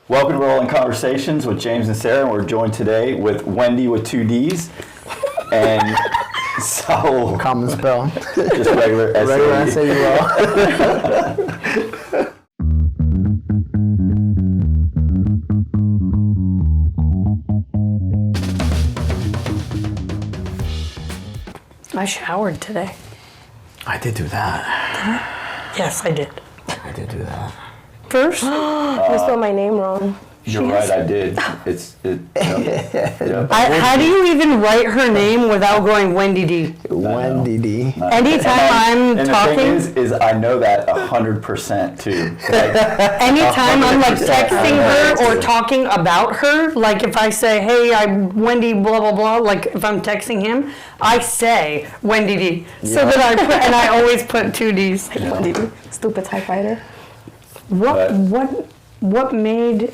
Welcome to Rolling Conversations with James and Sarah, and we're joined today with Wenddy with 2 Ds and Saul. Common spell. Just regular S-A-U. Regular S-A-U-L. I showered today. I did do that. Yes, I did. I did do that. First, You spelled my name wrong. You're right, I did. how do you even write her name without going Wenddy D? Wenddy D. Anytime I'm And talking, the thing is I know that 100% too. anytime I'm like 100% texting her or too. talking about her, like if I say, hey, I'm Wenddy, blah, blah, blah, like if I'm texting him, I say Wenddy D. So that I put, and I always put 2 Ds. Wenddy, stupid typewriter. What made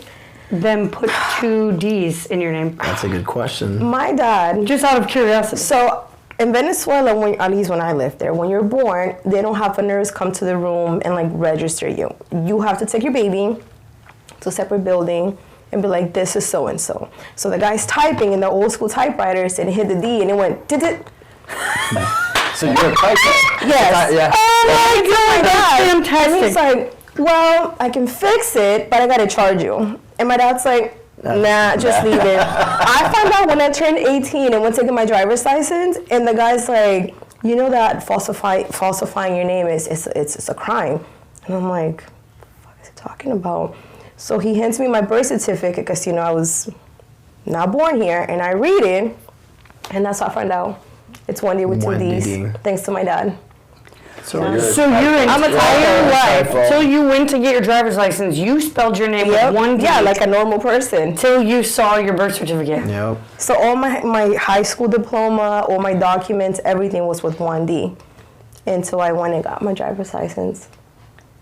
them put 2 Ds in your name? That's a good question. My dad. Just out of curiosity. So in Venezuela, at least when I lived there, when you're born, they don't have a nurse come to the room and like register you. You have to take your baby to a separate building and be like, this is so and so. So the guy's typing in the old school typewriters and hit the D and it went did it. So you're a typist. Yes. Yeah. Oh my God, that's And fantastic. he's like, well, I can fix it, but I gotta charge you. And my dad's like, nah, just leave it. I found out when I turned 18 and went taking my driver's license, and the guy's like, you know that falsifying your name it's a crime. And I'm like, what is he talking about? So he hands me my birth certificate because I was not born here, and I read it, and that's how I found out it's Wenddy with 2 Wenddy Ds. D. Thanks to my dad. So your entire life, till you went to get your driver's license, you spelled your name with 1 D. Yeah, like a normal person. Till you saw your birth certificate. Yep. So all my high school diploma, all my documents, everything was with 1 D. Until I went and got my driver's license.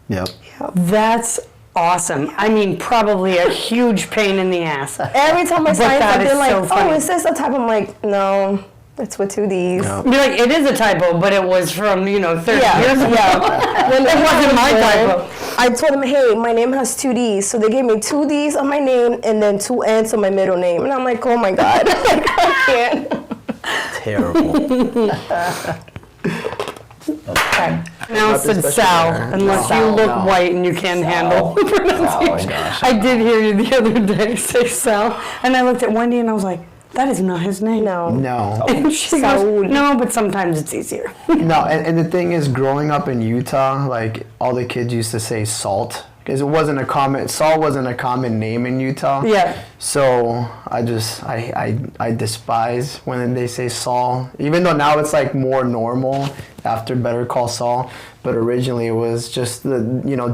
Yep. That's awesome. I mean, probably a huge pain in the ass. Every time I sign that something is like, so funny. oh, is this a type? I'm like, no, it's with 2 Ds. Yep. You're like, it is a typo, but it was from, 30 years ago. Yeah. When It wasn't my typo. I told them, hey, my name has 2 Ds. So they gave me 2 Ds on my name and then 2 N's on my middle name. And I'm like, oh my God. I can't. Terrible. Now it's said Sal, unless you look white and you can't handle pronunciation. gosh. I did hear you the other day say Sal, and I looked at Wenddy and I was like, that is not his name. No. No. And she Saul. goes, no, but sometimes it's easier. No, and the thing is, growing up in Utah, like, all the kids used to say Salt. Because Saul wasn't a common name in Utah. Yeah. So I despise when they say Saul, even though now it's like more normal after Better Call Saul. But originally it was just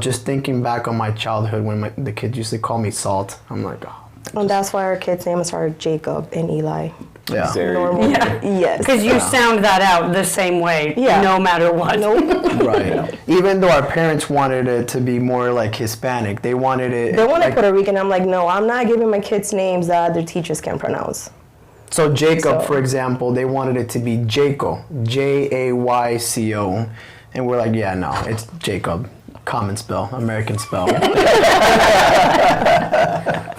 just thinking back on my childhood when the kids used to call me Salt. I'm like, oh. And that's why our kids' names are Jacob and Eli. Yeah. Normal. Yeah. Yes. Because you sound that out the same way, no matter what. Nope. Right. Even though our parents wanted it to be more like Hispanic, they wanted it. They wanted Puerto Rican. I'm like, no, I'm not giving my kids names that their teachers can pronounce. So Jacob, for example, they wanted it to be Jayco, Jayco, and we're like, yeah, no, it's Jacob, common spell, American spell.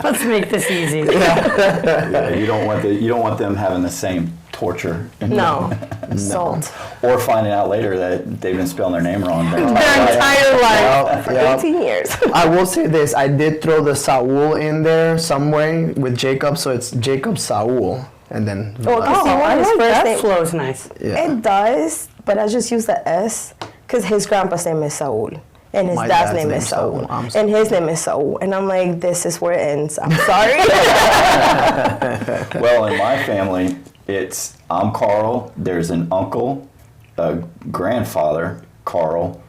Let's make this easy. Yeah, you don't want them having the same torture. No. Salt. Or finding out later that they've been spelling their name wrong. Their entire life. For 18 years. I will say this, I did throw the Saul in there some way with Jacob, so it's Jacob Saul, and then Oh, Oh, see, I his like first that name- flows nice. yeah. It does, but I just use the S because his grandpa's name is Saul. And his My dad's dad's name name's is Saul. Saul. I'm sorry. And his name is Saul. And I'm like, this is where it ends. I'm sorry. Well, in my family, I'm Carl. There's an uncle, a grandfather, Carl.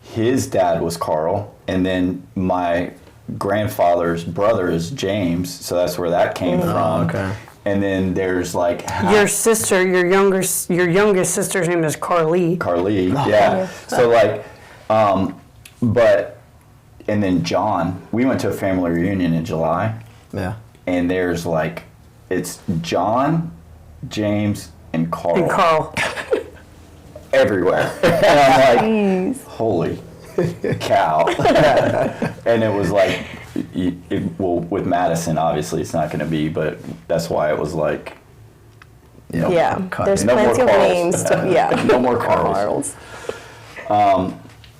His dad was Carl. And then my grandfather's brother is James. So that's where that came from. Okay. And then there's like Your sister, your youngest sister's name is Carly. Carly, yeah. So like, and then John, we went to a family reunion in July, Yeah. and there's like, it's John, James, and Carl. And Carl. Everywhere. And I'm like, holy cow. And it was like, well, with Madison, obviously it's not going to be, but that's why it was like, there's no plenty more of Carls. names to, no more Carls.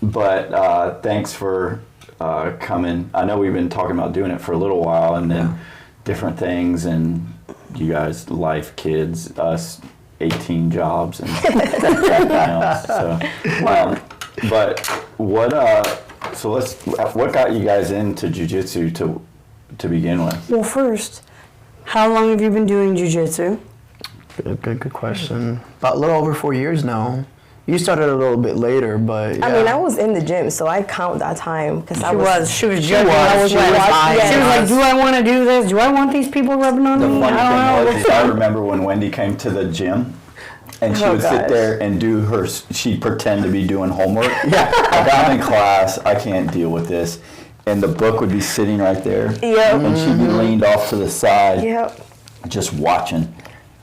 But thanks for coming. I know we've been talking about doing it for a little while, and then different things, and you guys, life, kids, us, 18 jobs, and everything else. So, but what got you guys into jiu-jitsu to begin with? Well, first, how long have you been doing jiu-jitsu? Good question. About a little over 4 years now. You started a little bit later, but yeah. I mean, I was in the gym, so I count that time because She was judging. She was like, do I want to do this? Do I want these people rubbing on The me? funny I don't thing know. was, I remember when Wenddy came to the gym, and she would sit there and she'd pretend to be doing homework. I'm in class, I can't deal with this. And the book would be sitting right there. And she'd be leaned off to the side, just watching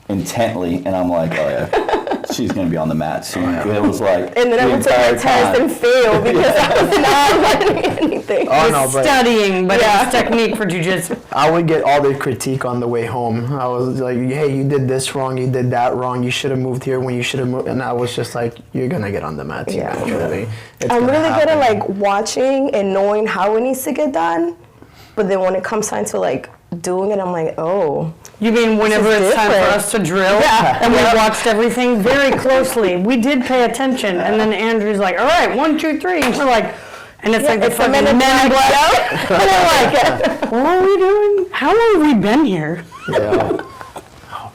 intently. And I'm like, oh yeah, she's going to be on the mat soon. It was like, and then I would take my test and fail because I was not learning anything. Studying, but it was technique for jiu-jitsu. I would get all the critique on the way home. I was like, hey, you did this wrong, you did that wrong, you should have moved here when you should have moved. And I was just like, you're going to get on the mat eventually. I'm really good at like watching and knowing how it needs to get done. But then when it comes time to like doing it, I'm like, oh. You mean whenever it's time for us to drill? And we watched everything very closely. We did pay attention. And then Andrew's like, all right, 1, 2, 3. And we're like, and it's like the fucking men in black. And they're like, what are we doing? How long have we been here? Yeah.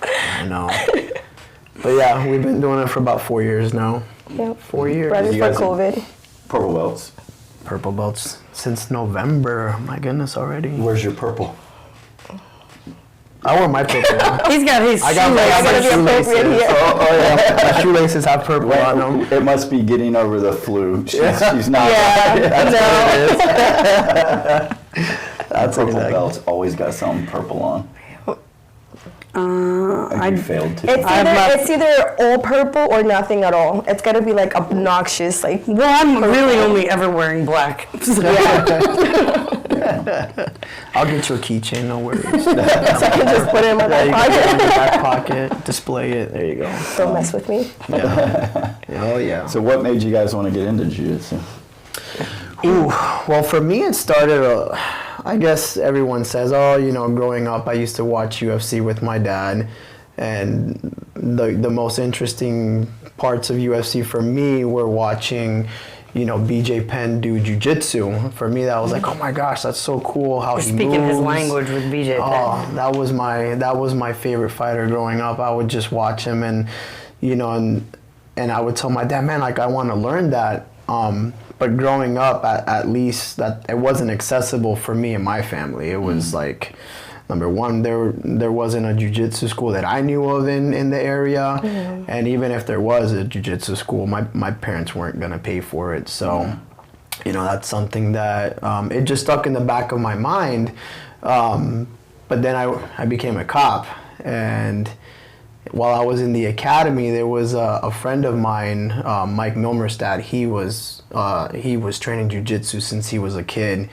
I know. But yeah, we've been doing it for about 4 years now. 4 years. Right before COVID. Purple belts. Purple belts since November. My goodness, already. Where's your purple? I wore my purple on. He's got his shoelaces. Oh yeah, my shoelaces have purple on them. It must be getting over the flu. She's not. That's purple belts always got something purple on. I failed to. It's either all purple or nothing at all. It's got to be like obnoxious, like. Well, I'm really only ever wearing black. I'll get you a keychain, no worries. So I can just put it in my back pocket. You can put it in your back pocket, display it. There you go. Don't mess with me. Oh yeah. So what made you guys want to get into jiu-jitsu? Well, for me, it started. I guess everyone says, growing up, I used to watch UFC with my dad, and the most interesting parts of UFC for me were watching, BJ Penn do jiu-jitsu. For me, that was like, oh my gosh, that's so cool how he moves. Speaking his language with BJ Penn. Oh, that was my favorite fighter growing up. I would just watch him, and and I would tell my dad, man, like I want to learn that. But growing up, at least that it wasn't accessible for me and my family. It was like, number one, there wasn't a jiu-jitsu school that I knew of in the area, and even if there was a jiu-jitsu school, my parents weren't gonna pay for it. So, that's something that it just stuck in the back of my mind. But then I became a cop, and while I was in the academy, there was a friend of mine, Mike Milmerstad. He was training jiu-jitsu since he was a kid.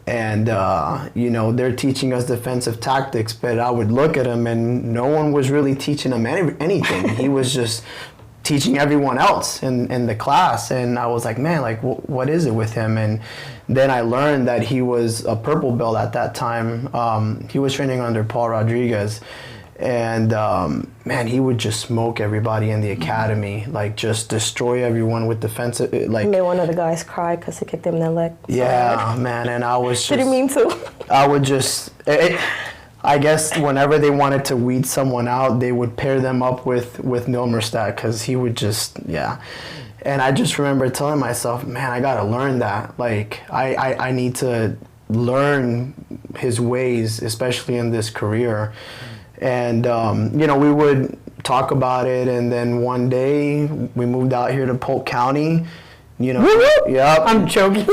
And, they're teaching us defensive tactics, but I would look at him and no one was really teaching him anything. He was just teaching everyone else in the class. And I was like, man, like, what is it with him? And then I learned that he was a purple belt at that time. He was training under Paul Rodriguez. And, man, he would just smoke everybody in the academy, like just destroy everyone with defensive, like. Made one of the guys cry because he kicked him in the leg. Yeah, man, and I was just. Didn't mean to. I would just, I guess whenever they wanted to weed someone out, they would pair them up with Milmerstad because he would just, And I just remember telling myself, man, I got to learn that. Like, I need to learn his ways, especially in this career. And, we would talk about it, and then one day we moved out here to Polk County, Yep. I'm joking.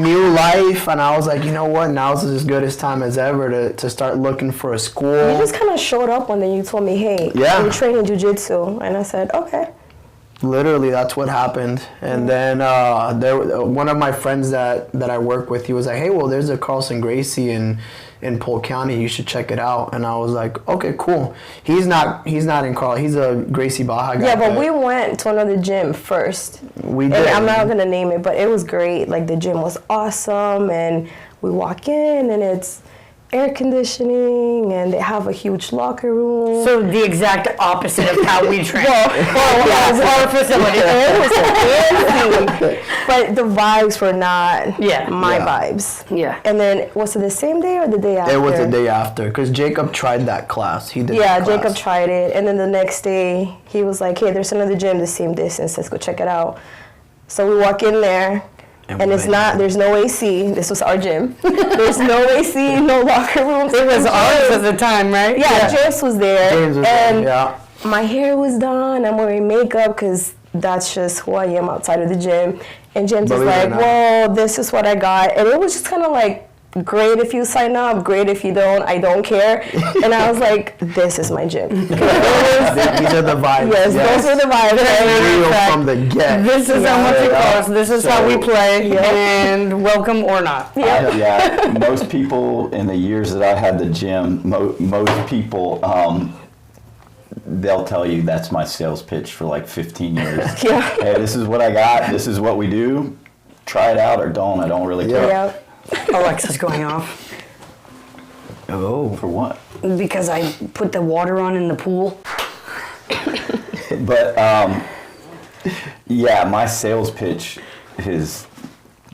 new life, and I was like, you know what, now's as good as time as ever to start looking for a school. You just kind of showed up one day, you told me, hey, I'm training jiu-jitsu, and I said, okay. Literally, that's what happened. And then one of my friends that I work with, he was like, "Hey, well, there's a Carlson Gracie in Polk County. You should check it out." And I was like, "Okay, cool." He's not in Carl. He's a Gracie Baja guy. Yeah, but we went to another gym first. We did. And I'm not gonna name it, but it was great. Like the gym was awesome, and we walk in and it's air conditioning, and they have a huge locker room. So the exact opposite of how we train. Our facility. It was fancy, but the vibes were not my vibes. Yeah. And then was it the same day or the day after? It was the day after, because Jacob tried that class. He did. Yeah, that class. Jacob tried it, and then the next day he was like, "Hey, there's another gym the same distance. Let's go check it out." So we walk in there. And it's not, there's no AC. This was our gym. There's no AC, no locker rooms. It was ours at the time, right? Yeah, James was there. James was and there, yeah. My hair was done. I'm wearing makeup because that's just who I am outside of the gym. And James was like, "Whoa, this is what I got." And it was just kind of like, great if you sign up, great if you don't, I don't care. And I was like, this is my gym. These are the vibes. Yes, those are the vibes. Real from the get. This is how much it costs. This is how we play. And welcome or not. Yeah, most people in the years that I had the gym, most people, they'll tell you that's my sales pitch for like 15 years. Yeah. Hey, this is what I got. This is what we do. Try it out or don't. I don't really care. Yeah. Alexa's going off. Oh, for what? Because I put the water on in the pool. But yeah, my sales pitch has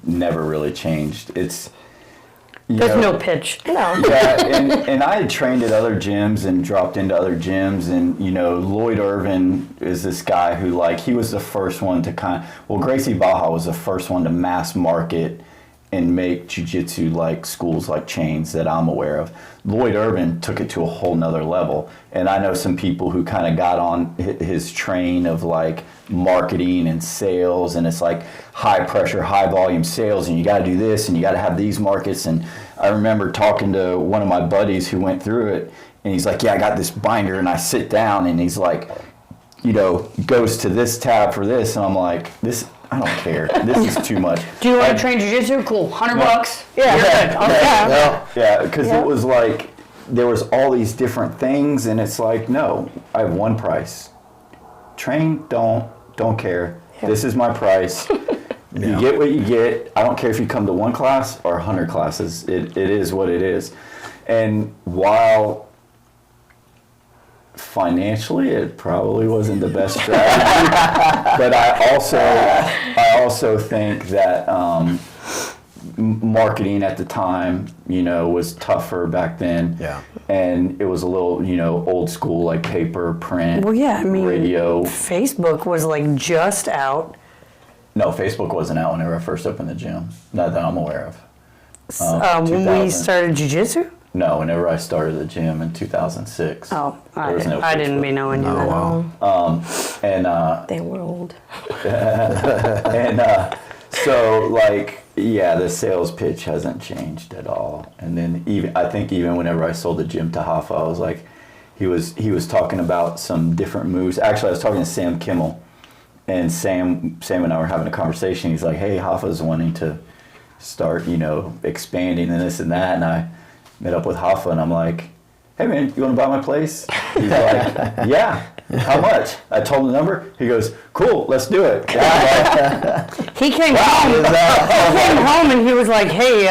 never really changed. It's There's no pitch. No. yeah, and I had trained at other gyms and dropped into other gyms, and Lloyd Irvin is this guy who he was the first one to Gracie Baja was the first one to mass market and make jiu-jitsu like schools, like chains that I'm aware of. Lloyd Irvin took it to a whole nother level. And I know some people who kind of got on his train of marketing and sales, and it's high pressure, high volume sales, and you got to do this and you got to have these markets. And I remember talking to one of my buddies who went through it, and he's like, "Yeah, I got this binder," and I sit down and he's like, goes to this tab for this, and I'm like, I don't care. This is too much. Do you want to train jiu-jitsu? Cool. $100. Yeah. You're good. Yeah, because it was there was all these different things, and it's no, I have one price. Train, don't care. Yeah. This is my price. You get what you get. I don't care if you come to one class or 100 classes. It is what it is. And while financially it probably wasn't the best strategy, but I also think that marketing at the time was tougher back then. Yeah. And it was a little old school, paper, print, radio. Facebook was just out. No, Facebook wasn't out whenever I first opened the gym, not that I'm aware of. When we started jiu-jitsu? No, whenever I started the gym in 2006. Oh, I didn't be knowing you that. And they were old. And so the sales pitch hasn't changed at all. And then I think even whenever I sold the gym to Hoffa, I was he was talking about some different moves. Actually, I was talking to Sam Kimmel, and Sam and I were having a conversation. He's like, "Hey, Hoffa's wanting to start, expanding and this and that," and I met up with Hoffa, and I'm like, "Hey man, you want to buy my place?" He's like, "Yeah." "How much?" I told him the number. He goes, "Cool, let's do it." He came home. He came home and he was like, "Hey,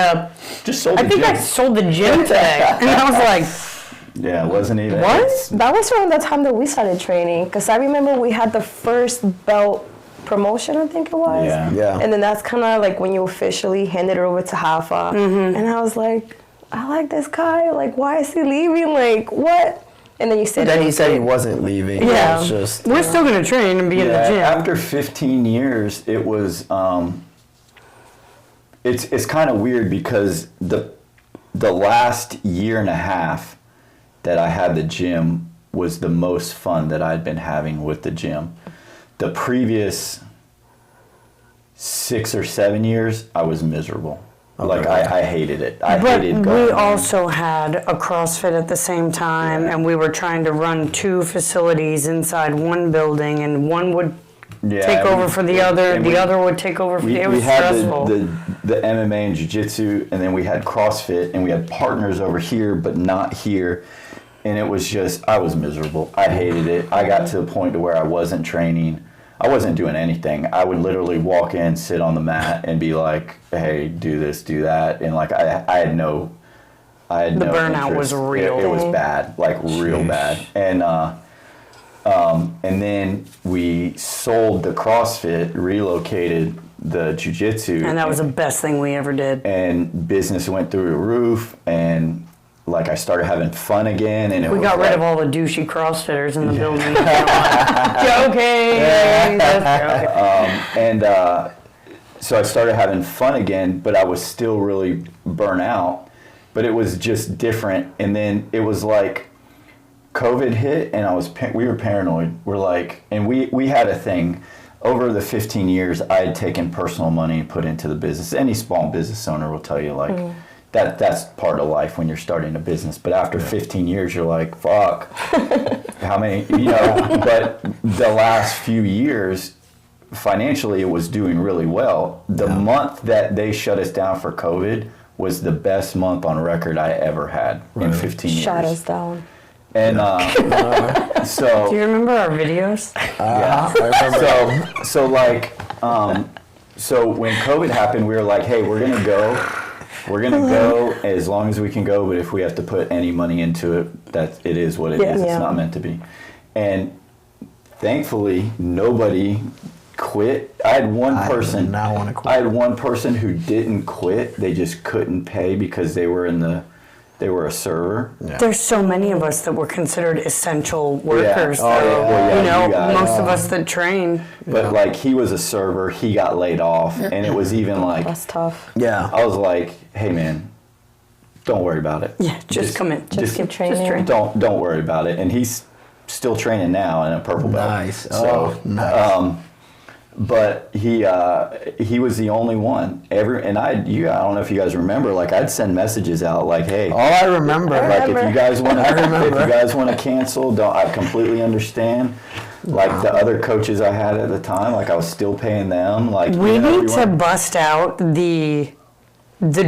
just sold the gym. I sold the gym today." And I was like, "Yeah, it wasn't even." What? That was around the time that we started training, because I remember we had the first belt promotion, I think it was. Yeah. And then that's kind of when you officially handed it over to Hoffa. Mm-hmm. And I was like, I like this guy. Why is he leaving? What? And then you said. Then he said he wasn't leaving. Yeah. It was just. We're still gonna train and be in the gym. After 15 years, it was. It's kind of weird because the last year and a half that I had the gym was the most fun that I'd been having with the gym. The previous 6 or 7 years, I was miserable. I hated it. I hated going. We also had a CrossFit at the same time, and we were trying to run 2 facilities inside one building, and one would take over for the other. The other would take over for the other. It was stressful. The MMA and Jiu-Jitsu, and then we had CrossFit, and we had partners over here, but not here. And it was just, I was miserable. I hated it. I got to the point to where I wasn't training. I wasn't doing anything. I would literally walk in, sit on the mat, and be like, hey, do this, do that. And like, I had no burnout interest. was real. It was bad, like real bad. And then we sold the CrossFit, relocated the Jiu-Jitsu. And that was the best thing we ever did. And business went through the roof, and like I started having fun again. And we got rid of all the douchey CrossFitters in the building. Joking. So I started having fun again, but I was still really burnt out. But it was just different. And then it was like COVID hit, and we were paranoid. We're like, and we had a thing. Over the 15 years, I had taken personal money and put into the business. Any small business owner will tell you, like, that's part of life when you're starting a business. But after 15 years, you're like, fuck, how many, but the last few years, financially, it was doing really well. The month that they shut us down for COVID was the best month on record I ever had in 15 years. Shut us down. And so. Do you remember our videos? Yeah. I remember. So when COVID happened, we were like, hey, we're gonna go as long as we can go, but if we have to put any money into it, it is what it is. It's not meant to be. And thankfully, nobody quit. I had one person. I did not want to quit. I had one person who didn't quit. They just couldn't pay because they were a server. Yeah. There's so many of us that were considered essential workers. Most of us that train. But like, he was a server, he got laid off, and it was even like, that's tough. Yeah. I was like, hey man, don't worry about it. Yeah, just come in. Just keep training. Just train. Don't worry about it. And he's still training now in a purple belt. Nice. So, nice. But he was the only one. I don't know if you guys remember. Like, I'd send messages out like, "Hey." Oh, I remember. Like, if you guys want to cancel, I completely understand. Like the other coaches I had at the time, like I was still paying them. Like, we need to bust out the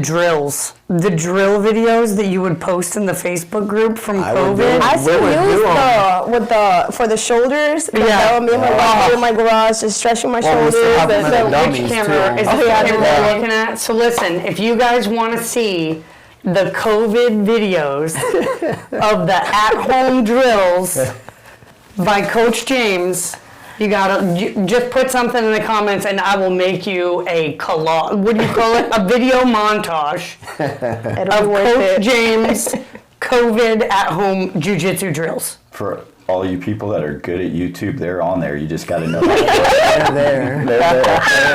drills, the drill videos that you would post in the Facebook group from COVID. I still use for the shoulders. Me and my wife in my garage, just stretching my shoulders. Which camera is the camera we're looking at? So listen, if you guys want to see the COVID videos of the at-home drills by Coach James, you gotta just put something in the comments, and I will make you a collage. What do you call it? A video montage of Coach James COVID at-home jiu-jitsu drills. For all you people that are good at YouTube, they're on there. You just got to know. They're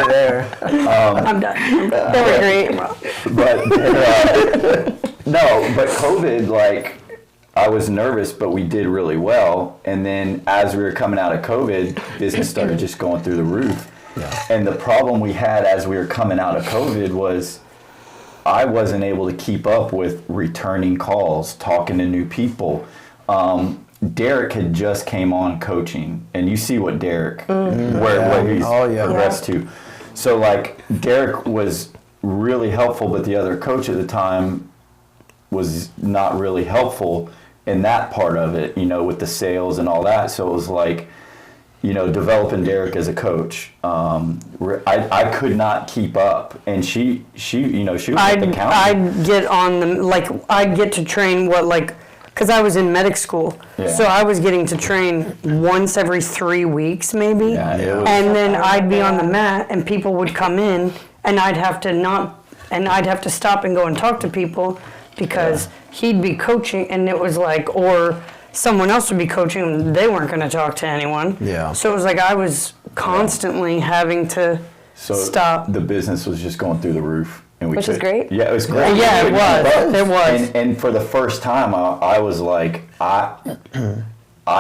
there. I'm done. They were great. But but COVID, like, I was nervous, but we did really well. And then as we were coming out of COVID, business started just going through the roof. Yeah. And the problem we had as we were coming out of COVID was I wasn't able to keep up with returning calls, talking to new people. Derek had just came on coaching, and you see what Derek, where he's progressed to. So, like, Derek was really helpful, but the other coach at the time was not really helpful in that part of it, with the sales and all that. So it was like, developing Derek as a coach. I could not keep up, and she was at the counter. I'd get on them, I'd get to train because I was in medic school, so I was getting to train once every 3 weeks maybe, and then I'd be on the mat, and people would come in, and I'd have to stop and go and talk to people because he'd be coaching, and it was like, or someone else would be coaching, and they weren't going to talk to anyone. Yeah. So it was like I was constantly having to stop. The business was just going through the roof. Which is great. Yeah, it was great. Yeah, it was. It was. And for the first time, I was like, I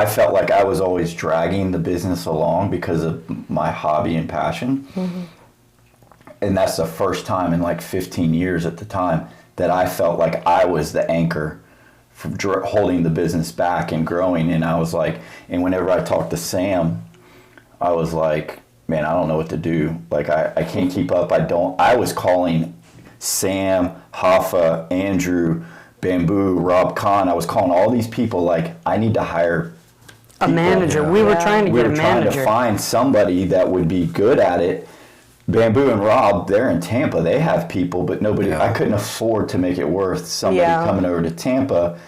felt like I was always dragging the business along because of my hobby and passion. Mm-hmm. And that's the first time in like 15 years at the time that I felt like I was the anchor for holding the business back and growing. And I was like, and whenever I talked to Sam, I was like, man, I don't know what to do. Like, I can't keep up. I was calling Sam, Hoffa, Andrew, Bamboo, Rob Kahn. I was calling all these people like, I need to hire a manager. Yeah. We were trying to get a manager. We were trying to find somebody that would be good at it. Bamboo and Rob, they're in Tampa. They have people, but nobody. I couldn't afford to make it worth somebody coming over to Tampa.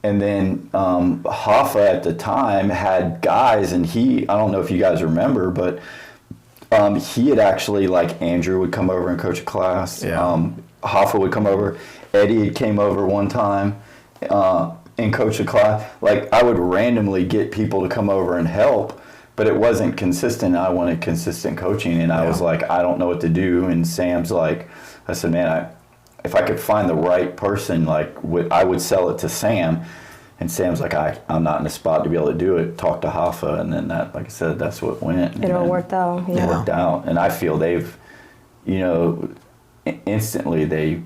And then Hoffa at the time had guys, and I don't know if you guys remember, but he had actually, like, Andrew would come over and coach a class. Yeah. Hoffa would come over. Eddie came over one time and coach a class. Like, I would randomly get people to come over and help, but it wasn't consistent. I wanted consistent coaching, and I was like, I don't know what to do. And Sam's like, I said, man, if I could find the right person, like, I would sell it to Sam. And Sam's like, I'm not in a spot to be able to do it. Talk to Hoffa, and then that, like I said, that's what went. It all worked out. It worked out, and I feel they've, instantly they.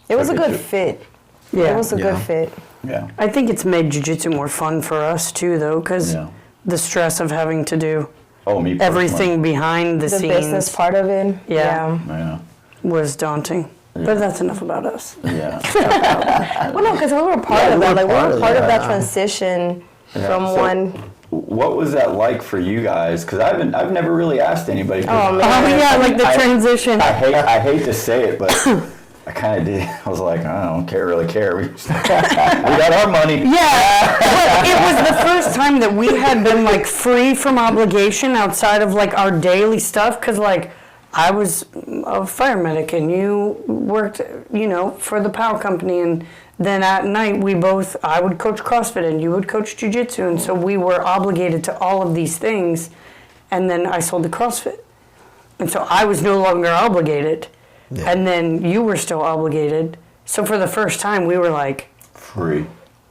It was a good fit. Yeah, it was a good fit. Yeah. I think it's made jiu-jitsu more fun for us too, though, because the stress of having to do me everything behind the scenes. The business part of it. Yeah. Was daunting. Yeah. But that's enough about us. Yeah. Well, no, because we were part of that. Like, we were part of that transition from one. What was that like for you guys? Because I've never really asked anybody. Oh, man. Like the transition. I hate to say it, but I kind of did. I was like, I don't really care. We got our money. Yeah, but it was the first time that we had been, like, free from obligation outside of, like, our daily stuff. Because, like, I was a fire medic and you worked, for the power company. And then at night I would coach CrossFit and you would coach Jiu-Jitsu. And so we were obligated to all of these things. And then I sold the CrossFit. And so I was no longer obligated. Yeah. And then you were still obligated. So for the first time, we were like, free.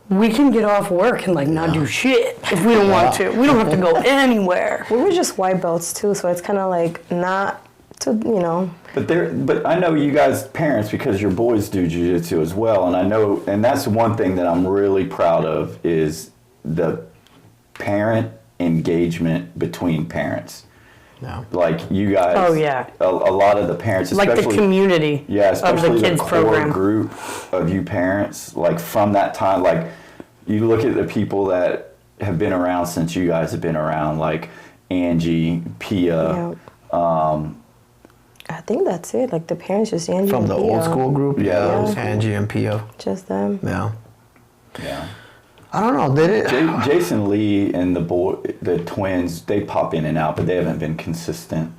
We can get off work and, like, not do shit if we don't want to. We don't have to go anywhere. We were just white belts too, so it's kind of like not to, But I know you guys, parents, because your boys do jiu-jitsu as well, and I know, and that's one thing that I'm really proud of is the parent engagement between parents. No. Like, you guys. Oh, yeah. A lot of the parents, especially. Like the community especially of the kids' core program. Group of you parents, like, from that time, like, you look at the people that have been around since you guys have been around, like Angie, Pia. I think that's it. Like, the parents, just Angie from and the Pia. old school group. Yeah, it was Angie and Pia. Just them. Yeah. Yeah. I don't know. Did it? Jason Lee and the twins, they pop in and out, but they haven't been consistent.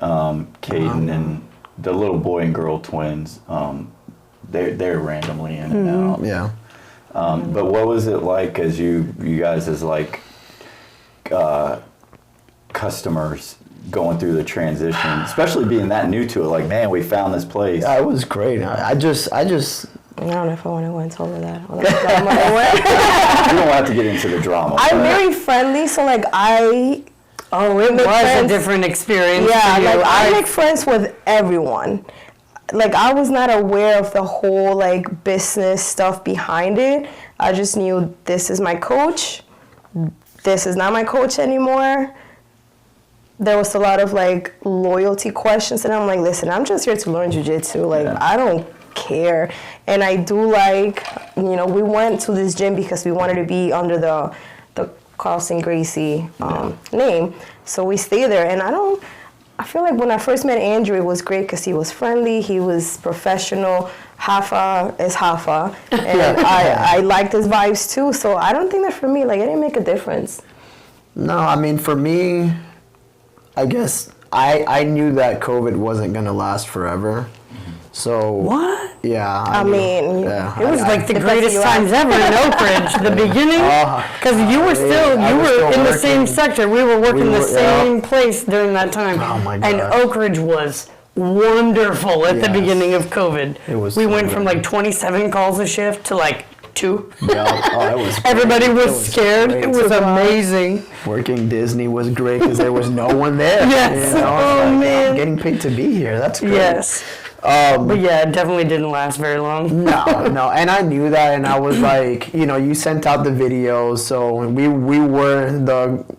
Caden and the little boy and girl twins, they're randomly in and out. Yeah. But what was it like as you guys as, like, customers going through the transition, especially being that new to it? Like, man, we found this place. Yeah, it was great. I just. I don't know if I want to go into all of that. You don't have to get into the drama. I'm very friendly, so, like, it was a different experience. Yeah, for you. like, I make friends with everyone. Like, I was not aware of the whole, like, business stuff behind it. I just knew this is my coach. This is not my coach anymore. There was a lot of, like, loyalty questions, and I'm like, listen, I'm just here to learn jiu-jitsu. Like, I don't care. And I do, like, we went to this gym because we wanted to be under the Carlson Gracie name. So we stayed there, and I feel like when I first met Andrew, it was great because he was friendly, he was professional. Hoffa is Hoffa, and I liked his vibes too. So I don't think that for me, like, it didn't make a difference. No, I mean, for me, I guess I knew that COVID wasn't going to last forever. So what? Yeah, I mean, it was like the greatest times ever in Oak Ridge. The beginning, because you were in the same sector. We were working the same place during that time. Oh my God! And Oak Ridge was wonderful at the beginning of COVID. It was. We went from, like, 27 calls a shift to, like, 2. Yeah, it was. Everybody was scared. It was amazing. Working Disney was great because there was no one there. Yes. Man. I'm getting paid to be here. That's great. Yes. But yeah, it definitely didn't last very long. No, and I knew that, and I was like, you sent out the videos, so we were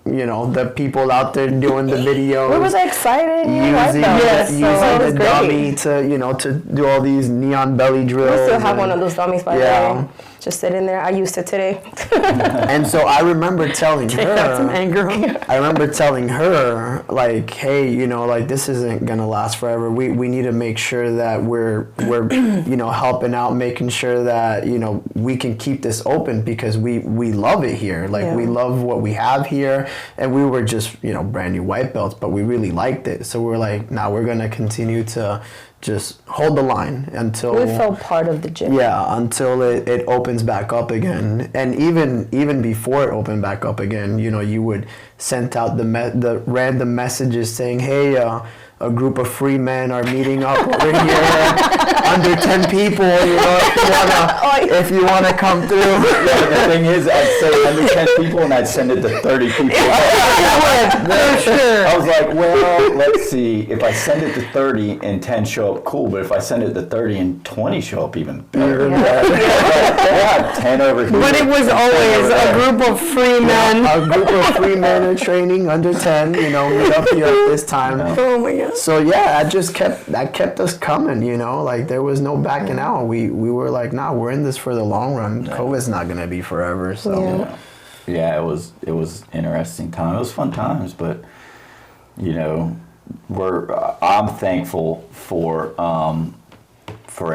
the people out there doing the videos. We was excited. Using the dummy to do all these neon belly drills. We still have one of those dummies by the way. Just sitting there. I used it today. And so I remember telling her. Got some anger on you. I remember telling her, like, hey, like, this isn't gonna last forever. We need to make sure that we're helping out, making sure that we can keep this open because we love it here. Like we love what we have here, and we were just brand new white belts, but we really liked it. So we're like, now we're gonna continue to just hold the line until we felt part of the gym. Yeah, until it opens back up again. And even before it opened back up again, you would send out the random messages saying, hey, a group of free men are meeting up over here, under 10 people, if you wanna come through. Yeah, the thing is, I'd say under 10 people and I'd send it to 30 people. I was like, well, let's see. If I send it to 30 and 10 show up, cool. But if I send it to 30 and 20 show up, even better. Yeah, 10 over here. But it was always a group of free men. A group of free men are training under 10, meet up here at this time. Oh my God. So that kept us coming, like there was no backing out. We were like, nah, we're in this for the long run. COVID's not gonna be forever. So yeah, it was interesting time. It was fun times, but I'm thankful for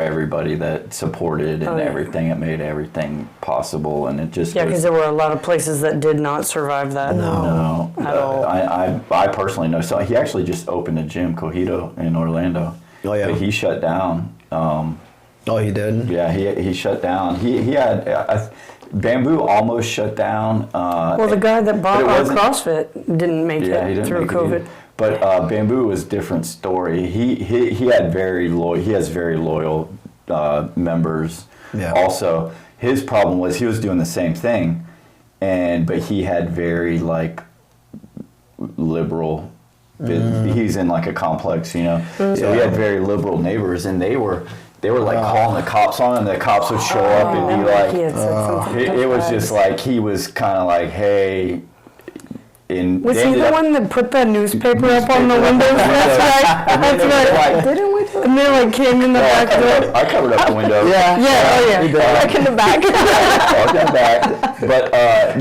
everybody that supported and everything that made everything possible, and it just because there were a lot of places that did not survive that. No, at all. I personally know. So he actually just opened a gym, Cojito, in Orlando. Oh yeah, but he shut down. He did. Yeah, he shut down. He had Bamboo almost shut down. Well, the guy that bought CrossFit didn't make he it didn't through make COVID. It. But Bamboo was a different story. He had he has very loyal members. Yeah. Also, his problem was he was doing the same thing, but he had very liberal. He's in a complex, So he had very liberal neighbors, and they were calling the cops on him. The cops would show up and be like, it was just like he was kind of like, hey. Was he the one that put the newspaper up on the windows? That's right. That's right. Didn't we? And they came in the back door. I covered up the window. Park in the back. Park in the back. But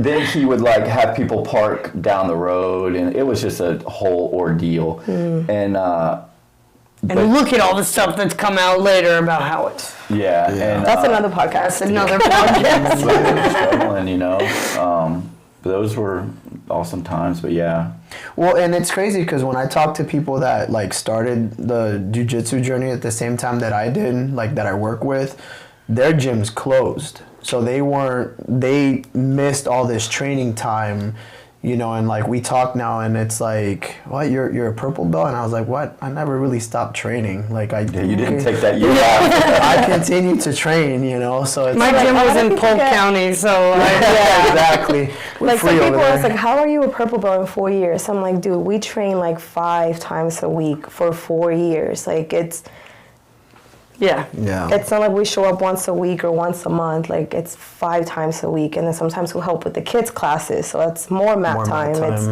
then he would have people park down the road, and it was just a whole ordeal. And look at all the stuff that's come out later about how it's. Yeah. And that's another podcast. Another podcast. Struggling, those were awesome times, but yeah. Well, and it's crazy because when I talk to people that started the jiu-jitsu journey at the same time that I did, that I work with, their gyms closed. So they missed all this training time, and we talk now and it's like, what, you're a purple belt? And I was like, what? I never really stopped training. You didn't take that year off. I continued to train, so it's my gym was in Polk County, so exactly. Some people ask how are you a purple belt in 4 years? I'm like, dude, we train 5 times a week for 4 years. It's it's not like we show up once a week or once a month. It's 5 times a week, and then sometimes we help with the kids' classes, so it's more mat time. It's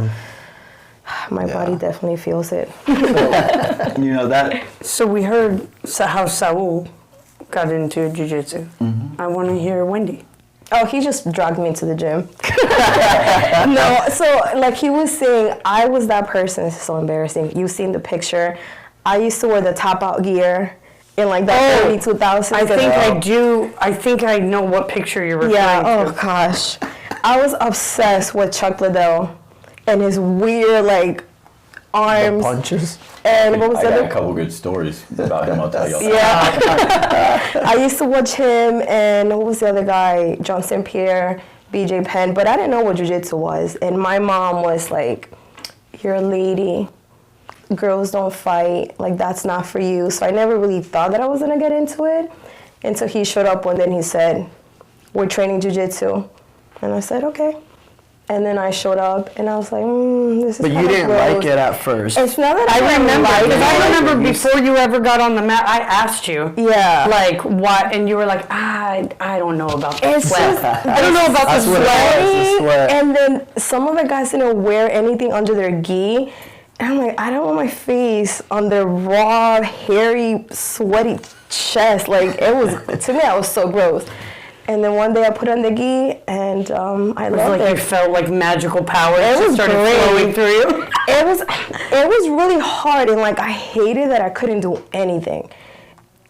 my body definitely feels it. That. So we heard how Saul got into jiu-jitsu. Mm-hmm. I want to hear Wenddy. Oh, he just dragged me to the gym. No, so he was saying, I was that person. This is so embarrassing. You've seen the picture. I used to wear the top-out gear. In the early 2000s. I think I do. I think I know what picture you're referring to. Yeah, oh gosh. I was obsessed with Chuck Liddell and his weird arms. The punches. And what was I the got other? a couple good stories about him, I'll tell you. Yeah. I used to watch him and what was the other guy? John St. Pierre, BJ Penn, but I didn't know what jiu-jitsu was. And my mom was like, you're a lady. Girls don't fight, that's not for you. So I never really thought that I was gonna get into it until he showed up one day and he said, we're training jiu-jitsu. And I said, okay. And then I showed up, and I was like, this is But you kinda didn't gross. like it at first. It's not that I remember, like because I it. remember before you ever got on the mat, I asked you, Yeah. like, what, and you were like, I don't know about the It's sweat. just- I don't know about the That's what it sweat. was, the sweat. And then some of the guys didn't wear anything under their gi. And I'm like, I don't want my face on their raw, hairy, sweaty chest. Like, it was, to me, that was so gross. And then one day I put on the gi, and I It was loved like you it. felt like magical power It just was started great. flowing through you. It was really hard, and like I hated that I couldn't do anything.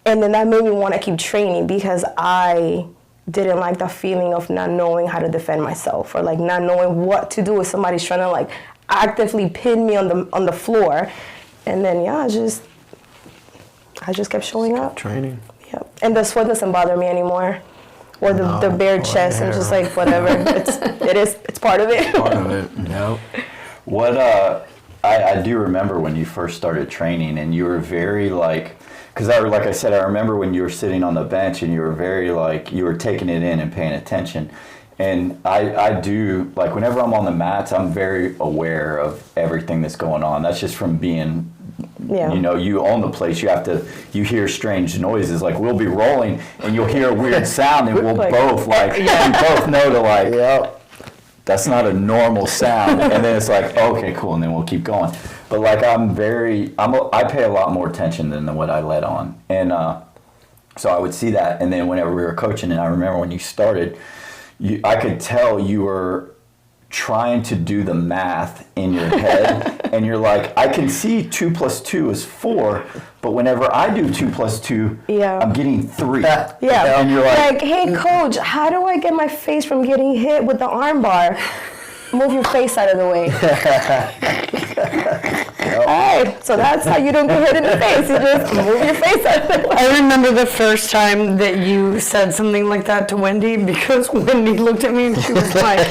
And then that made me want to keep training because I didn't like the feeling of not knowing how to defend myself, or like not knowing what to do if somebody's trying to like actively pin me on the floor. And then I just kept showing up. Training. Yep. And the sweat doesn't bother me anymore. Or the bare chest. I'm just like, whatever. It's part of it. Part of it. Yep. What I do remember when you first started training, and you were very like, because like I said, I remember when you were sitting on the bench and you were very like, you were taking it in and paying attention. And I do, like whenever I'm on the mats, I'm very aware of everything that's going on. That's just from being, Yeah. you know, you own the place. You hear strange noises. Like we'll be rolling and you'll hear a weird sound, and we'll Like- both like, we both know to like, Yep. that's not a normal sound. And then it's like, okay, cool, and then we'll keep going. But like I pay a lot more attention than what I let on. And so I would see that, and then whenever we were coaching, and I remember when you started, I could tell you were trying to do the math in your head, and you're like, I can see 2 + 2 is 4, but whenever I do 2 + 2, Yeah. I'm getting 3. Yeah. And you're like, hey coach, how do I get my face from getting hit with the arm bar? Move your face out of the way. Alright, so that's how you don't get hit in the face. You just move your face out of the way. I remember the first time that you said something like that to Wenddy, because Wenddy looked at me and she was like,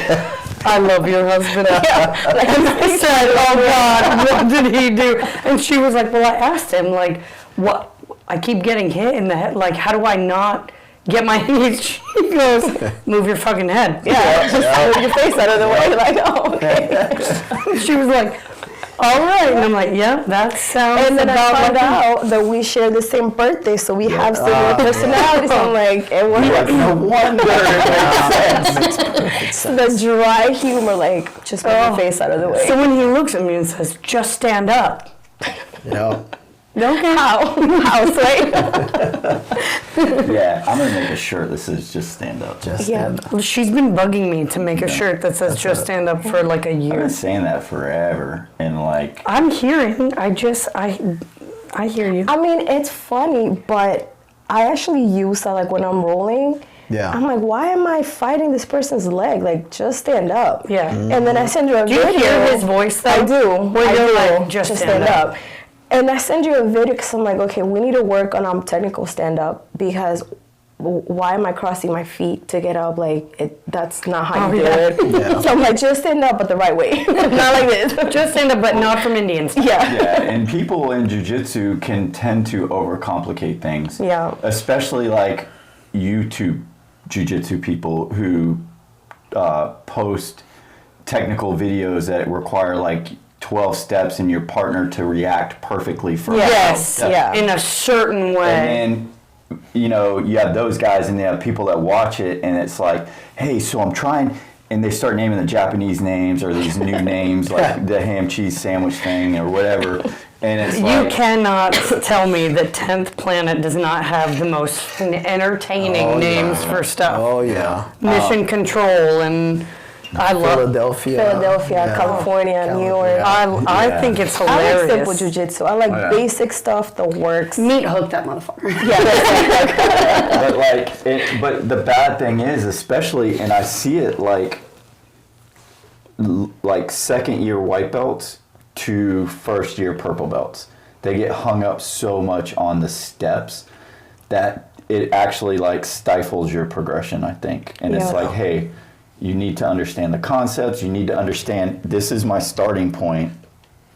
I love your husband. And I said, oh God, what did he do? And she was like, well, I asked him, like, what? I keep getting hit in the head. Like, how do I not get my knees? She goes, move your fucking head. Yeah, just move your face out of the way. Like, oh, okay. She was like, all right. And I'm like, yeah, that sounds And then I about found like out that we share the same birthday, so we have similar personalities. I'm like, it works. no wonder it makes sense. The dry humor, like, just move your face out of the way. So when he looks at me and says, just stand up. Yep. Okay. How? Right? Yeah, I'm gonna make a shirt that says just stand up. Just Yeah. stand up. Well, she's been bugging me to make a shirt that says just stand up for like a I've year. been saying that forever, and like, I'm hearing. I hear you. I mean, it's funny, but I actually use that, like, when I'm rolling. Yeah. I'm like, why am I fighting this person's leg? Like, just stand up. Yeah. And then I send you a Do you video. hear his voice though? I do. Where I you're do. like, just stand up. And I send you a video because I'm like, okay, we need to work on technical stand up, because why am I crossing my feet to get up? Like, that's not how you do yeah. it. Yeah. So I'm like, just stand up, but the right way. Not like this. Just stand up, but not from Indians. Yeah. yeah, and people in jiu-jitsu can tend to overcomplicate things. Yeah. Especially like YouTube jiu-jitsu people who post technical videos that require like 12 steps and your partner to react perfectly for Yes. Yeah. In a certain way. And then, you know, you have those guys and you have people that watch it, and it's like, hey, so I'm trying, and they start naming the Japanese names or these new names like the ham cheese sandwich thing or whatever. And it's You like, cannot tell me that 10th Planet does not have the most entertaining Oh, names yeah. for stuff. Oh yeah. Mission Control, and I love. Philadelphia. Philadelphia, California, New York. I Yeah. think it's I like hilarious. simple jujitsu. I like Oh, yeah. basic stuff that works. Meat hook that motherfucker. but like, but the bad thing is, especially, and I see it like second year white belts to first year purple belts. They get hung up so much on the steps that it actually like stifles your progression, I think. And it's Yeah. like, hey, you need to understand the concepts. You need to understand, this is my starting point.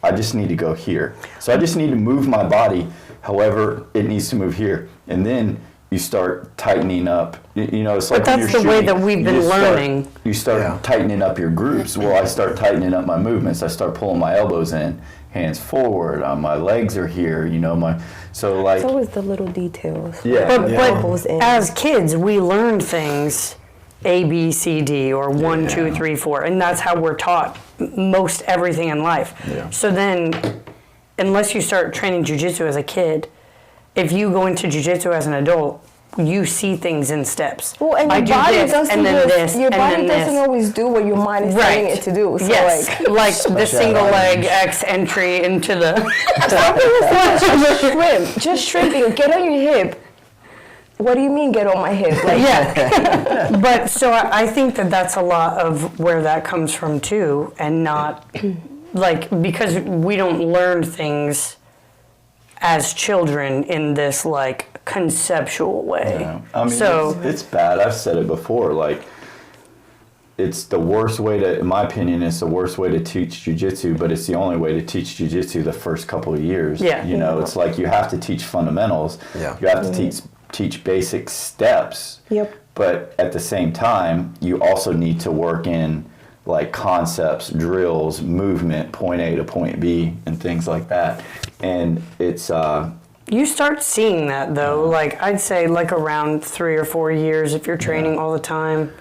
I just need to go here. So I just need to move my body however it needs to move here. And then you start tightening up. You know, it's like But when that's you're the way shooting, that we've you been just start- learning. You start tightening up your groups. Well, I start tightening up my movements. I start pulling my elbows in, hands forward. My legs are here. You know, so like. It's always the little details. Yeah. But Elbows in. as kids, we learn things A, B, C, D, or 1, 2, 3, 4, and that's how we're taught most everything in life. Yeah. So then, unless you start training jiu-jitsu as a kid, if you go into jiu-jitsu as an adult, you see things in steps. Well, and I your do body this, doesn't and then just, this, your and body then doesn't this. always do what your mind is telling it to do. So yes, like the single leg Specialized. X entry into the. just shrimping. Get on your hip. What do you mean get on my hip? Like, Yeah, but so I think that that's a lot of where that comes from too, and not like because we don't learn things as children in this like conceptual way. Yeah. I mean, so it's bad. I've said it before. Like, it's the worst way to, in my opinion, it's the worst way to teach jiu-jitsu, but it's the only way to teach jiu-jitsu the first couple of years. Yeah. You know, it's like you have to teach fundamentals. Yeah. You have to teach basic steps. Yep. But at the same time, you also need to work in like concepts, drills, movement, point A to point B, and things like that. And it's you start seeing that though, like I'd say like around 3 or 4 years if you're training all the time.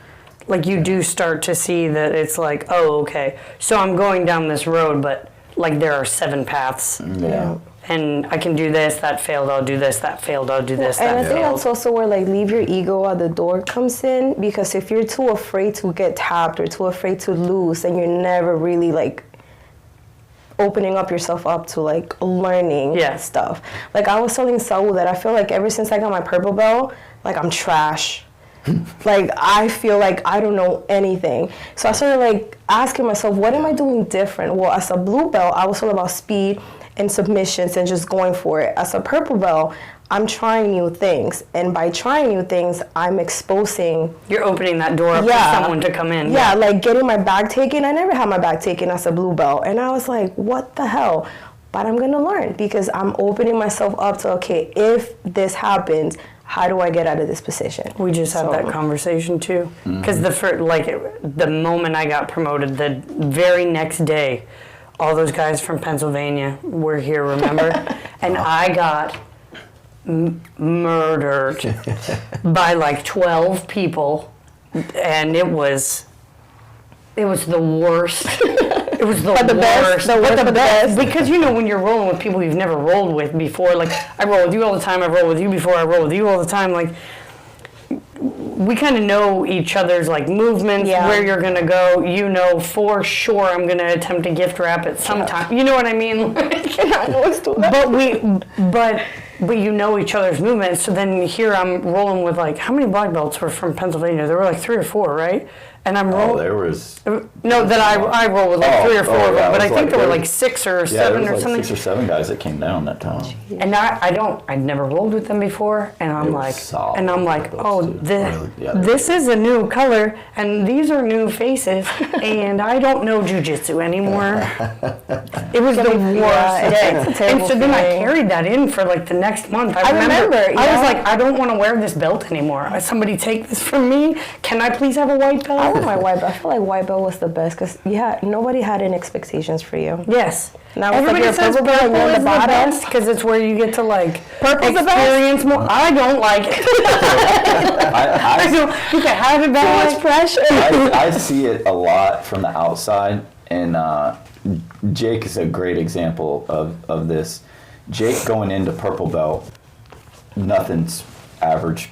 Like you do start to see that it's like, oh, okay, so I'm going down this road, but like there are 7 paths. yeah. And I can do this, that failed, I'll do this, that failed, I'll do this, And I that think failed. that's also where like leave your ego at the door comes in, because if you're too afraid to get tapped or too afraid to lose, then you're never really like opening up yourself up to like learning stuff. Like I was telling Saul that I feel like ever since I got my purple belt, like I'm trash. Like I feel like I don't know anything. So I started like asking myself, what am I doing different? Well, as a blue belt, I was all about speed and submissions and just going for it. As a purple belt, I'm trying new things, and by trying new things, I'm exposing. You're opening that door up for someone to come in. Yeah, like getting my bag taken. I never had my bag taken as a blue belt, and I was like, what the hell? But I'm gonna learn because I'm opening myself up to, okay, if this happens, how do I get out of this position? We just had that conversation too. Because the moment I got promoted, the very next day, all those guys from Pennsylvania were here, remember? And I got murdered by like 12 people, and it was the worst. It was the worst. But the best. Because you know when you're rolling with people you've never rolled with before, like I roll with you all the time, I roll with you before, I roll with you all the time, like we kind of know each other's like movements, where you're gonna go. You know for sure I'm gonna attempt to gift wrap at some time. You know what I mean? But you know each other's movements. So then here I'm rolling with like, how many black belts were from Pennsylvania? There were like 3 or 4, right? And I'm rolling. Oh, there was. No, that I roll with like 3 or 4 of them, but I think there were like 6 or 7 there or was like something. 6 or 7 guys that came down that time. And I'd never rolled with them before, and I'm like, solid. oh, this is a new color, and these are new faces, and I don't know jiu-jitsu anymore. It was the worst day. And so then I carried that in for like the next month. I remember. I was like, I don't want to wear this belt anymore. Somebody take this from me. Can I please have a white belt? I want my white belt. I feel like white belt was the best because nobody had any expectations for you. Yes. Now Everybody says purple is the best because it's where you get to like experience more. I don't like it. You can have it back. Too much pressure. I see it a lot from the outside, and Jake is a great example of this. Jake going into purple belt, nothing's average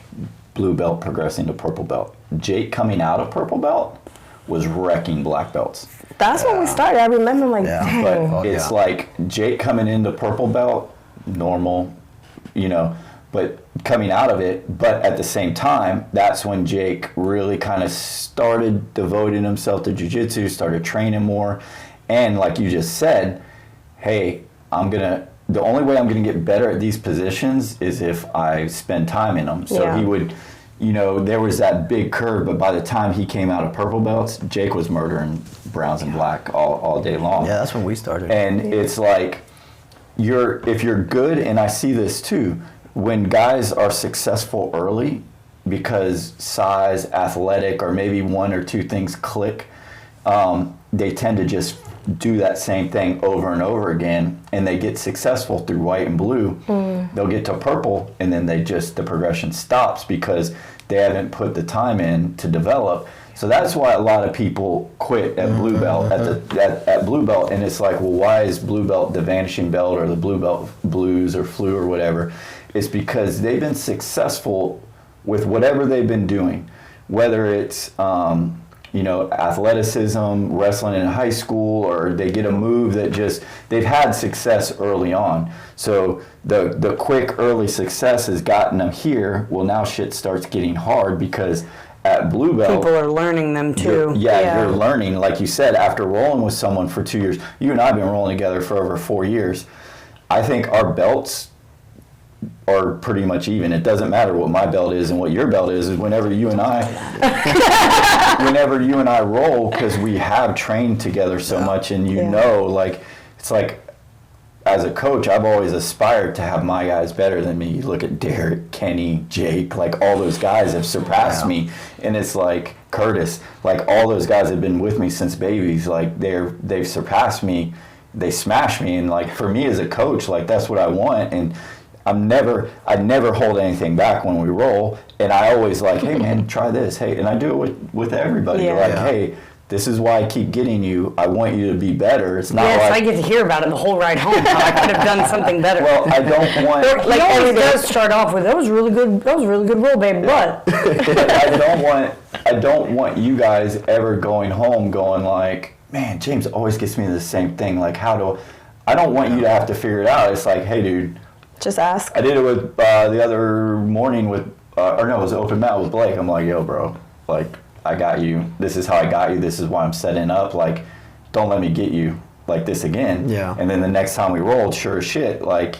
blue belt progressing to purple belt. Jake coming out of purple belt was wrecking black belts. That's when we started. I remember, I'm like, dang. But it's like Jake coming into purple belt, normal, but coming out of it. But at the same time, that's when Jake really kind of started devoting himself to jiu-jitsu, started training more. And like you just said, hey, the only way I'm going to get better at these positions is if I spend time in them. So he would, there was that big curve, but by the time he came out of purple belts, Jake was murdering browns and black all day long. Yeah, that's when we started. And it's like, if you're good, and I see this too, when guys are successful early because size, athletic, or maybe one or two things click, they tend to just do that same thing over and over again, and they get successful through white and blue. They'll get to purple, and then the progression stops because they haven't put the time in to develop. So that's why a lot of people quit at blue belt, at blue belt, and it's like, well, why is blue belt the vanishing belt or the blue belt blues or flu or whatever? It's because they've been successful with whatever they've been doing, whether it's athleticism, wrestling in high school, or they get a move that they've had success early on. So the quick early success has gotten them here. Well, now shit starts getting hard because at blue belt, people are learning them too. You're learning, like you said, after rolling with someone for 2 years. You and I have been rolling together for over 4 years. I think our belts are pretty much even. It doesn't matter what my belt is and what your belt is whenever you and I roll, because we have trained together so much, and it's like, as a coach, I've always aspired to have my guys better than me. You look at Derek, Kenny, Jake, like all those guys have surpassed me, and it's like Curtis, like all those guys have been with me since babies. Like they've surpassed me, they smash me, and like for me as a coach, like that's what I want. And I never hold anything back when we roll, and I always like, hey man, try this, hey, and I do it with everybody. Hey, this is why I keep getting you. I want you to be better. It's not I get to hear about it the whole ride home. How I could have done something better. Well, I don't want. He always does start off with, that was really good roll, babe. But I don't want you guys ever going home going like, man, James always gets me the same thing. Like, I don't want you to have to figure it out. It's like, hey, dude. Just ask. I did it with the other morning with, it was open mat with Blake. I'm like, yo, bro, like, I got you. This is how I got you. This is why I'm setting up. Like, don't let me get you like this again. Yeah. And then the next time we rolled, sure as shit, like,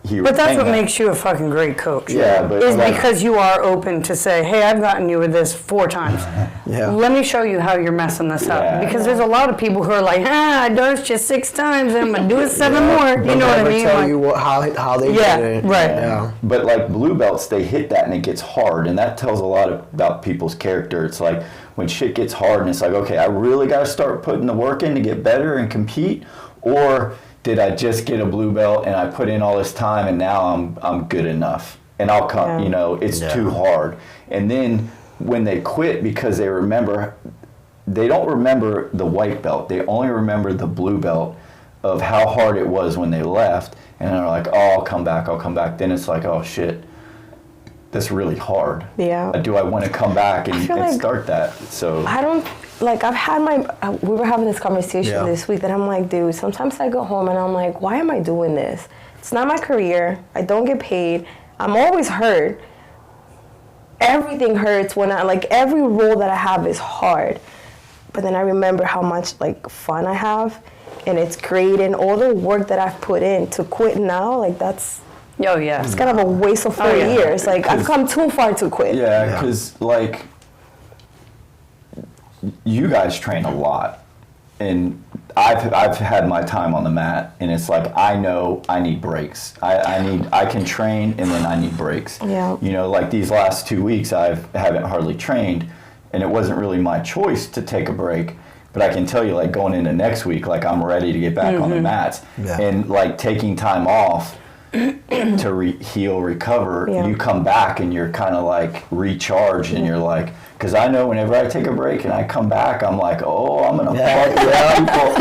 But that's what makes you a fucking great coach. Yeah, but because you are open to say, hey, I've gotten you with this 4 times. Let me show you how you're messing this up. Because there's a lot of people who are like, I dosed you 6 times and I'm gonna do it 7 more. You know what I mean? Tell you how they did it. Right. Yeah. But like blue belts, they hit that and it gets hard, and that tells a lot about people's character. It's like when shit gets hard and it's like, okay, I really got to start putting the work in to get better and compete, or did I just get a blue belt and I put in all this time and now I'm good enough and I'll come, it's too hard. And then when they quit because they don't remember the white belt, they only remember the blue belt of how hard it was when they left, and they're like, oh, I'll come back. Then it's like, oh shit, that's really hard. Yeah. Do I want to come back and start that? So I don't, I've had we were having this conversation this week that I'm like, dude, sometimes I go home and I'm like, why am I doing this? It's not my career. I don't get paid. I'm always hurt. Everything hurts when every role that I have is hard. But then I remember how much fun I have, and it's great, and all the work that I've put in to quit now, that's it's kind of a waste of 4 years. I've come too far to quit. Yeah, because you guys train a lot, and I've had my time on the mat, and it's like I know I need breaks. I can train, and then I need breaks. Yeah. These last 2 weeks I haven't hardly trained, and it wasn't really my choice to take a break. But I can tell you, going into next week, I'm ready to get back on the mats, and taking time off to heal, recover. You come back and you're kind of recharged, and you're like. Because I know whenever I take a break and I come back, I'm like, oh, I'm going to fuck people.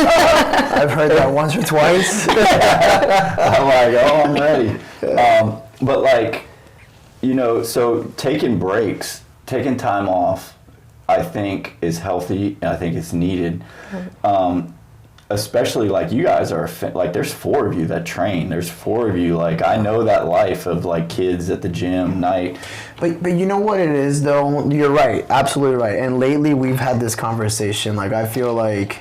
I've heard that once or twice. I'm like, oh, I'm ready. But so taking breaks, taking time off, I think is healthy, and I think it's needed. Especially you guys are, there's 4 of you that train. There's 4 of you. I know that life of kids at the gym, night. But you know what it is, though? You're right. Absolutely right. And lately we've had this conversation. I feel like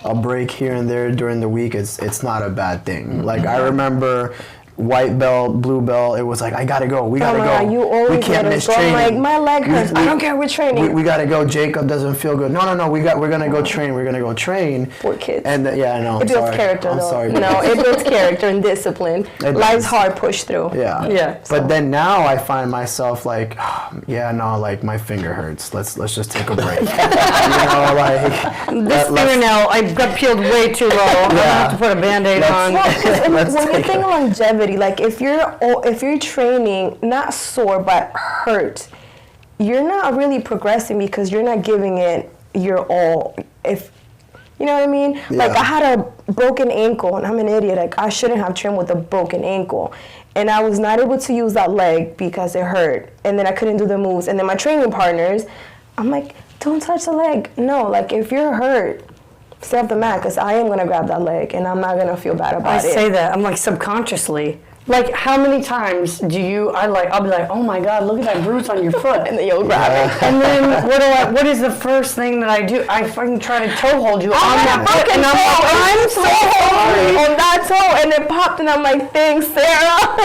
a break here and there during the week, it's not a bad thing. I remember white belt, blue belt, it was like, I gotta go. We gotta go. You always we can't miss go. training. I'm like, my leg hurts. I don't care. We're training. We gotta go. Jacob doesn't feel good. No. We're gonna go train. We're gonna go train. Poor kids. And yeah, I know. It builds character, though. I'm sorry. No, it builds character and discipline. Life's hard, push through. Yeah. Yeah. But then now I find myself like, like my finger hurts. Let's just take a break. This fingernail, I got peeled way too low. I'm gonna have to put a Band-Aid on. When you think longevity, like if you're training not sore but hurt, you're not really progressing because you're not giving it your all. If you know what I mean? Yeah. Like I had a broken ankle and I'm an idiot. Like I shouldn't have trained with a broken ankle. And I was not able to use that leg because it hurt. And then I couldn't do the moves. And then my training partners, I'm like, don't touch the leg. No, like if you're hurt, stay off the mat because I am going to grab that leg and I'm not going to feel bad about it. I say that. I'm like subconsciously. Like how many times do I'll be like, oh my God, look at that bruise on your foot. And then you'll grab it. And then what is the first thing that I do? I fucking try to toe hold you on that foot. And I'm so sorry on that toe. And it popped and I'm like, thanks, Sarah.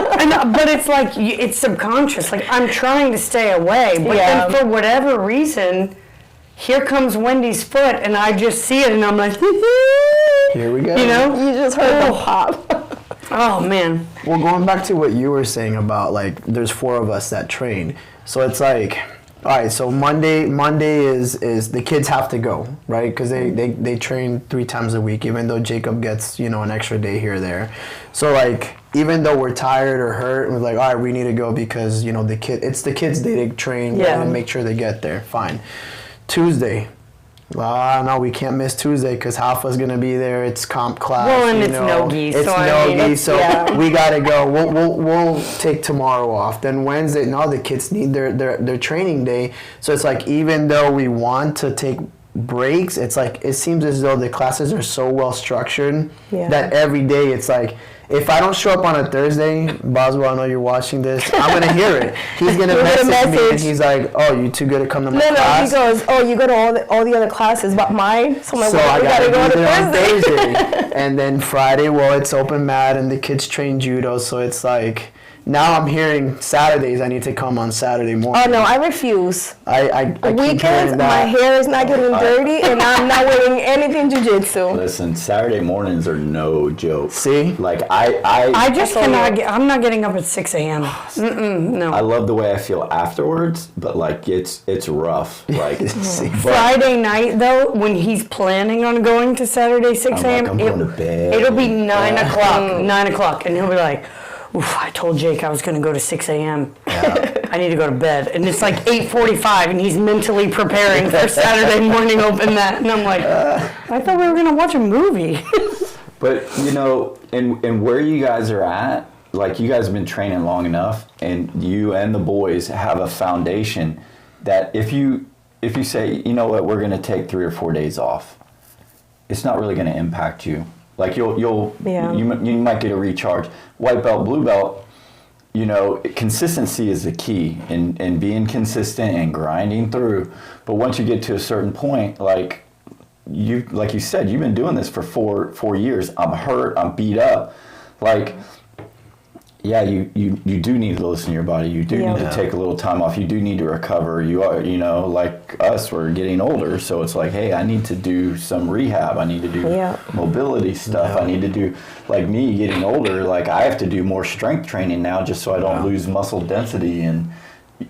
But it's like, it's subconscious. Like I'm trying to stay away. But then for whatever reason, here comes Wendy's foot and I just see it and I'm like, here we go. You know? You just heard the pop. Oh man. Well, going back to what you were saying about like there's 4 of us that train. So it's like, all right, so Monday is the kids have to go, right? Because they train 3 times a week, even though Jacob gets, an extra day here or there. So like even though we're tired or hurt, we're like, all right, we need to go because, it's the kids' day to train and make sure they get there. Fine. Tuesday. No, we can't miss Tuesday because Halfa's gonna be there. It's comp class. Well, and it's no-gi. It's no-gi, so we gotta go. We'll take tomorrow off. Then Wednesday, no, the kids need their training day. So it's like even though we want to take breaks, it's like it seems as though the classes are so well structured that every day it's like, if I don't show up on a Thursday, Boswell, I know you're watching this, I'm going to hear it. He's going to message me and he's like, oh, you too good to come to my class? No, he goes, oh, you go to all the other classes but mine? So I'm like, I got to go there on Thursday. Thursday. And then Friday, it's open mat and the kids train judo, so it's like, now I'm hearing Saturdays I need to come on Saturday morning. Oh no, I refuse. I keep Weekends, hearing that. my hair is not getting dirty and I'm not wearing anything jiu-jitsu. Listen, Saturday mornings are no joke. See? Like I just cannot I'm not getting up at 6 a.m. No. I love the way I feel afterwards, but like it's rough. Like Friday night though, when he's planning on going to Saturday 6 a.m., I'm going to bed. It'll be 9 o'clock. 9 o'clock, and he'll be like, oof, I told Jake I was going to go to 6 a.m. I need to go to bed. And it's like 8:45 and he's mentally preparing for Saturday morning open mat. And I'm like, I thought we were going to watch a movie. But, and where you guys are at, like you guys have been training long enough and you and the boys have a foundation that if you say, you know what, we're going to take 3 or 4 days off, it's not really going to impact you. Like you might get a recharge. White belt, blue belt, consistency is the key in being consistent and grinding through. But once you get to a certain point, like you said, you've been doing this for 4 years. I'm hurt. I'm beat up. Like, yeah, you do need to listen to your body. You do need to take a little time off. You do need to recover. You are, like us, we're getting older. So it's like, hey, I need to do some rehab. I need to do mobility stuff. I need to do, like me getting older, like I have to do more strength training now just so I don't lose muscle density and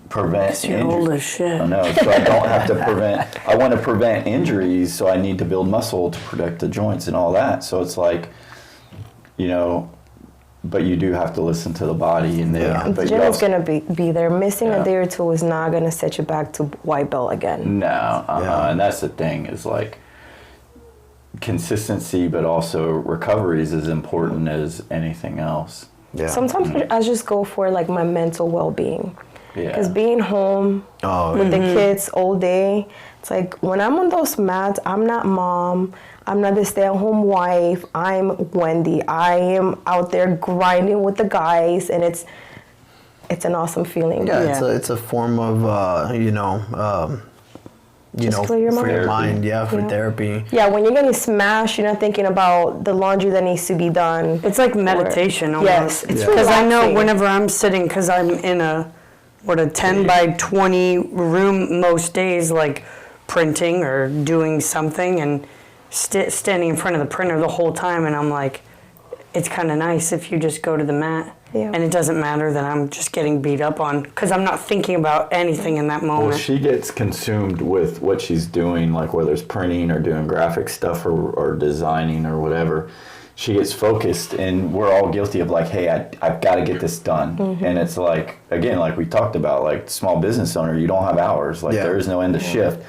prevent You're old as shit. I know, so I don't have to I want to prevent injuries, so I need to build muscle to protect the joints and all that. So it's like, but you do have to listen to the body, and the gym is gonna be there. Missing a day or two is not gonna set you back to white belt again. No, and that's the thing is like consistency, but also recovery is as important as anything else. Yeah. Sometimes I just go for like my mental well-being, because being home with the kids all day, it's like when I'm on those mats, I'm not mom. I'm not the stay-at-home wife. I'm Wenddy. I am out there grinding with the guys, and it's it's an awesome feeling. Yeah, it's a form of Just clear your for your mind. mind, for therapy. Yeah, when you're getting smashed, you're not thinking about the laundry that needs to be done. It's like meditation almost. Yes, it's Because I know relaxing. whenever I'm sitting, because I'm in a 10 by 20 room most days, like printing or doing something and standing in front of the printer the whole time, and I'm like, it's kind of nice if you just go to the mat. Yeah. And it doesn't matter that I'm just getting beat up on, because I'm not thinking about anything in that moment. Well, she gets consumed with what she's doing, like whether it's printing or doing graphic stuff or designing or whatever. She gets focused, and we're all guilty of like, hey, I've got to get this done. And it's like, again, like we talked about, like small business owner, you don't have hours. Like there is no end to shift.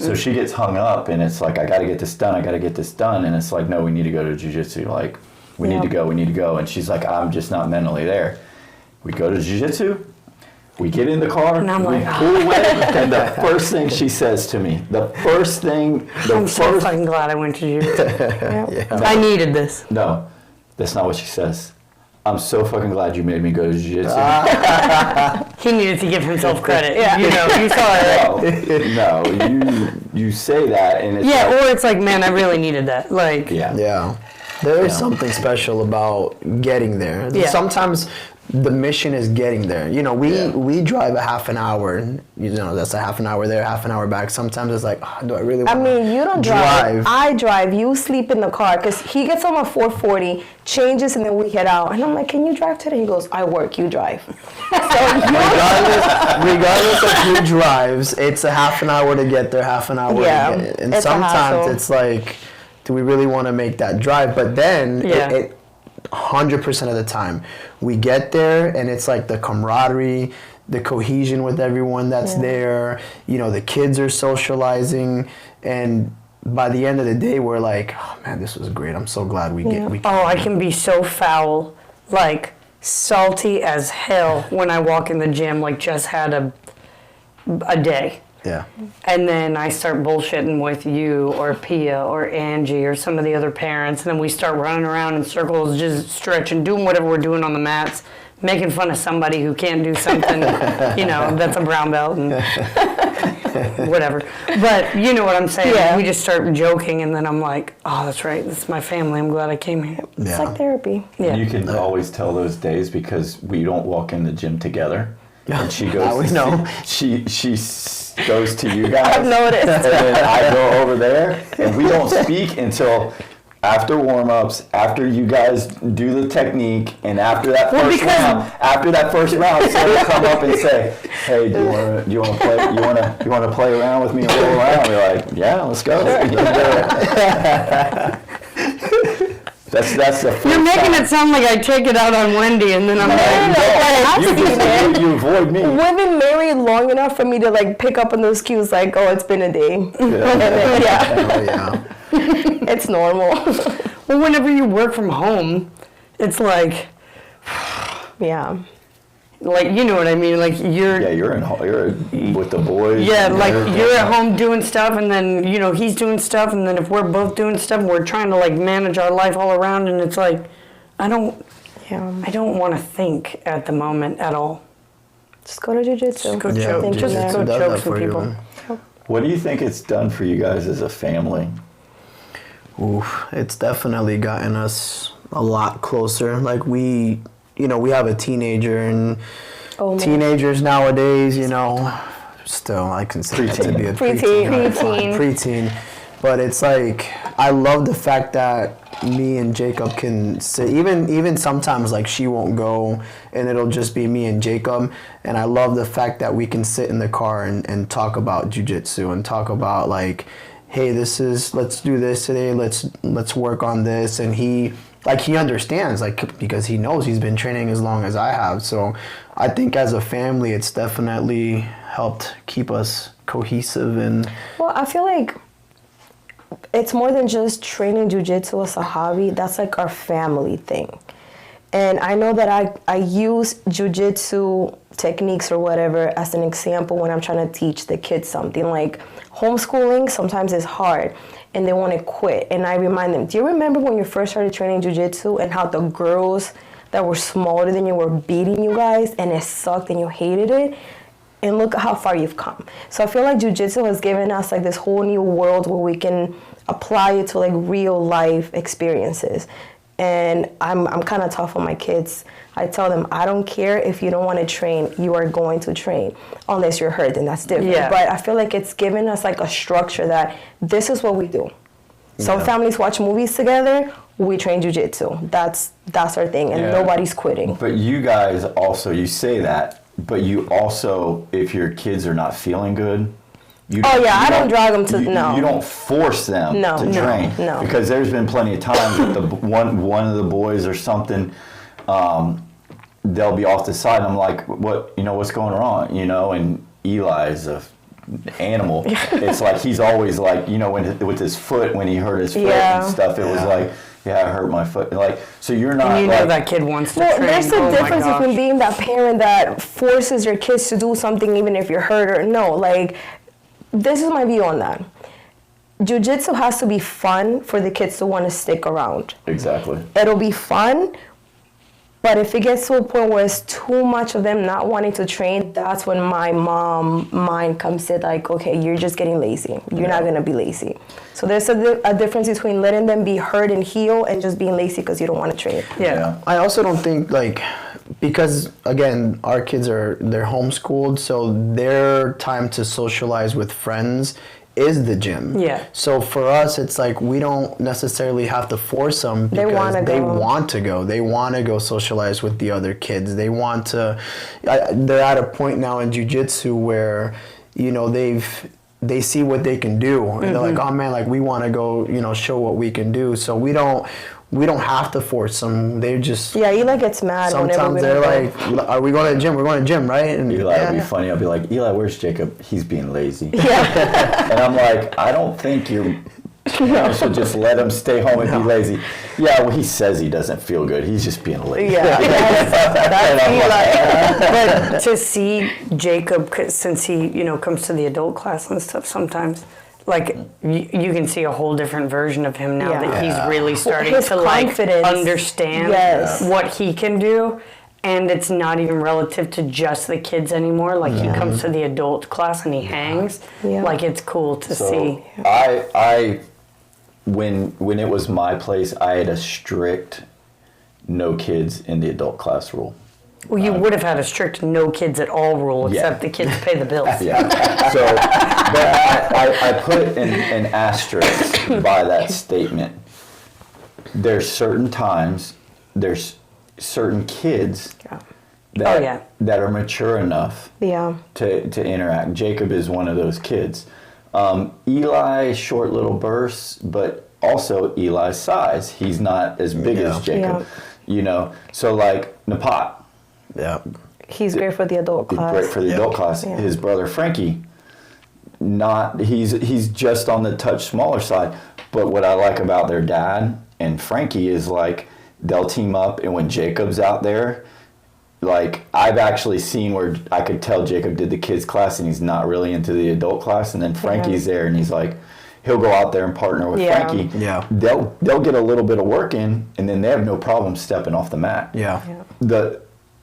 So she gets hung up, and it's like, I got to get this done. I got to get this done. And it's like, no, we need to go to jiu-jitsu. Like, we need to go. And she's like, I'm just not mentally there. We go to jiu-jitsu. We get in the car. And I'm like, pull away. And the first thing she says to me, I'm so fucking glad I went to jiu-jitsu. I needed this. No, that's not what she says. I'm so fucking glad you made me go to jiu-jitsu. He needed to give himself credit. You know, you saw it. No, you say that, and it's Or it's like, man, I really needed that. Like, Yeah. There is something special about getting there. Yeah. Sometimes the mission is getting there. You know, we drive a half an hour. You know, that's a half an hour there, half an hour back. Sometimes it's like, do I really want to I mean, you don't drive. I drive. You sleep in the car because he gets home at 4:40, changes, and then we head out. And I'm like, can you drive today? He goes, I work, you drive. regardless of who drives, it's a half an hour to get there, half an hour to get it. And it's a sometimes hassle. it's like, do we really want to make that drive? But then it 100% of the time we get there, and it's like the camaraderie, the cohesion with everyone that's there. You know, the kids are socializing, and by the end of the day we're like, oh man, this was great. I'm so glad we I can be so foul, like salty as hell when I walk in the gym, like just had a day. Yeah. And then I start bullshitting with you or Pia or Angie or some of the other parents, and then we start running around in circles, just stretching, doing whatever we're doing on the mats, making fun of somebody who can't do something, you know, that's a brown belt and whatever. But you know what I'm saying? Yeah. We just start joking, and then I'm like, oh, that's right, this is my family. I'm glad I came here. It's like therapy. Yeah. You can always tell those days because we don't walk in the gym together. And she goes. We know. She goes to you guys. I've noticed. And then I go over there, and we don't speak until after warm-ups, after you guys do the technique, and after that first round. After that first round, Sarah will come up and say, "Hey, do you want to play? You want to play around with me and roll around?" We're like, "Yeah, let's go." That's the first You're making time. it sound like I take it out on Wenddy, and then I'm like, You avoid me. We've been married long enough for me to like pick up on those cues, like, oh, it's been a day. And then, Oh, yeah. it's normal. well, whenever you work from home, it's like, you know what I mean? Like you're with the boys. like you're at home doing stuff, and then you know he's doing stuff, and then if we're both doing stuff, we're trying to like manage our life all around, and it's like I don't want to think at the moment at all. Just go to jiu-jitsu. Just go choke. Just go choke some people. What do you think it's done for you guys as a family? Oof, it's definitely gotten us a lot closer. Like we have a teenager, and teenagers nowadays, still I consider it to be a preteen. But it's like, I love the fact that me and Jacob can sit, even sometimes like she won't go and it'll just be me and Jacob. And I love the fact that we can sit in the car and talk about jiu-jitsu and talk about like, hey, let's do this today. Let's work on this. And he understands, like, because he knows he's been training as long as I have. So I think as a family, it's definitely helped keep us cohesive. And well, I feel like it's more than just training jiu-jitsu as a hobby. That's like our family thing. And I know that I use jiu-jitsu techniques or whatever as an example when I'm trying to teach the kids something. Like homeschooling sometimes is hard and they want to quit. And I remind them, do you remember when you first started training jiu-jitsu and how the girls that were smaller than you were beating you guys and it sucked and you hated it? and look at how far you've come. So I feel like jiu-jitsu has given us like this whole new world where we can apply it to like real life experiences. And I'm kind of tough on my kids. I tell them, I don't care if you don't want to train, you are going to train, unless you're hurt, and that's different. Yeah. But I feel like it's given us like a structure that this is what we do. Some families watch movies together, we train jiu-jitsu. That's our thing, and nobody's quitting. But you guys also, you say that, but you also, if your kids are not feeling good, I don't drag them to, You don't force them to train. No. Because there's been plenty of times that one of the boys or something, they'll be off the side, and I'm like, what's going on? And Eli's a animal. It's like he's always like, with his foot, when he hurt his foot and stuff, it was like, I hurt my foot. Like, so you're not. And that kid wants to train. There's a difference between being that parent that forces your kids to do something even if you're hurt or no. Like, this is my view on that. Jiu-jitsu has to be fun for the kids to want to stick around. Exactly. It'll be fun, but if it gets to a point where it's too much of them not wanting to train, that's when my mom mind comes in like, okay, you're just getting lazy. You're not going to be lazy. So there's a difference between letting them be hurt and heal and just being lazy because you don't want to train. Yeah. I also don't think because again, our kids they're homeschooled, so their time to socialize with friends is the gym. Yeah. So for us, it's like we don't necessarily have to force them because they want to go. They want to go socialize with the other kids. They want to. They're at a point now in jiu-jitsu where, they see what they can do, and they're like, oh man, like we want to go, show what we can do. So we don't have to force them. They just Eli gets mad. Sometimes they're like, "Are we going to the gym? We're going to the gym, right?" And Eli would be funny. I'll be like, "Eli, where's Jacob? He's being lazy." Yeah. And I'm like, I don't think you should just let him stay home and be lazy. Yeah, well, he says he doesn't feel good. He's just being lazy. Yeah. But to see Jacob, since he comes to the adult class and stuff, sometimes. Like, you can see a whole different version of him now that he's really starting to understand what he can do. And it's not even relative to just the kids anymore. Like, he comes to the adult class and he hangs. Yeah. Like, it's cool to see. When it was my place, I had a strict no kids in the adult class rule. Well, you would have had a strict no kids at all rule, except the kids pay the bills. So, but I put an asterisk by that statement. There's certain times, there's certain kids that are mature enough to interact. Jacob is one of those kids. Eli, short little bursts, but also Eli's size. He's not as big as Jacob, So like Napat. Yeah. He's great for the adult class. Great for the adult class. Yeah. His brother Frankie, he's just on the touch smaller side. But what I like about their dad and Frankie is like they'll team up, and when Jacob's out there, like I've actually seen where I could tell Jacob did the kids class and he's not really into the adult class, and then Frankie's there and he's like, he'll go out there and partner with Frankie. Yeah. They'll get a little bit of work in, and then they have no problem stepping off the mat. Yeah.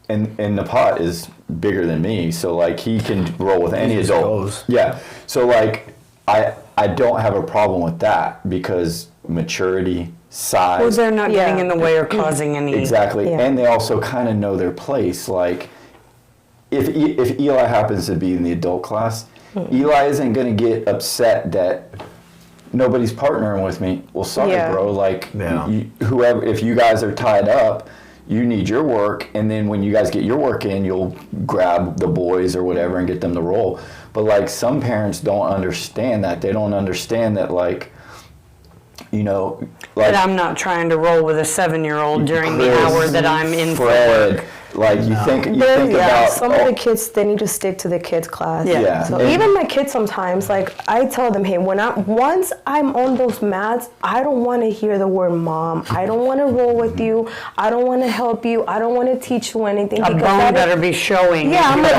And Napat is bigger than me, so like he can roll with any adult. Yeah. So like I don't have a problem with that because maturity, size. Well, they're not getting in the way or causing any. Exactly. Yeah. And they also kind of know their place. Like if Eli happens to be in the adult class, Eli isn't going to get upset that nobody's partnering with me. Well, sorry, bro. Like whoever, if you guys are tied up, you need your work, and then when you guys get your work in, you'll grab the boys or whatever and get them to roll. But like some parents don't understand that. They don't understand that like, that I'm not trying to roll with a 7-year-old during the hour that I'm in for work. Like you think about some of the kids, they need to stick to the kids class. Yeah. So even my kids sometimes, like I tell them, hey, once I'm on those mats, I don't want to hear the word mom. I don't want to roll with you. I don't want to help you. I don't want to teach you anything. A bone better be showing. Yeah, I'm like,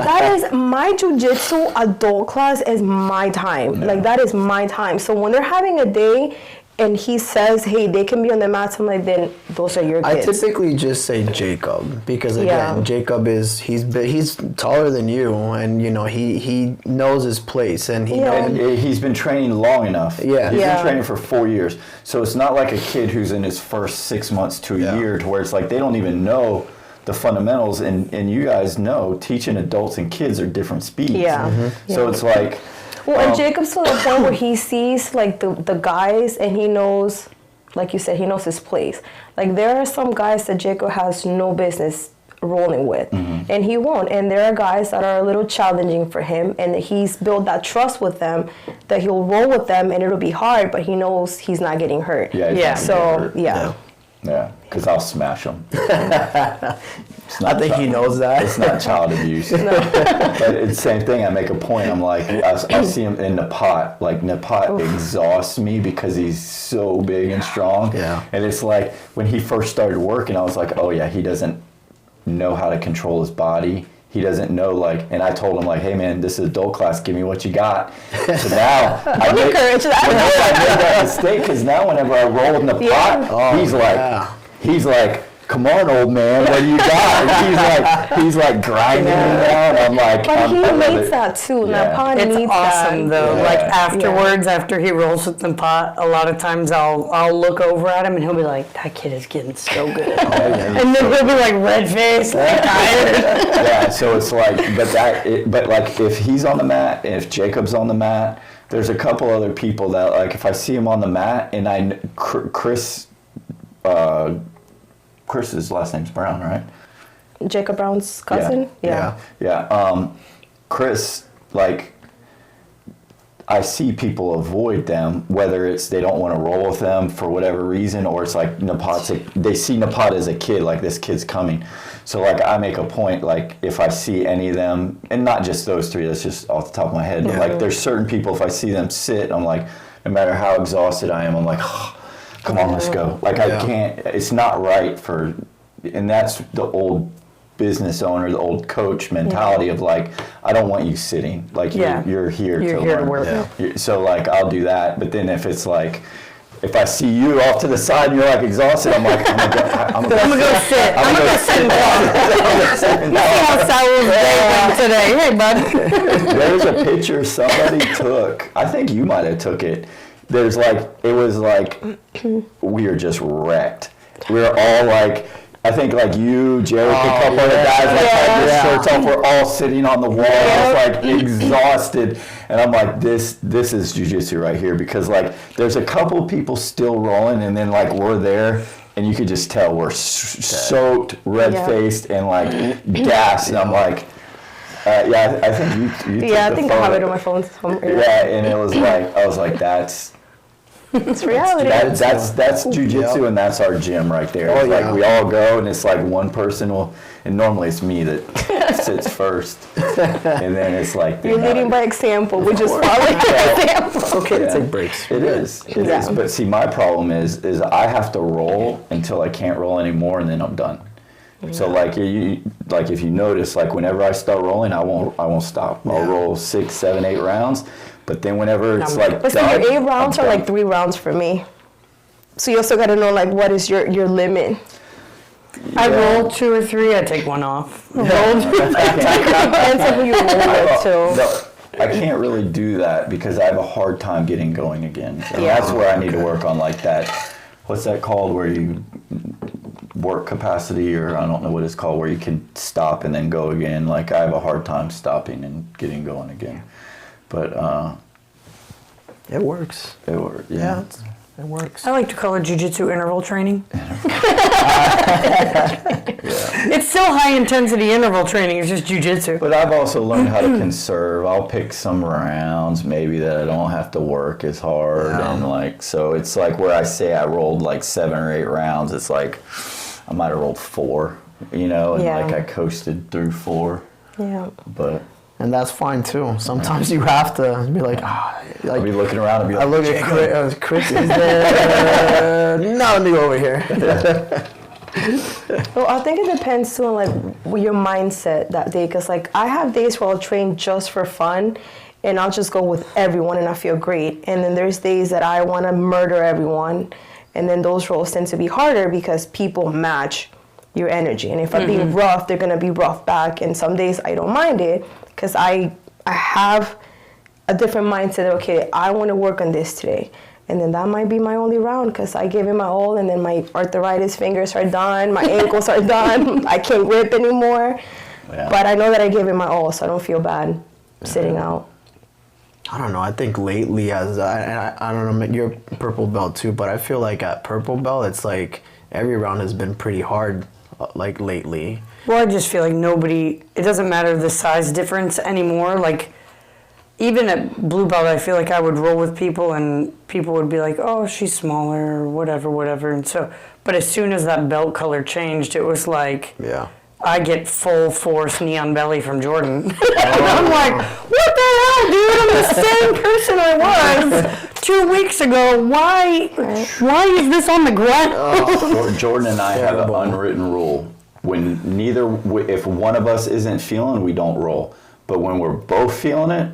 that is my jiu-jitsu adult class is my time. Yeah. Like that is my time. So when they're having a day, and he says, hey, they can be on the mats, I'm like, then those are your I kids. typically just say Jacob because again, Yeah. Jacob he's taller than you, and you know he knows his place, and he Yeah. And he's been training long enough. Yeah. He's Yeah. been training for 4 years. So it's not like a kid who's in his first 6 months to a Yeah. year to where it's like they don't even know the fundamentals. And you guys know teaching adults and kids are different speeds. Yeah. So Yeah. it's like, Well, and Jacob's to the point where he sees like the guys, and he knows, like you said, he knows his place. Like there are some guys that Jacob has no business rolling with, and he won't. And there are guys that are a little challenging for him, and he's built that trust with them that he'll roll with them, and it'll be hard, but he knows he's not getting hurt. yeah. he's Yeah. not gonna So get hurt. yeah. Yeah, because I'll smash him. I think he knows that. It's not child abuse. But it's the same thing. I make a point. I'm like, I'll see him in the pot. Like, Napat exhausts me because he's so big and strong. Yeah. And it's like, when he first started working, I was like, oh yeah, he doesn't know how to control his body. He doesn't know, like, and I told him, like, hey man, this is adult class, give me what you got. So now, I Don't encourage that. made that mistake, because now whenever I roll in the pot, Oh, he's like, come on, old man, what do you got? And he's like grinding me down. I'm like, But he I love needs it. that too. Yeah. Napan It's needs awesome that. though. Yeah. Like afterwards, after he rolls with the pot, a lot of times I'll look over at him and he'll be like, "That kid is getting so good," and then he'll be like red faced, like tired. Yeah, so it's like, but like if he's on the mat, if Jacob's on the mat, there's a couple other people that, like, if I see him on the mat, and Chris's last name's Brown, right? Jacob Brown's cousin. Yeah. Chris, like, I see people avoid them, whether it's they don't want to roll with them for whatever reason, or it's like they see Napat as a kid, like, this kid's coming. So, like, I make a point, like, if I see any of them, and not just those three, that's just off the top of my head, but like, there's certain people, if I see them sit, I'm like, no matter how exhausted I am, I'm like, oh, come on, let's go. Like, I can't, it's not right for, and that's the old business owner, the old coach mentality of, like, I don't want you sitting. Like, you're here to learn. work. So, like, I'll do that. But then if it's like, if I see you off to the side and you're like exhausted, I'm like, I'm gonna go sit. I'm gonna go sit and talk. No. How Saul's day went today. Hey, bud. There's a picture somebody took. I think you might have took it. There's like, it was like, we are just wrecked. We were all like, I think like you, Jerry, a couple of the guys like had their shirts off. We're all sitting on the wall, just like exhausted. And I'm like, this is jiu-jitsu right here, because like there's a couple of people still rolling, and then like we're there, and you could just tell we're soaked, red-faced, and like gassed. And I'm like, I think you took Yeah, I the think I photo. have it on my phone somewhere. Yeah, and it was like, I was like, that's reality. that's jiu-jitsu, and that's our gym right there. It's like we all go, and it's like one person will, and normally it's me that sits first, and then it's like You're leading by example. We just follow your example. It's okay to take breaks. It is. It is. But see, my problem is I have to roll until I can't roll anymore, and then I'm done. So like if you notice, like whenever I start rolling, I won't stop. I'll roll 6, 7, 8 rounds. But then whenever it's like But see, done, your 8 rounds I'm are done. like 3 rounds for me. So you also got to know like what is your limit. I roll 2 or 3. I take one off. Depends on who you roll with too. No, I can't really do that because I have a hard time getting going again. And that's where I need to work on, like that. What's that called? Where you work capacity, or I don't know what it's called, where you can stop and then go again. Like I have a hard time stopping and getting going again. But It works. it worked. Yeah, it works. I like to call it jiu-jitsu interval training. It's still high intensity interval training. It's just jiu-jitsu. But I've also learned how to conserve. I'll pick some rounds maybe that I don't have to work as hard, and like, so it's like where I say I rolled like 7 or 8 rounds, it's like I might have rolled 4, you know, and like I coasted through 4. Yeah. But And that's fine too. Sometimes you have to be like, I'll like be looking around and be like, I look at Chris is there. No, you over here. Well, I think it depends too on like your mindset that day, because like I have days where I'll train just for fun, and I'll just go with everyone and I feel great. And then there's days that I want to murder everyone, and then those roles tend to be harder because people match your energy. And if I'm being rough, they're gonna be rough back. And some days I don't mind it because I have a different mindset. Okay, I want to work on this today. And then that might be my only round because I gave it my all, and then my arthritis fingers are done, my ankles are done, I can't grip anymore. Yeah. But I know that I gave it my all, so I don't feel bad sitting out. I don't know. I think lately, I don't know, you're purple belt too, but I feel like at purple belt, it's like every round has been pretty hard, like lately. Well, I just feel like it doesn't matter the size difference anymore. Like, even at blue belt, I feel like I would roll with people and people would be like, oh, she's smaller or whatever. And so, but as soon as that belt color changed, it was like, Yeah. I get full force neon belly from Jordan. And I'm like, what the hell, dude? I'm the same person I was 2 weeks ago. Why is this on the ground? Jordan and I have an unwritten rule. When if one of us isn't feeling, we don't roll. But when we're both feeling it,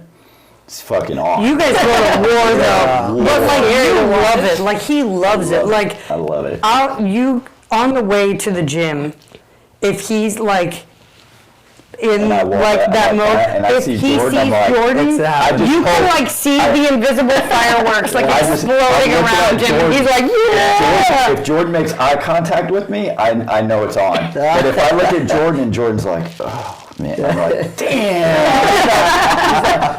it's fucking awesome. You guys go to war though, but like you love it. Like he loves it. Like I love it. You on the way to the gym, if he's like in And I walk like out that like mode, that, and I if see he Jordan, sees I'm like, Jordan, I just you can hope- like see the invisible fireworks like I'm exploding looking at around him. Jordan. He's like, yeah. If Jordan makes eye contact with me, I know it's on. But if I look at Jordan and Jordan's like, oh man, I'm like, damn.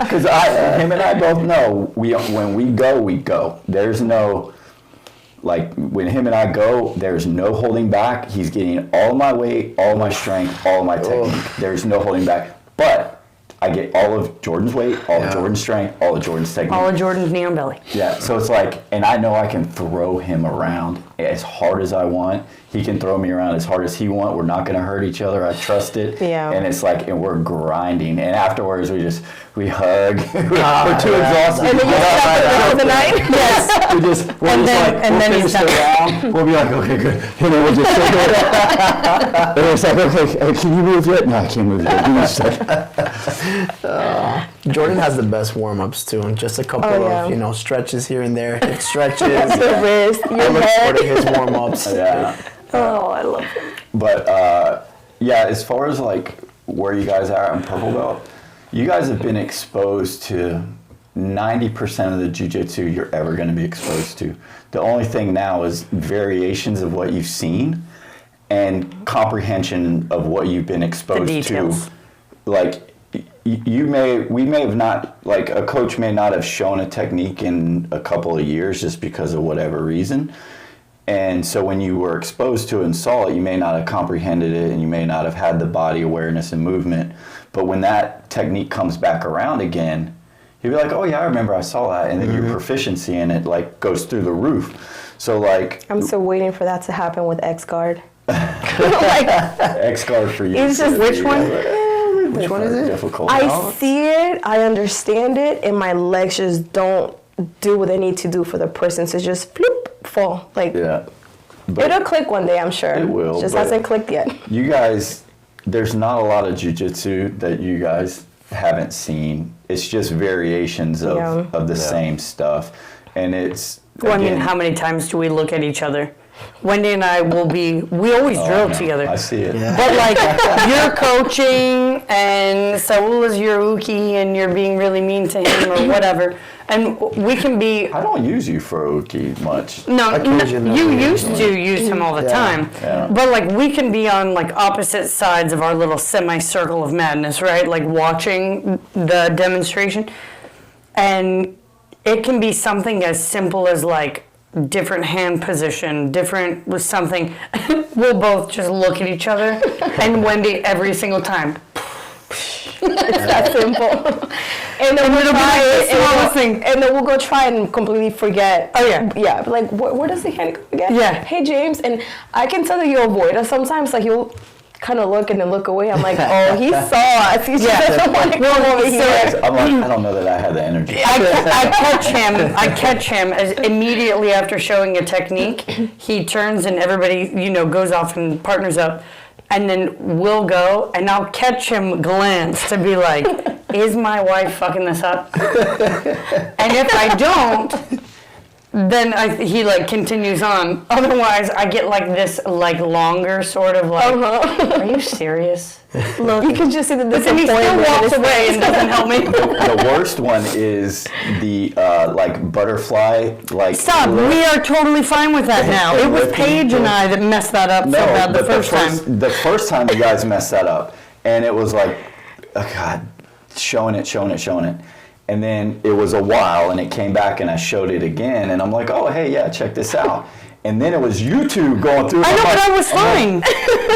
Because him and I both know when we go, we go. There's no, like when him and I go, there's no holding back. He's getting all my weight, all my strength, all my technique. There's no holding back. But I get all of Jordan's weight, all of Jordan's strength, all of Jordan's technique. All of Jordan's neon belly. Yeah, so it's like, and I know I can throw him around as hard as I want. He can throw me around as hard as he wants. We're not going to hurt each other. I trust it. Yeah. And it's like, and we're grinding. And afterwards, we hug. We're too exhausted. And then you stop for the rest of the night? Yes. And then he's done. We'll be like, okay, good. And then we'll just sit there. And it's like, okay, can you move yet? No, I can't move yet. Give me a second. Jordan has the best warm-ups too, and just a couple of stretches here and there. It stretches. Your wrist, I your look head. forward to his warm-ups. Yeah. Oh, I love him. But yeah, as far as like where you guys are in purple belt, you guys have been exposed to 90% of the jiu-jitsu you're ever going to be exposed to. The only thing now is variations of what you've seen and comprehension of what you've been exposed The to. details. Like we may have not, like a coach may not have shown a technique in a couple of years just because of whatever reason. And so when you were exposed to it and saw it, you may not have comprehended it and you may not have had the body awareness and movement. But when that technique comes back around again, you'll be like, oh yeah, I remember I saw that. And then your proficiency in it like goes through the roof. So like... I'm still waiting for that to happen with X-Guard. X-Guard for you. It's just, Which one? Which one is it? Difficult. I see it, I understand it, and my legs just don't do what they need to do for the person to just bloop, fall. Like, Yeah. But it'll click one day, I'm sure. It will, Just but- hasn't clicked yet. you guys, there's not a lot of jiu-jitsu that you guys haven't seen. It's just variations of the same stuff. And it's... Well, I mean, again, how many times do we look at each other? Wendy and I we always drill together. I see it. Yeah. But like, you're coaching and Saul is your uki and you're being really mean to him or whatever. And we can be... I don't use you for Uki much. No, Occasionally. you used to use him all the time. Yeah. But like, we can be on like opposite sides of our little semicircle of madness, right? Like watching the demonstration. And it can be something as simple as like different hand position, different with something. We'll both just look at each other and Wendy every single time. It's that simple. And then we'll it'll be try like the it, and smallest we'll- thing. and then we'll go try it and completely forget. Oh, yeah. Yeah, but like, where does the hand go again? Yeah. Hey, James, and I can tell that you avoid us sometimes. Like, you'll kind of look and then look away. I'm like, oh, he saw us. He just doesn't want to come over here. I'm like, I don't know that I had the energy. I catch him as immediately after showing a technique, he turns and everybody, goes off and partners up. And then we'll go, and I'll catch him glance to be like, is my wife fucking this up? And if I don't, then he like continues on. Otherwise, I get like this like longer sort of like, are you serious? Look, you can just see the Then he still walks away and doesn't help me. The worst one is the like butterfly. Like Stop. We are totally fine with that now. It was Paige and I that messed that up so bad the first time. The first time you guys messed that up, and it was like, oh God, showing it. And then it was a while, and it came back, and I showed it again, and I'm like, oh, hey, yeah, check this out. And then it was you two going through it. I know, but I was fine.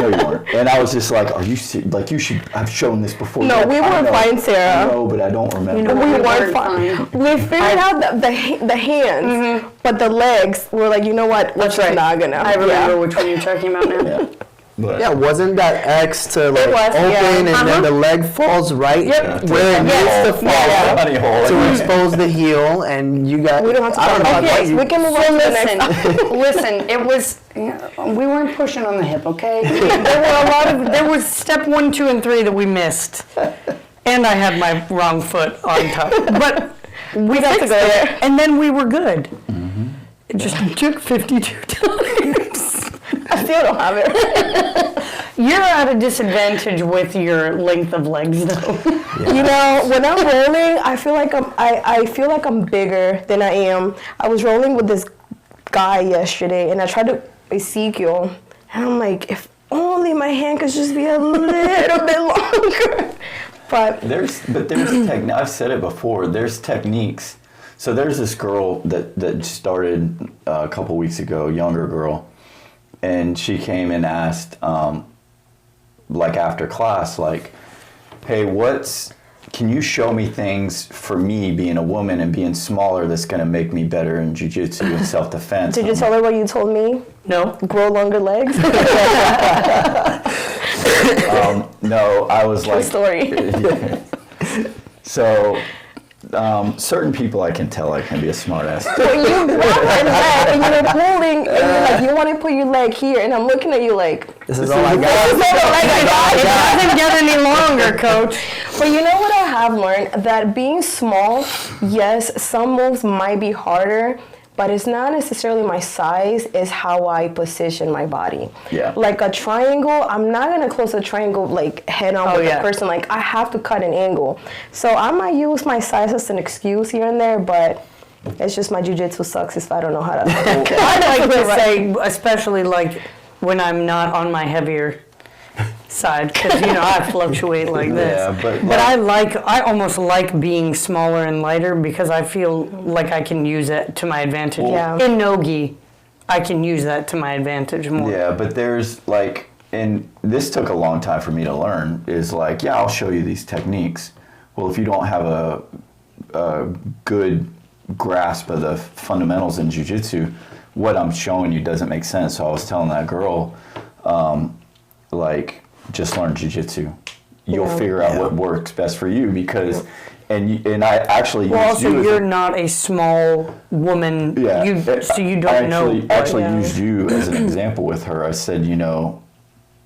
No, you weren't. And I was just like, are you serious? Like, you should, I've shown this before. No, we weren't fine, Sarah. No, but I don't remember. You know, We weren't fine. We figured out the hands, but the legs, we're like, you know what? That's right. Not gonna. I remember which one you're talking about now. Yeah. But, Yeah, wasn't that X to like was, open yeah. and then the leg falls right Yep. where it needs to fall Funny hole. to expose the heel, and you got. We don't have to I don't talk know about what this. you- We can move on to the next. Listen, it was, we weren't pushing on the hip, okay? There was step 1, 2, and 3 that we missed. And I had my wrong foot on top. But we got to fixed go it, there. and then we were good. It just took 52 times. I still don't have it. You're at a disadvantage with your length of legs, though. You know, when I'm rolling, I feel like I feel like I'm bigger than I am. I was rolling with this guy yesterday, and I tried to Ezekiel, and I'm like, if only my hand could just be a little bit longer. But there's technique. I've said it before. There's techniques. So there's this girl that started a couple weeks ago, younger girl, and she came and asked, like after class, like, hey, can you show me things for me being a woman and being smaller that's going to make me better in jiu-jitsu and self-defense? did you tell her what you told me? No. Grow longer legs? No, I was like... story. So, certain people I can tell I can be a smart ass. When you grab my leg and you're pulling, and you're like, you want to put your leg here, and I'm looking at you like, This is all I got. this is all I got. It doesn't get any longer, coach. But you know what I have learned? That being small, yes, some moves might be harder, but it's not necessarily my size, it's how I position my body. Yeah. Like a triangle, I'm not gonna close a triangle like head on with the person. Like I have to cut an angle. So I might use my size as an excuse here and there, but it's just my jiu-jitsu sucks if I don't know how to. I like to say, especially like when I'm not on my heavier side, because I fluctuate like this. Yeah, but I almost like being smaller and lighter because I feel like I can use it to my advantage. Yeah. In nogi, I can use that to my advantage more. Yeah, but there's like, and this took a long time for me to learn, is like, yeah, I'll show you these techniques. Well, if you don't have a good grasp of the fundamentals in jiu-jitsu, what I'm showing you doesn't make sense. So I was telling that girl, like, just learn jiu-jitsu. You'll figure out what works best for you because, and I actually Well, used also, you you're not a small woman, so you don't know. I actually used you as an example with her. I said,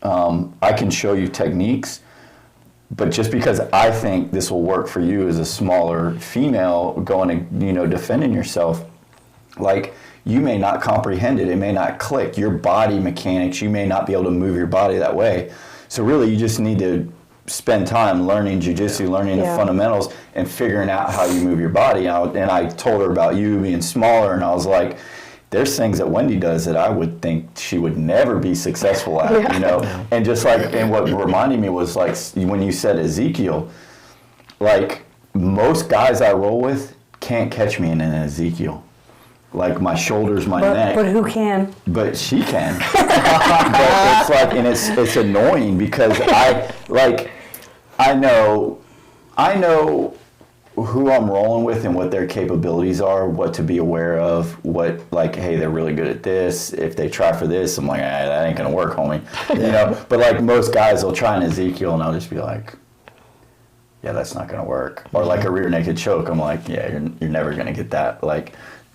I can show you techniques, but just because I think this will work for you as a smaller female going and, defending yourself, like, you may not comprehend it. It may not click. Your body mechanics, you may not be able to move your body that way. So really, you just need to spend time learning jiu-jitsu, learning the fundamentals, and figuring out how you move your body. And I told her about you being smaller, and I was like, there's things that Wenddy does that I would think she would never be successful at, And just like, and what reminded me was like, when you said Ezekiel, like most guys I roll with can't catch me in an Ezekiel. Like my shoulders, my neck. But who can? But she can. But it's like, and it's annoying because I know who I'm rolling with and what their capabilities are, what to be aware of, what, like, hey, they're really good at this. If they try for this, I'm like, that ain't gonna work, homie. But like most guys will try an Ezekiel and I'll just be like, yeah, that's not gonna work. Or like a rear naked choke, I'm like, yeah, you're never gonna get that. Like,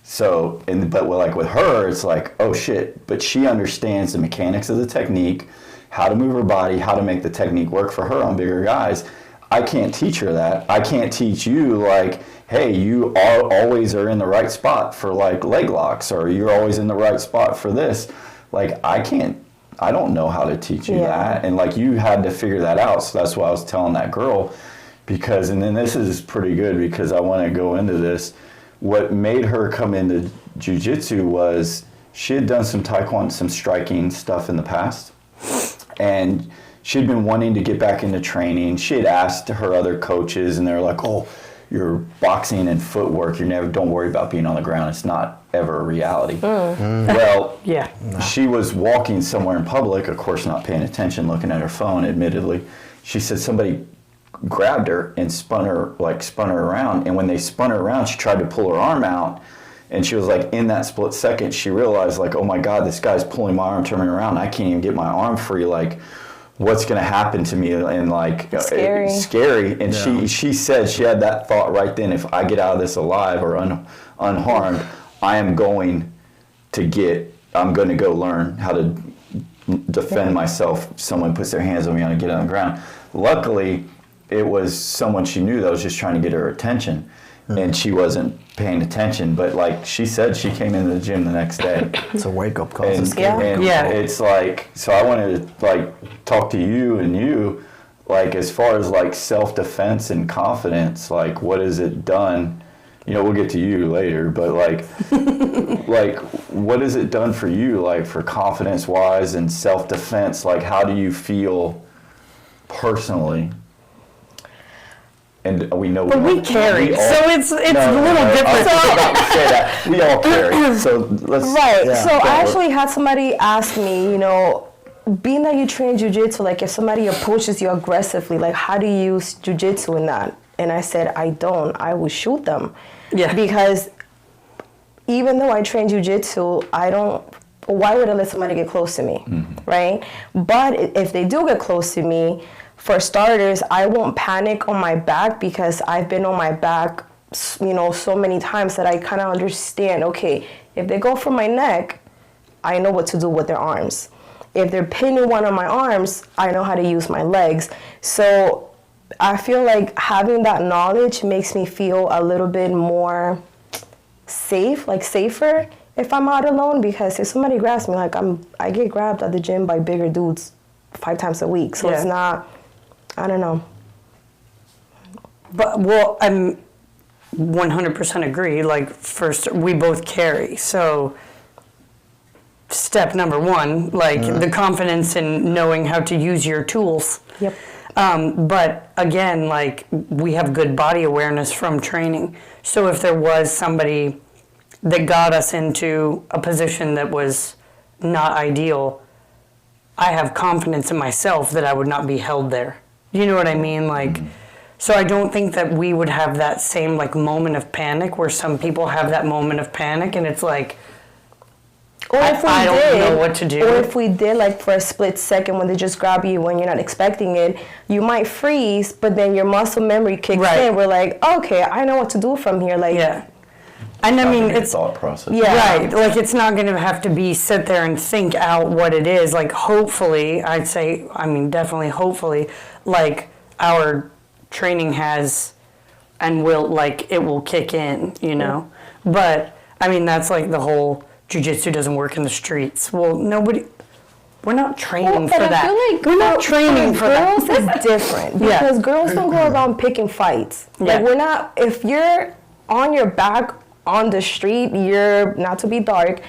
so, but with her, it's like, oh shit, but she understands the mechanics of the technique, how to move her body, how to make the technique work for her on bigger guys. I can't teach her that. I can't teach you, like, hey, you always are in the right spot for, like, leg locks, or you're always in the right spot for this. Like, I don't know how to teach you that. And, like, you had to figure that out. So that's why I was telling that girl, because, and then this is pretty good because I want to go into this. What made her come into jiu-jitsu was she had done some taekwondo, some striking stuff in the past. And she'd been wanting to get back into training. She had asked her other coaches, and they're like, "Oh, your boxing and footwork, don't worry about being on the ground. It's not ever a reality." Well, she was walking somewhere in public, of course not paying attention, looking at her phone, admittedly. She said somebody grabbed her and spun her around, and when they spun her around, she tried to pull her arm out. And she was like, in that split second, she realized, like, oh my God, this guy's pulling my arm, turning around. I can't even get my arm free. Like, what's going to happen to me? And, like, scary. And she said she had that thought right then. If I get out of this alive or unharmed, I'm going to go learn how to defend myself. If someone puts their hands on me, I'm going to get on the ground. Luckily, it was someone she knew that was just trying to get her attention. And she wasn't paying attention, but, like she said, she came into the gym the next day. It's a wake-up call. And it's like, so I wanted to, like, talk to you and you, like, as far as, like, self-defense and confidence, like, what has it done? You know, we'll get to you later, but, like, like, what has it done for you, like, for confidence-wise and self-defense? Like, how do you feel personally? And we know. But we carry, so it's a little different. So, we all carry. So let's. Right. Yeah. So I actually had somebody ask me, you know, being that you train jiu-jitsu, like, if somebody approaches you aggressively, like, how do you use jiu-jitsu in that? And I said, I will shoot them. Yeah. Because even though I train jiu-jitsu, why would I let somebody get close to me, right? But if they do get close to me, for starters, I won't panic on my back because I've been on my back, you know, so many times that I kind of understand, okay, if they go for my neck, I know what to do with their arms. If they're pinning one of my arms, I know how to use my legs. So I feel like having that knowledge makes me feel a little bit more safer if I'm out alone, because if somebody grabs me, like, I get grabbed at the gym by bigger dudes 5 times a week. So it's not, I don't know. But, well, I'm 100% agree. Like, first, we both carry. So, step number 1, like, the confidence in knowing how to use your tools. Yep. But, again, like, we have good body awareness from training. So, if there was somebody that got us into a position that was not ideal, I have confidence in myself that I would not be held there. You know what I mean? Like, so I don't think that we would have that same, like, moment of panic where some people have that moment of panic and it's like, or if we I don't know what to do. Or if we did, like, for a split second when they just grab you when you're not expecting it, you might freeze, but then your muscle memory kicks in. We're like, okay, I know what to do from here. Like, and I mean, it's thought process. Right. Like, it's not going to have to be sit there and think out what it is. Like, hopefully, I'd say, I mean, definitely, hopefully, like, our training has and will, like, it will kick in, you know? But, I mean, that's like the whole jiu-jitsu doesn't work in the streets. Well, we're not training for that. I feel like we're not training for girls is different because girls don't go around picking fights. Like, we're not, if you're on your back on the street, you're, not to be dark,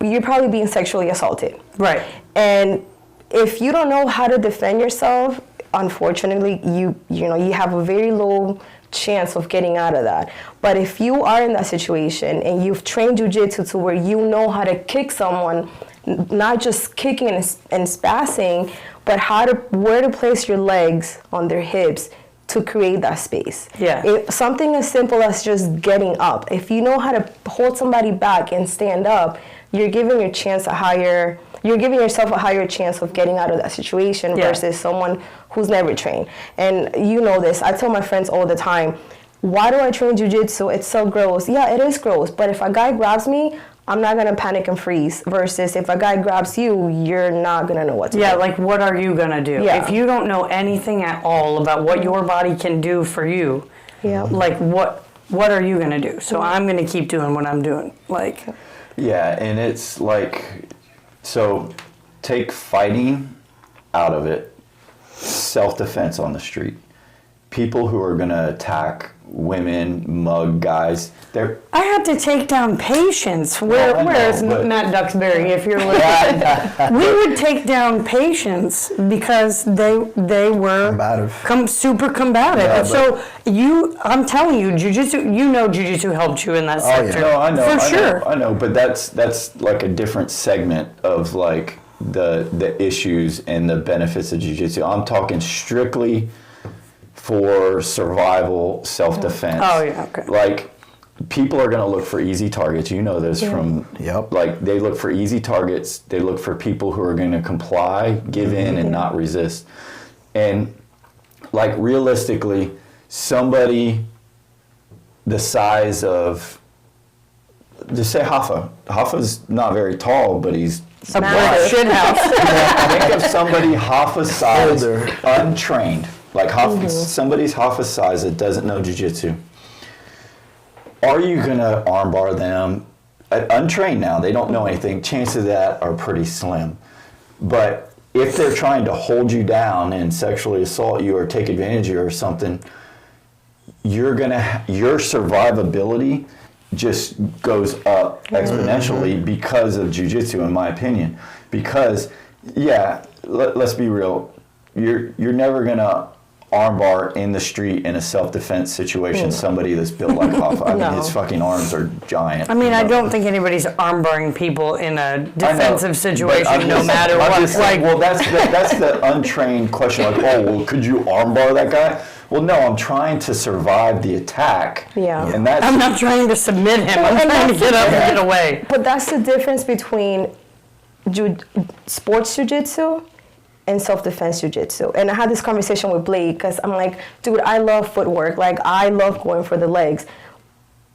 you're probably being sexually assaulted. Right. And if you don't know how to defend yourself, unfortunately, you have a very low chance of getting out of that. But if you are in that situation and you've trained jiu-jitsu to where you know how to kick someone, not just kicking and spazzing, but where to place your legs on their hips to create that space. Yeah. Something as simple as just getting up. If you know how to hold somebody back and stand up, you're giving yourself a higher chance of getting out of that situation versus someone who's never trained. And you know this, I tell my friends all the time, why do I train jiu-jitsu? It's so gross. Yeah, it is gross, but if a guy grabs me, I'm not gonna panic and freeze. Versus if a guy grabs you, you're not gonna know what to do. Yeah, like what are you gonna do? Yeah. If you don't know anything at all about what your body can do for you, like what are you gonna do? So I'm gonna keep doing what I'm doing. Like, yeah, and it's like, so take fighting out of it. Self-defense on the street. People who are gonna attack women, mug guys, I had to take down patients. Where's Matt Duxbury, if you're listening? We would take down patients because they were super combative. Yeah, and so I'm telling you, Jiu-Jitsu helped you in that sector. No, I know. For sure. I know, but that's like a different segment of like the issues and the benefits of Jiu-Jitsu. I'm talking strictly for survival, self-defense. Oh, yeah, okay. Like, people are going to look for easy targets. You know this from, like, they look for easy targets. They look for people who are going to comply, give in, and not resist. And, like, realistically, somebody the size of, just say Hoffa. Hoffa's not very tall, but he's a shit house. Think of somebody Hoffa's size, untrained. Like somebody's Hoffa's size that doesn't know Jiu-Jitsu. Are you going to armbar them? Untrained now, they don't know anything. Chances of that are pretty slim. But if they're trying to hold you down and sexually assault you or take advantage of you or something, your survivability just goes up exponentially because of Jiu-Jitsu, in my opinion. Because, let's be real, you're never going to armbar in the street in a self-defense situation somebody that's built like Hoffa. I mean, his fucking arms are giant. I mean, I don't think anybody's armbarring people in a defensive situation, no matter what. Like, well, that's the untrained question. Like, could you armbar that guy? Well, no, I'm trying to survive the attack. Yeah. And that's, I'm not trying to submit him. I'm trying to get up and get away. But that's the difference between sports jiu-jitsu and self-defense jiu-jitsu. And I had this conversation with Blake because I'm like, dude, I love footwork. Like, I love going for the legs.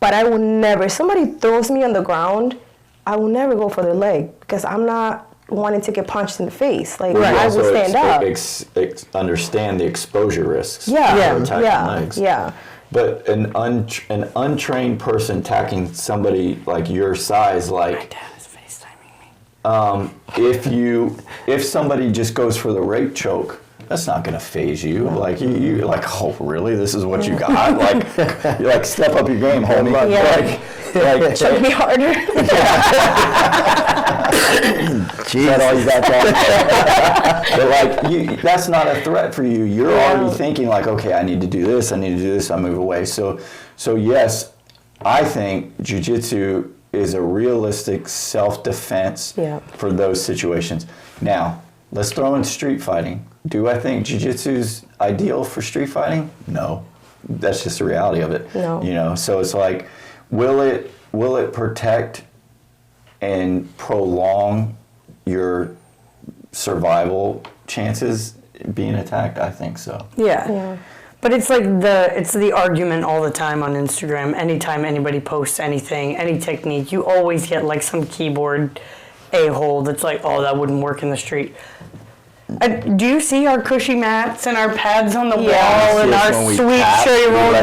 But I will never, if somebody throws me on the ground, I will never go for the leg because I'm not wanting to get punched in the face. Like, I will stand up. Understand the exposure risks. Legs. But an untrained person attacking somebody like your size, like, my dad is FaceTiming me. if somebody just goes for the rape choke, that's not going to phase you. Like you're like, oh really? This is what you got? Like you're like, step up your game, homie. Like choke me harder. Is that all you got? But like, that's not a threat for you. You're already thinking like, okay, I need to do this. I move away. So yes, I think Jiu-Jitsu is a realistic self-defense for those situations. Now, let's throw in street fighting. Do I think Jiu-Jitsu's ideal for street fighting? No. That's just the reality of it. No. You know, so it's like, will it protect and prolong your survival chances being attacked? I think so. Yeah. But it's like the argument all the time on Instagram. Anytime anybody posts anything, any technique, you always get like some keyboard a-hole that's like, oh, that wouldn't work in the street. Do you see our cushy mats and our pads on the wall and our sweet cherry roll?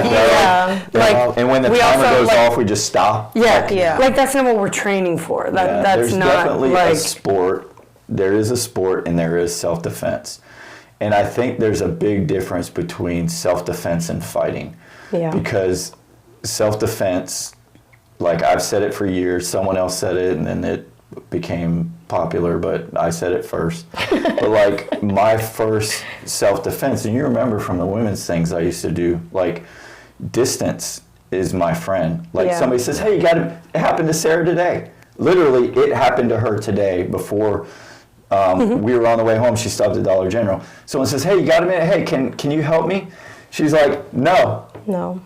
And when the timer goes off, we just stop. Like that's not what we're training for. That's there's not definitely like a sport. There is a sport and there is self-defense. And I think there's a big difference between self-defense and fighting. Yeah. Because self-defense, like I've said it for years, someone else said it, and then it became popular, but I said it first. But like my first self-defense, and you remember from the women's things I used to do, like distance is my friend. Like somebody says, hey, you got it happened to Sarah today. Literally, it happened to her today before we were on the way home. She stopped at Dollar General. Someone says, hey, you got a minute? Hey, can you help me? She's like, no.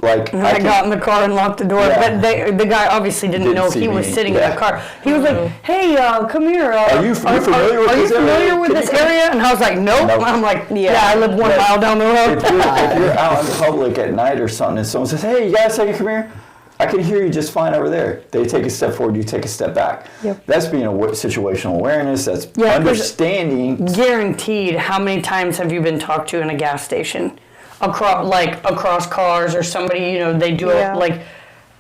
Like I got in the car and locked the door, but the guy obviously didn't know he was sitting in the car. He was like, "Hey, come here. Are you familiar with this area?" And I was like, "Nope." I'm like, I live 1 mile down the road. If you're out in public at night or something, and someone says, "Hey, you got a second? Come here." I can hear you just fine over there. They take a step forward, you take a step back. Yep. That's being situational awareness. That's 'cause understanding. Guaranteed, how many times have you been talked to in a gas station? Across cars or somebody, you know, they do Yeah. it like,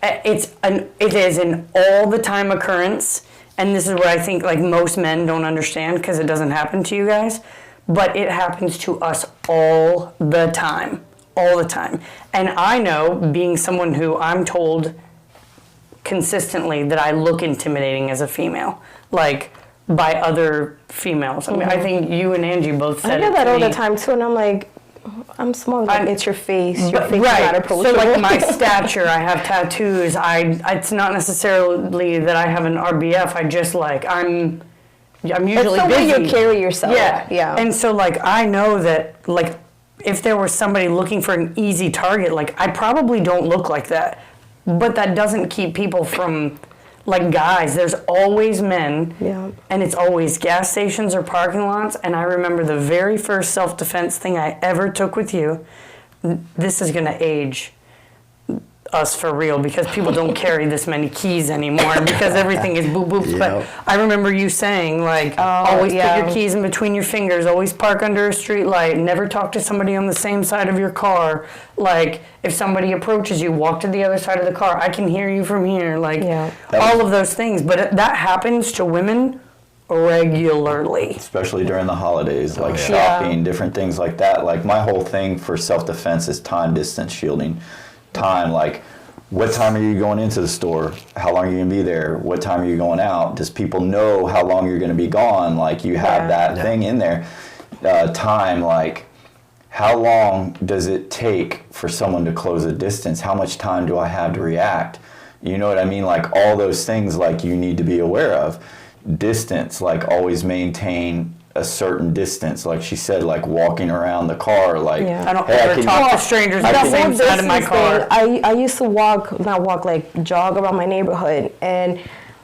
it is an all the time occurrence. And this is what I think like most men don't understand because it doesn't happen to you guys, but it happens to us all the time. All the time. And I know, being someone who I'm told consistently that I look intimidating as a female, like by other females. I mean, I think you and Angie both said I it get that to all me. the time too, and I'm like, I'm small. Like, it's your face. Your face is not Right. approachable. So like my stature, I have tattoos. It's not necessarily that I have an RBF. I just like I'm usually it's the busy. way you carry yourself. Yeah. Yeah. And so like I know that like if there was somebody looking for an easy target, like I probably don't look like that. But that doesn't keep people from like guys. There's always men. Yeah. And it's always gas stations or parking lots. And I remember the very first self-defense thing I ever took with you. This is gonna age us for real because people don't carry this many keys anymore because everything is boop boop. Yep. But I remember you saying like always put your keys in between your fingers, always park under a street light, never talk to somebody on the same side of your car. Like if somebody approaches you, walk to the other side of the car. I can hear you from here. Like all of those things. But that happens to women regularly. Especially during the holidays, like shopping, different things like that. Like my whole thing for self-defense is time, distance, shielding. Time, like what time are you going into the store? How long are you going to be there? What time are you going out? Does people know how long you're going to be gone? Like you have that thing in there. Time, like how long does it take for someone to close a distance? How much time do I have to react? You know what I mean? Like all those things like you need to be aware of. Distance, like always maintain a certain distance, like she said, like walking around the car, like I don't ever talk to strangers on the same side of my car. I used to jog around my neighborhood, and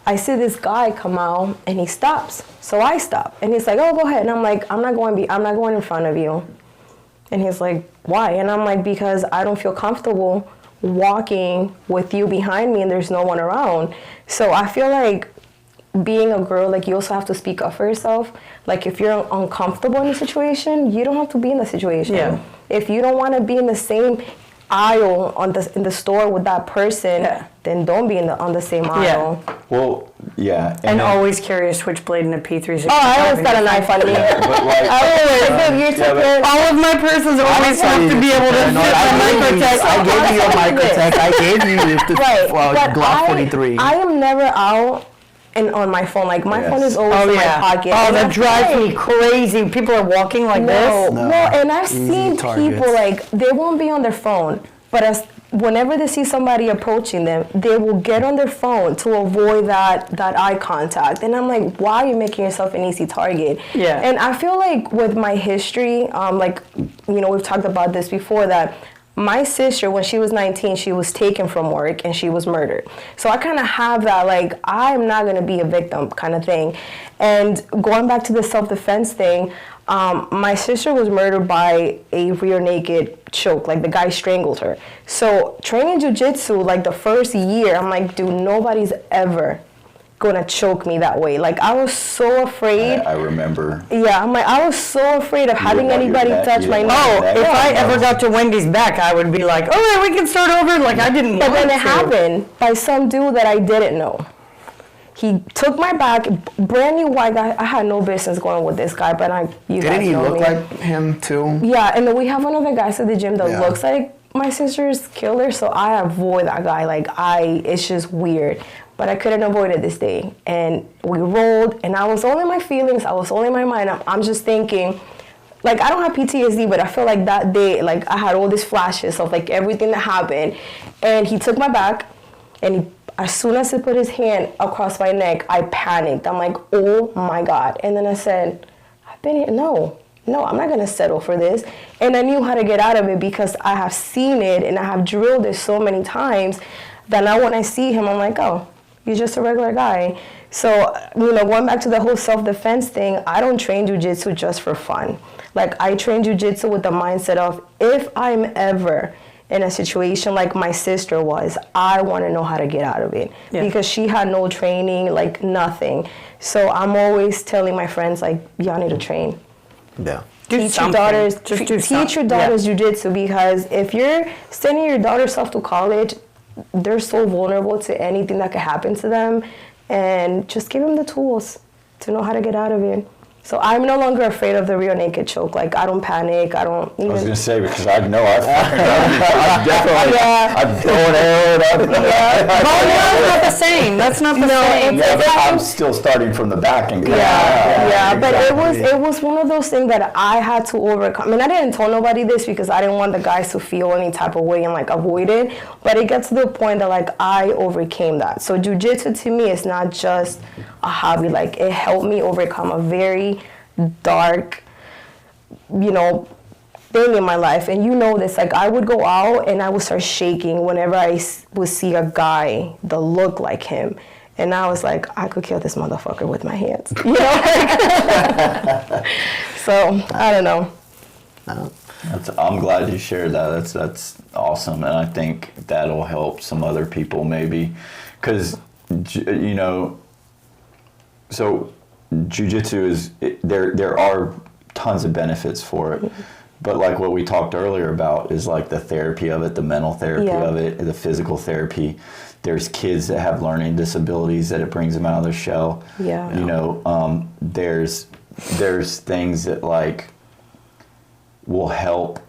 I see this guy come out, and he stops. So I stop, and he's like, "Oh, go ahead." And I'm like, I'm not going in front of you." And he's like, "Why?" And I'm like, "Because I don't feel comfortable walking with you behind me, and there's no one around." So I feel like being a girl, like you also have to speak up for yourself. Like if you're uncomfortable in a situation, you don't have to be in the situation. Yeah. If you don't want to be in the same aisle in the store with that person, then don't be on the same aisle. Well, and always carry a switchblade and a P365. Oh, I always got a knife on me. but like, all of my purses always have to be able to fit my microtech. I gave you a microtech. I gave you the Glock 43. I am never out and on my phone. Like my phone is always in my pocket. Oh, that drives me crazy. People are walking like this. No, and I've seen people like they won't be on their phone, but whenever they see somebody approaching them, they will get on their phone to avoid that eye contact. And I'm like, why are you making yourself an easy target? Yeah. And I feel like with my history, like, you know, we've talked about this before, that my sister, when she was 19, she was taken from work and she was murdered. So I kind of have that, like, I'm not going to be a victim kind of thing. And going back to the self-defense thing, my sister was murdered by a rear naked choke. Like, the guy strangled her. So training jiu-jitsu, like, the first year, I'm like, dude, nobody's ever gonna choke me that way. Like, I was so afraid. I remember. Yeah, I'm like, I was so afraid of having anybody touch my neck. Oh, if I ever got to Wendy's back, I would be like, all right, we can start over. Like, I didn't want to. But then it happened by some dude that I didn't know. He took my back, brand new white guy. I had no business going with this guy, but you guys know me. Didn't he look like him too? Yeah, and then we have one of the guys at the gym that looks like my sister's killer, so I avoid that guy. Like, it's just weird. But I couldn't avoid it this day. And we rolled, and I was only my feelings, I was only my mind. I'm just thinking, like, I don't have PTSD, but I feel like that day, like, I had all these flashes of, like, everything that happened. And he took my back, and as soon as he put his hand across my neck, I panicked. I'm like, oh my God. And then I said, I've been here. No, I'm not going to settle for this. And I knew how to get out of it because I have seen it and I have drilled it so many times that now when I see him, I'm like, oh, you're just a regular guy. So, you know, going back to the whole self-defense thing, I don't train jiu-jitsu just for fun. Like, I train jiu-jitsu with the mindset of, if I'm ever in a situation like my sister was, I want to know how to get out of it because she had no training, like nothing. So I'm always telling my friends, like, y'all need to train. Yeah. Teach your daughters jujitsu, because if you're sending your daughters off to college, they're so vulnerable to anything that could happen to them, and just give them the tools to know how to get out of it. So I'm no longer afraid of the rear naked choke. Like, I don't panic. I don't even... I was going to say, because I know I've definitely... I'm throwing arrows. That's not the same. That's not the same. Yeah, but I'm still starting from the back and but it was one of those things that I had to overcome. I mean, I didn't tell nobody this because I didn't want the guys to feel any type of way and, like, avoid it. But it gets to the point that, like, I overcame that. So jiu-jitsu to me is not just a hobby. Like, it helped me overcome a very dark, thing in my life. And this, like, I would go out and I would start shaking whenever I would see a guy that looked like him. And I was like, I could kill this motherfucker with my hands. So, I don't know. I'm glad you shared that. That's awesome. And I think that'll help some other people maybe. Because, so jiu-jitsu is, there are tons of benefits for it. But like what we talked earlier about is like the therapy of it, the mental therapy of it, the physical therapy. There's kids that have learning disabilities that it brings them out of their shell. There's things that like will help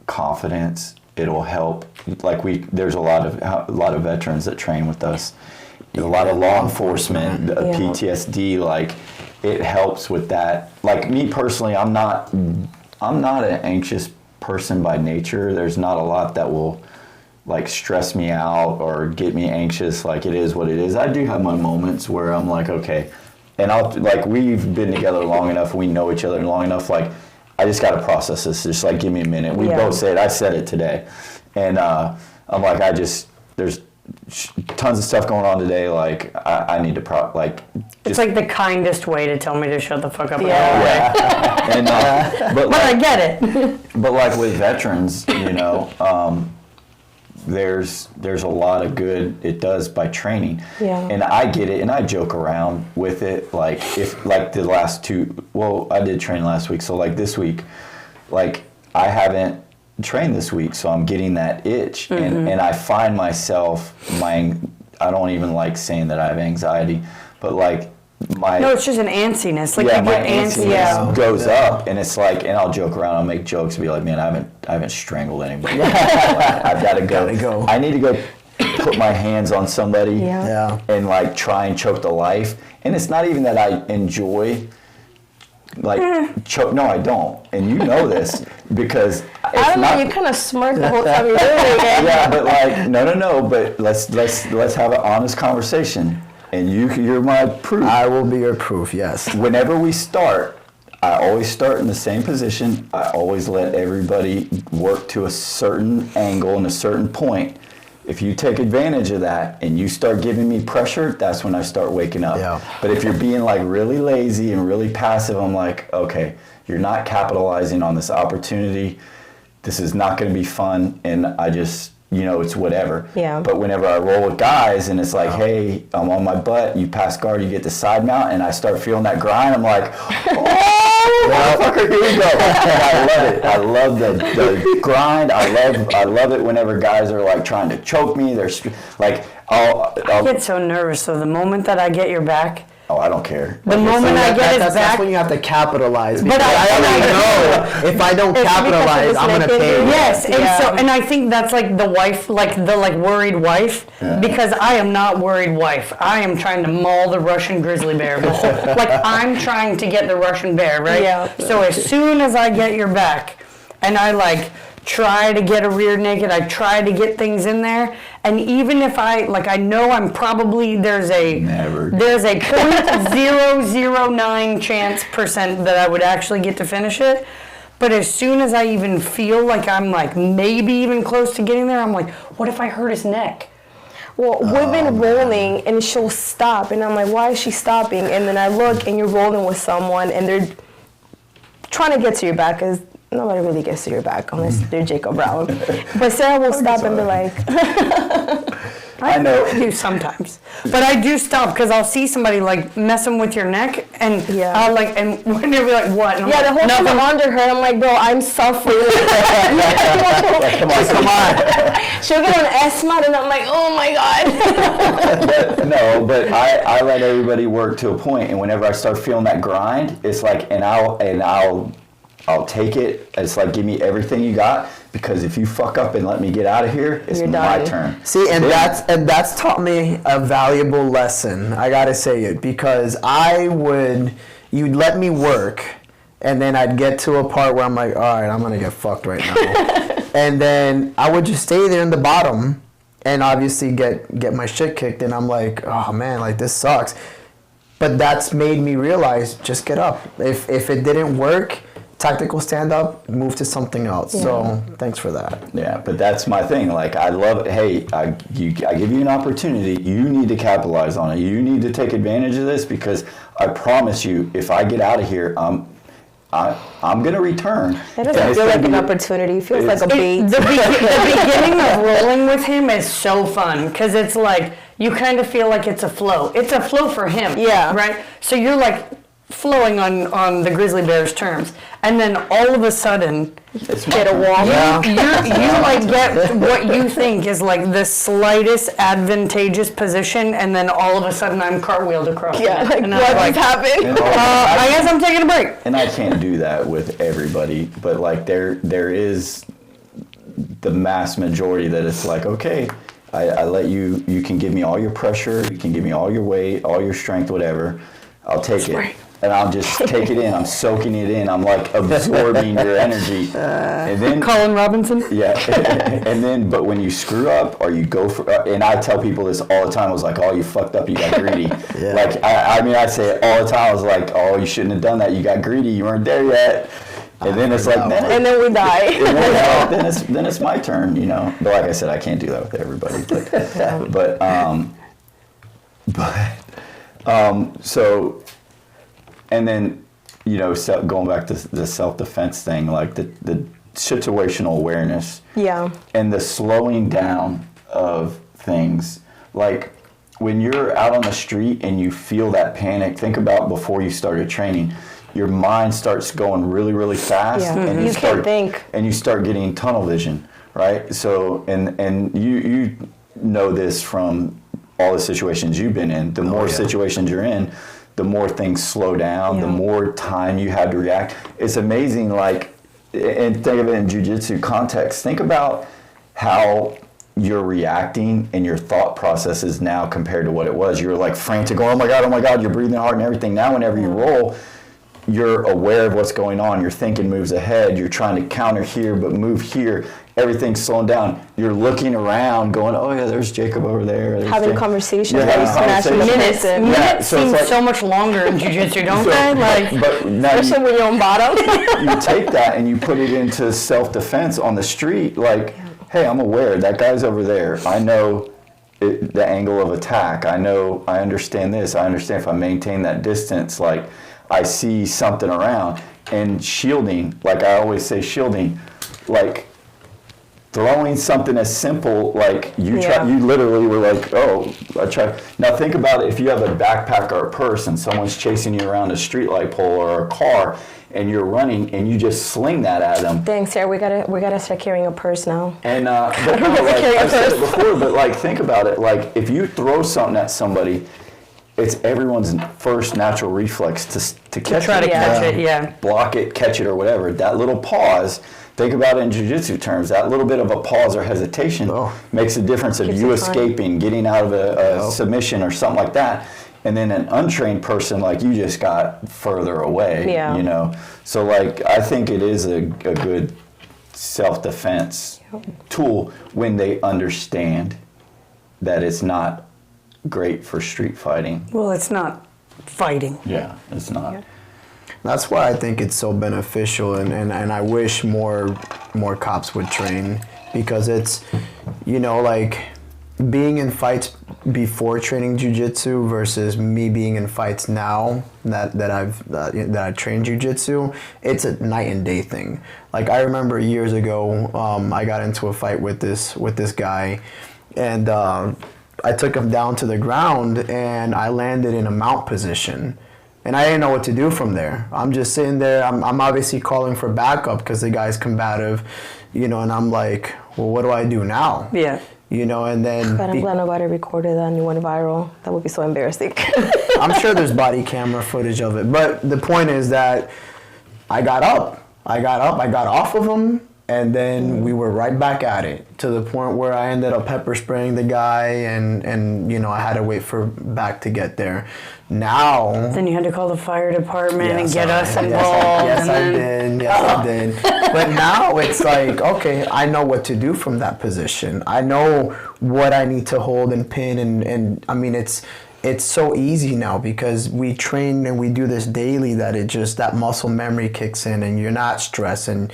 confidence. It'll help, like there's a lot of veterans that train with us. A lot of law enforcement, PTSD, like it helps with that. Like me personally, I'm not an anxious person by nature. There's not a lot that will like stress me out or get me anxious. Like it is what it is. I do have my moments where I'm like, okay, and we've been together long enough, we know each other long enough, like I just got to process this. Just like give me a minute. We both say it. I said it today, and I'm like, there's tons of stuff going on today. Like I need to it's like the kindest way to tell me to shut the fuck up. And but I get it. But like with veterans, there's a lot of good it does by training. And I get it, and I joke around with it. Like if like the last I did train last week, so like this week, like I haven't trained this week, so I'm getting that itch, and I find myself I don't even like saying that I have anxiety, but like no, it's just an antsiness. Like my antsiness goes up, and it's like, and I'll joke around, I'll make jokes and be like, man, I haven't strangled anybody. I've got to go. I need to go put my hands on somebody and like try and choke the life. And it's not even that I enjoy choke. No, I don't, and you know this because I don't know. You kind of smirk the whole time you're doing it. Yeah, but like no. But let's have an honest conversation. And you're my proof. I will be your proof, yes. Whenever we start, I always start in the same position. I always let everybody work to a certain angle and a certain point. If you take advantage of that and you start giving me pressure, that's when I start waking up. Yeah. But if you're being like really lazy and really passive, I'm like, okay, you're not capitalizing on this opportunity. This is not going to be fun. And I just... it's whatever. Yeah. But whenever I roll with guys and it's like, hey, I'm on my butt, you pass guard, you get the side mount, and I start feeling that grind, I'm like, oh, motherfucker, here we go. And I love it. I love the grind. I love it whenever guys are like trying to choke me. They're like, I get so nervous. So the moment that I get your back, oh, I don't care. The moment I get his back, that's when you have to capitalize. But I already know if I don't capitalize, I'm gonna pay. Yes, and I think that's like the wife, like the worried wife, because I am not worried wife. I am trying to maul the Russian grizzly bear. Like I'm trying to get the Russian bear, right? Yeah. So as soon as I get your back, and I like try to get a rear naked, I try to get things in there, and even if I know I'm probably there's a 0.009% chance that I would actually get to finish it, but as soon as I even feel like I'm like maybe even close to getting there, I'm like, what if I hurt his neck? Well, we've been rolling and she'll stop, and I'm like, why is she stopping? And then I look and you're rolling with someone and they're trying to get to your back, because nobody really gets to your back unless they're Jacob Brown. But Sarah will stop and be like, I know I do sometimes, but I do stop because I'll see somebody like messing with your neck, and I'll like, and when they'll be like, "What?" And I'm the whole time I'm under her, I'm like, "Bro, I'm suffering." Come on. She'll get on S-Mod, and I'm like, "Oh my god." No, but I let everybody work to a point, and whenever I start feeling that grind, it's like, and I'll take it. It's like, give me everything you got, because if you fuck up and let me get out of here, it's my turn. See, and that's taught me a valuable lesson. I gotta say it, because you'd let me work, and then I'd get to a part where I'm like, all right, I'm gonna get fucked right now, and then I would just stay there in the bottom, and obviously get my shit kicked, and I'm like, oh man, like this sucks. But that's made me realize, just get up. If it didn't work, tactical stand up, move to something else. Yeah. So thanks for that. Yeah, but that's my thing. Like, I love it. Hey, I give you an opportunity. You need to capitalize on it. You need to take advantage of this, because I promise you, if I get out of here, I'm gonna return. That doesn't feel like an opportunity. It feels like a bait. The beginning of rolling with him is so fun, because it's like you kind of feel like it's a flow. It's a flow for him. Yeah. Right. So you're like flowing on the grizzly bear's terms, and then all of a sudden get a wall. You like get what you think is like the slightest advantageous position, and then all of a sudden I'm cartwheeled across. Yeah, like and what just happened? I guess I'm taking a break. And I can't do that with everybody, but like there is the mass majority that it's like, okay, I let you can give me all your pressure, you can give me all your weight, all your strength, whatever. I'll take it. And I'll just take it in. I'm soaking it in. I'm like absorbing your energy. And then Colin Robinson. Yeah. And then, but when you screw up or you go for, and I tell people this all the time, I was like, oh, you fucked up, you got greedy. Yeah. Like, I mean, I say it all the time. I was like, oh, you shouldn't have done that. You got greedy. You weren't there yet. And then it's like, and then we die. then it's my turn, you know. But like I said, I can't do that with everybody. So, and then, you know, going back to the self-defense thing, like the situational awareness. Yeah. And the slowing down of things. Like, when you're out on the street and you feel that panic, think about before you started training. Your mind starts going really, really fast. Yeah. And you can't think. And you start getting tunnel vision, right? So, and you know this from all the situations you've been in. The more situations you're in, the more things slow down, the more time you have to react. It's amazing, like, and think of it in jiu-jitsu context. Think about how you're reacting and your thought process is now compared to what it was. You were like frantic, oh my God, you're breathing hard and everything. Now whenever you roll, you're aware of what's going on. Your thinking moves ahead. You're trying to counter here, but move here. Everything's slowing down. You're looking around, going, "Oh yeah, there's Jacob over there." Having conversations. Minutes seem like, so much longer in jiu-jitsu, don't they? Like, but now especially when you're on bottom. You take that and you put it into self-defense on the street. Like, hey, I'm aware that guy's over there. I know the angle of attack. I understand this. I understand if I maintain that distance. Like, I see something around. And shielding, like I always say, like. Throwing something as simple, like you literally were like, oh, I try. Now think about it, if you have a backpack or a purse and someone's chasing you around a streetlight pole or a car and you're running and you just sling that at them. Thanks, Sarah, we gotta start carrying a purse now. And but no, like, I've said it before, but like think about it, like if you throw something at somebody, it's everyone's first natural reflex to catch it. Try to catch it, block it, catch it, or whatever. That little pause. Think about it in jiu-jitsu terms. That little bit of a pause or hesitation makes a difference of you escaping, getting out of a submission or something like that. And then an untrained person, like you just got further away, you know. So like I think it is a good self-defense tool when they understand that it's not great for street fighting. Well, it's not fighting. Yeah, it's not. Yeah. That's why I think it's so beneficial, and I wish more cops would train, because it's, you know, like being in fights before training jiu-jitsu versus me being in fights now that I train jiu-jitsu, it's a night and day thing. Like I remember years ago, I got into a fight with this guy, and I took him down to the ground, and I landed in a mount position. And I didn't know what to do from there. I'm just sitting there. I'm obviously calling for backup because the guy's combative, and I'm like, well, what do I do now? Yeah. And then... God, I'm glad nobody recorded that and it went viral. That would be so embarrassing. I'm sure there's body camera footage of it. But the point is that I got up. I got off of him, and then we were right back at it to the point where I ended up pepper spraying the guy, and I had to wait for back to get there. Now... Then you had to call the fire department and get us involved. Yes, I did. But now it's like, okay, I know what to do from that position. I know what I need to hold and pin, and I mean, it's so easy now because we train and we do this daily that that muscle memory kicks in and you're not stressed. And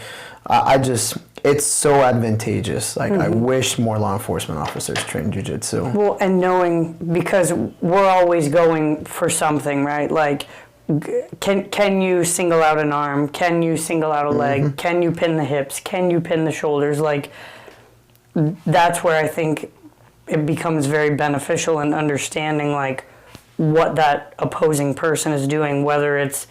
it's so advantageous. Like, I wish more law enforcement officers train jiu-jitsu. Well, and knowing, because we're always going for something, right? Like, can you single out an arm? Can you single out a leg? Can you pin the hips? Can you pin the shoulders? Like, that's where I think it becomes very beneficial in understanding, like, what that opposing person is doing, whether it's,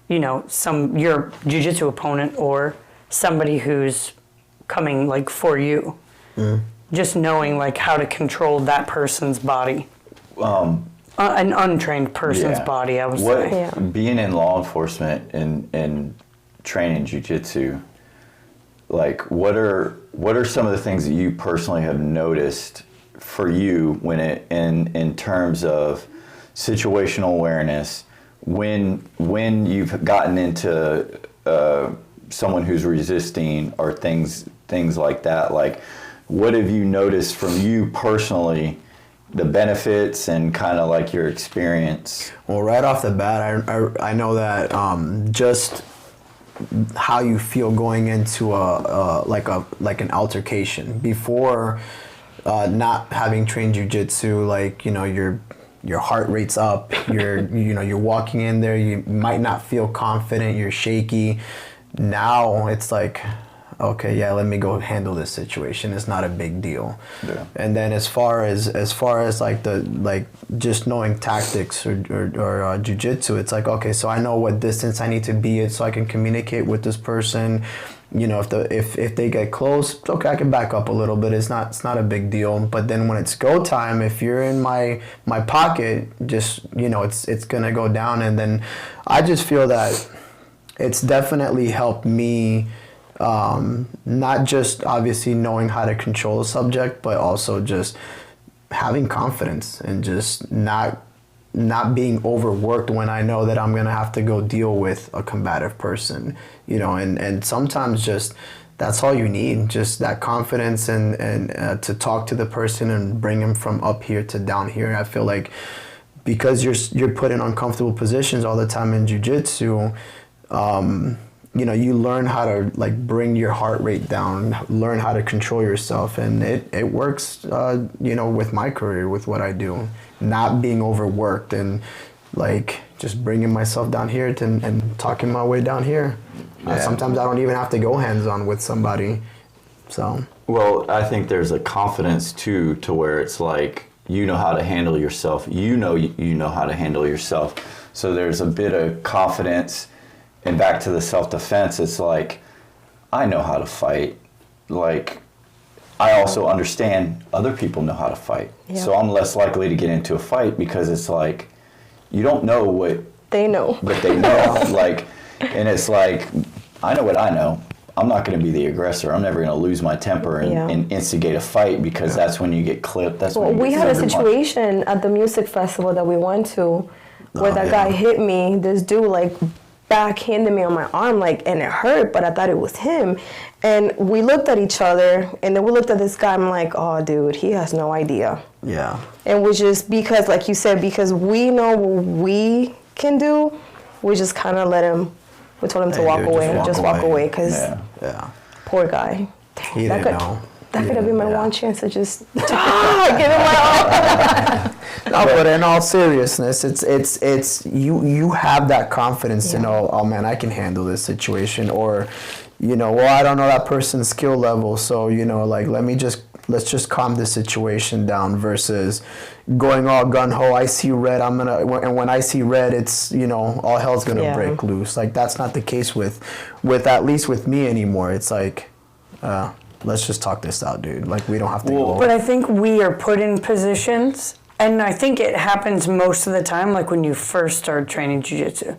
your jiu-jitsu opponent or somebody who's coming like for you. Just knowing like how to control that person's body, an untrained person's body, I would say. Yeah. Being in law enforcement and training jiu-jitsu, like what are some of the things that you personally have noticed for you when in terms of situational awareness, when you've gotten into someone who's resisting or things like that? Like, what have you noticed from you personally, the benefits and kind of like your experience? Well, right off the bat, I know that just how you feel going into like an altercation before not having trained jiu-jitsu, like, your heart rate's up, you're walking in there, you might not feel confident, you're shaky. Now it's like, okay, yeah, let me go handle this situation. It's not a big deal. Yeah. And then as far as like just knowing tactics or jiu-jitsu, it's like, okay, so I know what distance I need to be at so I can communicate with this person. If they get close, okay, I can back up a little bit. It's not a big deal. But then when it's go time, if you're in my pocket, just it's gonna go down. And then I just feel that it's definitely helped me, not just obviously knowing how to control the subject, but also just having confidence and just not being overworked when I know that I'm gonna have to go deal with a combative person, and sometimes just that's all you need, just that confidence and to talk to the person and bring him from up here to down here. I feel like because you're put in uncomfortable positions all the time in jiu-jitsu, you learn how to like bring your heart rate down, learn how to control yourself, and it works, with my career, with what I do, not being overworked and like just bringing myself down here and talking my way down here. Yeah. Sometimes I don't even have to go hands-on with somebody. So. Well, I think there's a confidence too, to where it's like, you know how to handle yourself. You know how to handle yourself. So there's a bit of confidence. And back to the self-defense, it's like, I know how to fight. Like, I also understand other people know how to fight. Yeah. So I'm less likely to get into a fight because it's like, you don't know what they know. But they know. Like, and it's like, I know what I know. I'm not going to be the aggressor. I'm never going to lose my temper and instigate a fight because that's when you get clipped. That's when we had a situation at the music festival that we went to where that guy hit me. This dude, like, backhanded me on my arm, like, and it hurt, but I thought it was him. And we looked at each other, and then we looked at this guy. I'm like, oh, dude, he has no idea. Yeah. And we just, because, like you said, because we know what we can do, we just kind of we told him to walk away, just walk away, because poor guy. He didn't know. that could have been my one chance to just give it my all. No, but in all seriousness, it's you have that confidence to know, oh man, I can handle this situation, or, you know, well, I don't know that person's skill level, so, you know, like, let's just calm this situation down, versus going all gun ho. I see red, and when I see red, it's, you know, all hell's gonna break loose. Like, that's not the case with at least with me anymore. It's like, let's just talk this out, dude. Like, we don't have to go. But I think we are put in positions, and I think it happens most of the time, like when you first start training jiu-jitsu,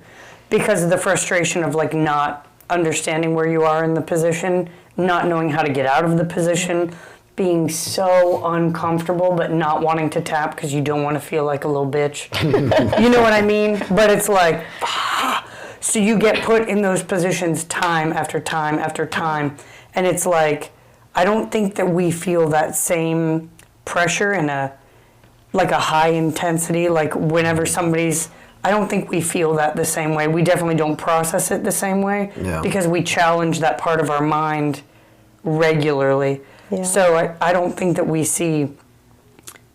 because of the frustration of like not understanding where you are in the position, not knowing how to get out of the position, being so uncomfortable but not wanting to tap because you don't want to feel like a little bitch. You know what I mean? But it's like, so you get put in those positions time after time after time, and it's like, I don't think that we feel that same pressure in a high intensity, like whenever I don't think we feel that the same way. We definitely don't process it the same way because we challenge that part of our mind regularly. Yeah. So I don't think that we see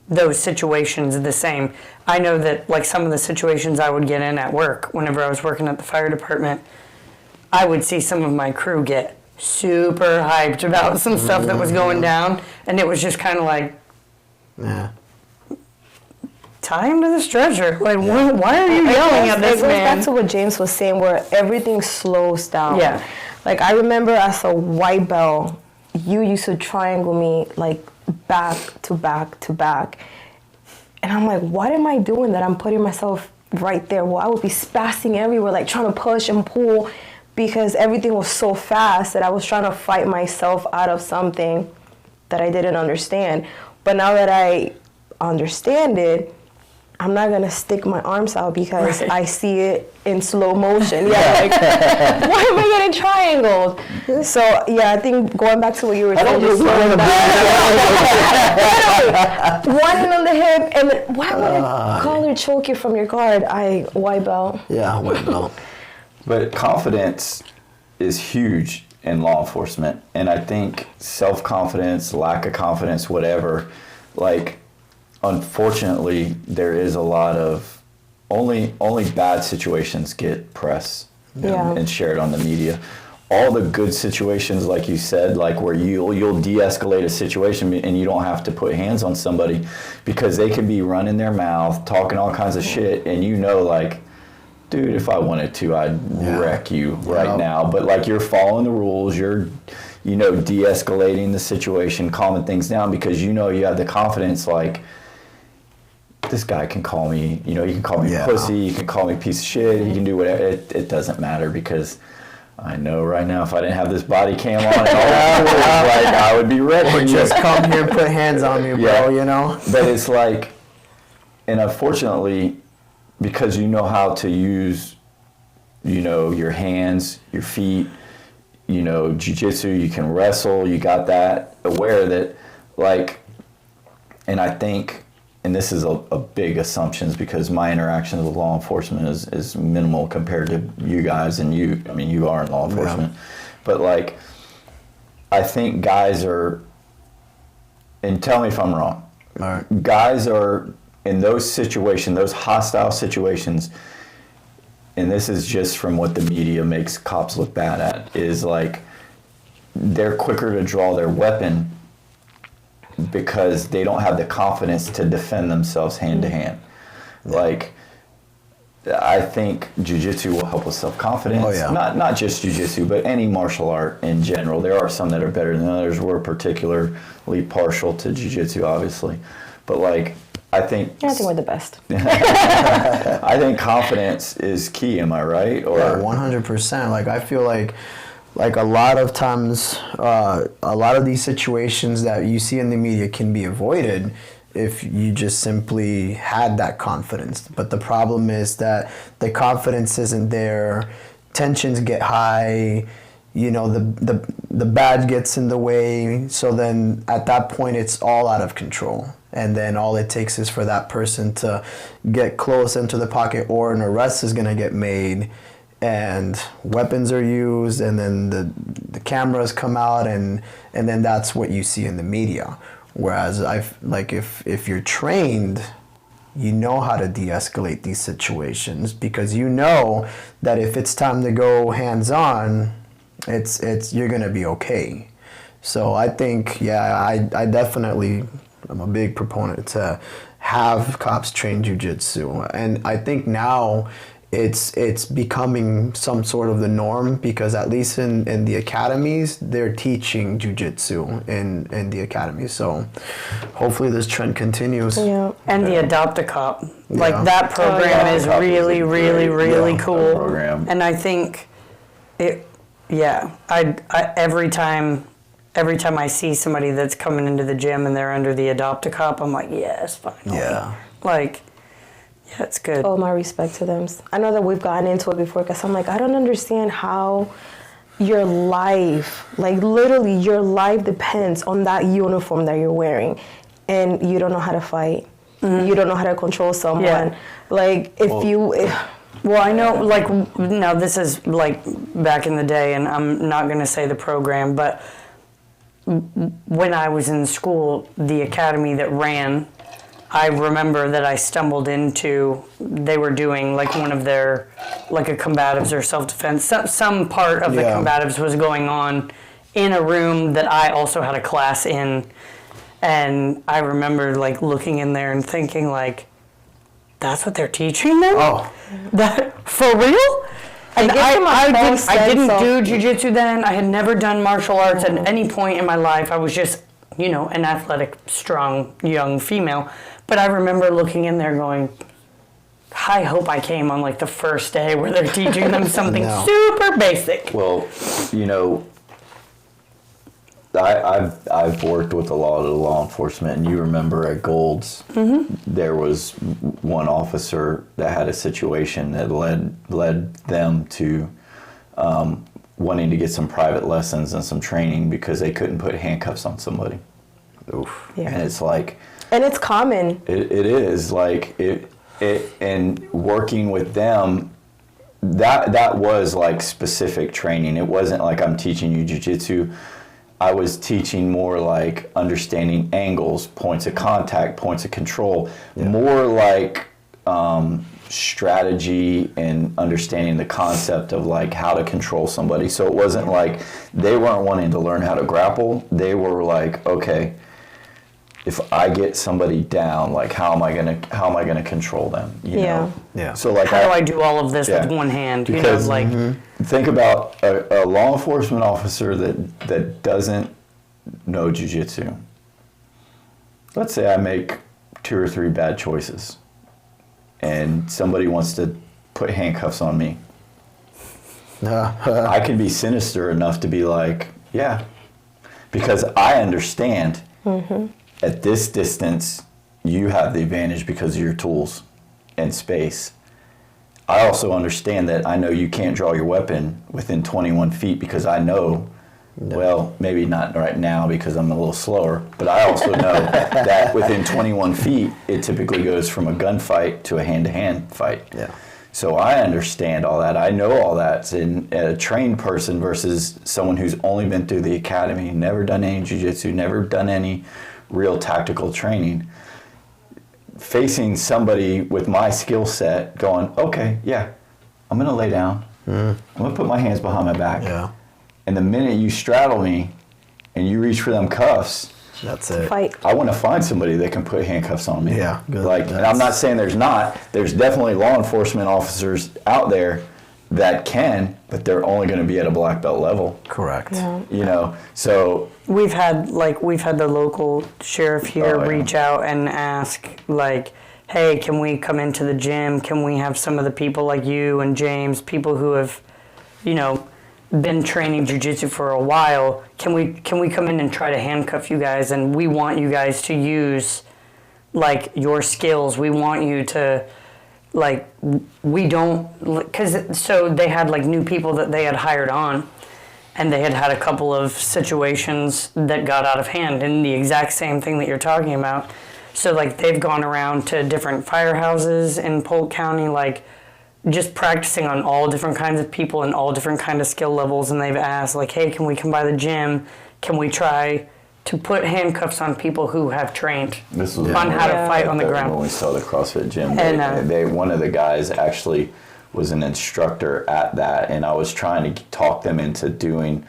those situations the same. I know that like some of the situations I would get in at work, whenever I was working at the fire department, I would see some of my crew get super hyped about some stuff that was going down, and it was just kind of like, tie him to the stretcher. Like, why are you yelling at this man? It goes back to what James was saying, where everything slows down. Yeah. Like, I remember as a white belt, you used to triangle me, like, back to back to back. And I'm like, what am I doing that I'm putting myself right there? Well, I would be spazzing everywhere, like, trying to push and pull, because everything was so fast that I was trying to fight myself out of something that I didn't understand. But now that I understand it, I'm not gonna stick my arms out because I see it in slow motion. Like, why am I getting triangled? So I think going back to what you were saying, just slowing down. One hand on the hip, and then, why would a collar choke you from your guard? White belt. Yeah, white belt. But confidence is huge in law enforcement, and I think self-confidence, lack of confidence, whatever, like, unfortunately, there is a lot of only bad situations get press and shared on the media. All the good situations, like you said, like where you'll de-escalate a situation and you don't have to put hands on somebody because they can be running their mouth, talking all kinds of shit, and you know, like, dude, if I wanted to, I'd wreck you right now. But like, you're following the rules, you're, you know, de-escalating the situation, calming things down because you know you have the confidence, like, this guy can call me, you know, you can call me pussy, you can call me piece of shit, you can do whatever. It doesn't matter because I know right now if I didn't have this body cam on and all like, I would be wrecking you. Just come here and put hands on me, bro, you know? But it's like, and unfortunately, because you know how to use, you know, your hands, your feet, you know, jiu-jitsu, you can wrestle, you got that, aware that, like, and I think, and this is a big assumptions because my interactions with law enforcement is minimal compared to you guys, and you are in law enforcement. But like, I think guys are, and tell me if I'm wrong, guys are in those situations, those hostile situations, and this is just from what the media makes cops look bad at, is like, they're quicker to draw their weapon because they don't have the confidence to defend themselves hand to hand. Like, I think jiu-jitsu will help with self-confidence. Not just jiu-jitsu, but any martial art in general. There are some that are better than others. We're particularly partial to jiu-jitsu, obviously. But like, I think we're the best. I think confidence is key, am I right? Or 100%. Like, I feel like a lot of times, a lot of these situations that you see in the media can be avoided if you just simply had that confidence. But the problem is that the confidence isn't there, tensions get high, you know, the badge gets in the way, so then at that point it's all out of control. And then all it takes is for that person to get close into the pocket, or an arrest is gonna get made, and weapons are used, and then the cameras come out, and then that's what you see in the media. Whereas if you're trained, you know how to de-escalate these situations, because you know that if it's time to go hands-on, it's you're gonna be okay. So I think, I definitely am a big proponent to have cops train jiu-jitsu, and I think now it's becoming some sort of the norm, because at least in the academies, they're teaching jiu-jitsu in the academies. So hopefully this trend continues. Yeah. And the Adopt a Cop. Like Yeah. that program is really, really, really cool. program. And I think I every time I see somebody that's coming into the gym and they're under the Adopt a Cop, I'm like, yes, finally. Yeah. Like, yeah, it's good. All my respect to them. I know that we've gotten into it before, because I'm like, I don't understand how your life, like literally your life depends on that uniform that you're wearing, and you don't know how to fight. Mm-hmm. You don't know how to control someone. Yeah. Like Well, I know, like, now this is like back in the day, and I'm not going to say the program, but when I was in school, the academy that ran, I remember that I stumbled into, they were doing like one of their, like a combatives or self-defense. Some part of the combatives was going on in a room that I also had a class in. And I remember like looking in there and thinking like, that's what they're teaching them? Oh. That, for real? And I didn't do jiu-jitsu then. I had never done martial arts at any point in my life. I was just, an athletic, strong, young female. But I remember looking in there going, I hope I came on like the first day where they're teaching them something super basic. Well, I've worked with a lot of law enforcement, and you remember at Gold's, there was one officer that had a situation that led them to wanting to get some private lessons and some training because they couldn't put handcuffs on somebody. Oof. Yeah. And it's like... And it's common. It is like and working with them, that was like specific training. It wasn't like I'm teaching you jiu-jitsu. I was teaching more like understanding angles, points of contact, points of control, more like strategy and understanding the concept of like how to control somebody. So it wasn't like they weren't wanting to learn how to grapple. They were like, okay, if I get somebody down, like how am I gonna control them? You know? Yeah. So like how do I do all of this with one hand? Because think about a law enforcement officer that doesn't know jiu-jitsu. Let's say I make 2 or 3 bad choices, and somebody wants to put handcuffs on me. I can be sinister enough to be like, because I understand. At this distance, you have the advantage because of your tools and space. I also understand that I know you can't draw your weapon within 21 feet because I know, well, maybe not right now because I'm a little slower, but I also know that within 21 feet, it typically goes from a gunfight to a hand-to-hand fight. Yeah. So I understand all that. I know all that. And a trained person versus someone who's only been through the academy, never done any jiu-jitsu, never done any real tactical training, facing somebody with my skill set going, okay, I'm going to lay down. I'm going to put my hands behind my back. Yeah. And the minute you straddle me and you reach for them cuffs, that's it. Fight. I want to find somebody that can put handcuffs on me. Yeah. Good. And I'm not saying there's not. There's definitely law enforcement officers out there that can, but they're only going to be at a black belt level. Correct. Yeah. So we've had the local sheriff here reach out and ask like, hey, can we come into the gym? Can we have some of the people like you and James, people who have, been training jiu-jitsu for a while? Can we come in and try to handcuff you guys? And we want you guys to use like your skills. We want you to so they had like new people that they had hired on, and they had a couple of situations that got out of hand in the exact same thing that you're talking about. So like they've gone around to different firehouses in Polk County, like just practicing on all different kinds of people and all different kind of skill levels, and they've asked like, hey, can we come by the gym? Can we try to put handcuffs on people who have trained This was on how to fight on the when ground? we saw the CrossFit gym. And, They one of the guys actually was an instructor at that, and I was trying to talk them into doing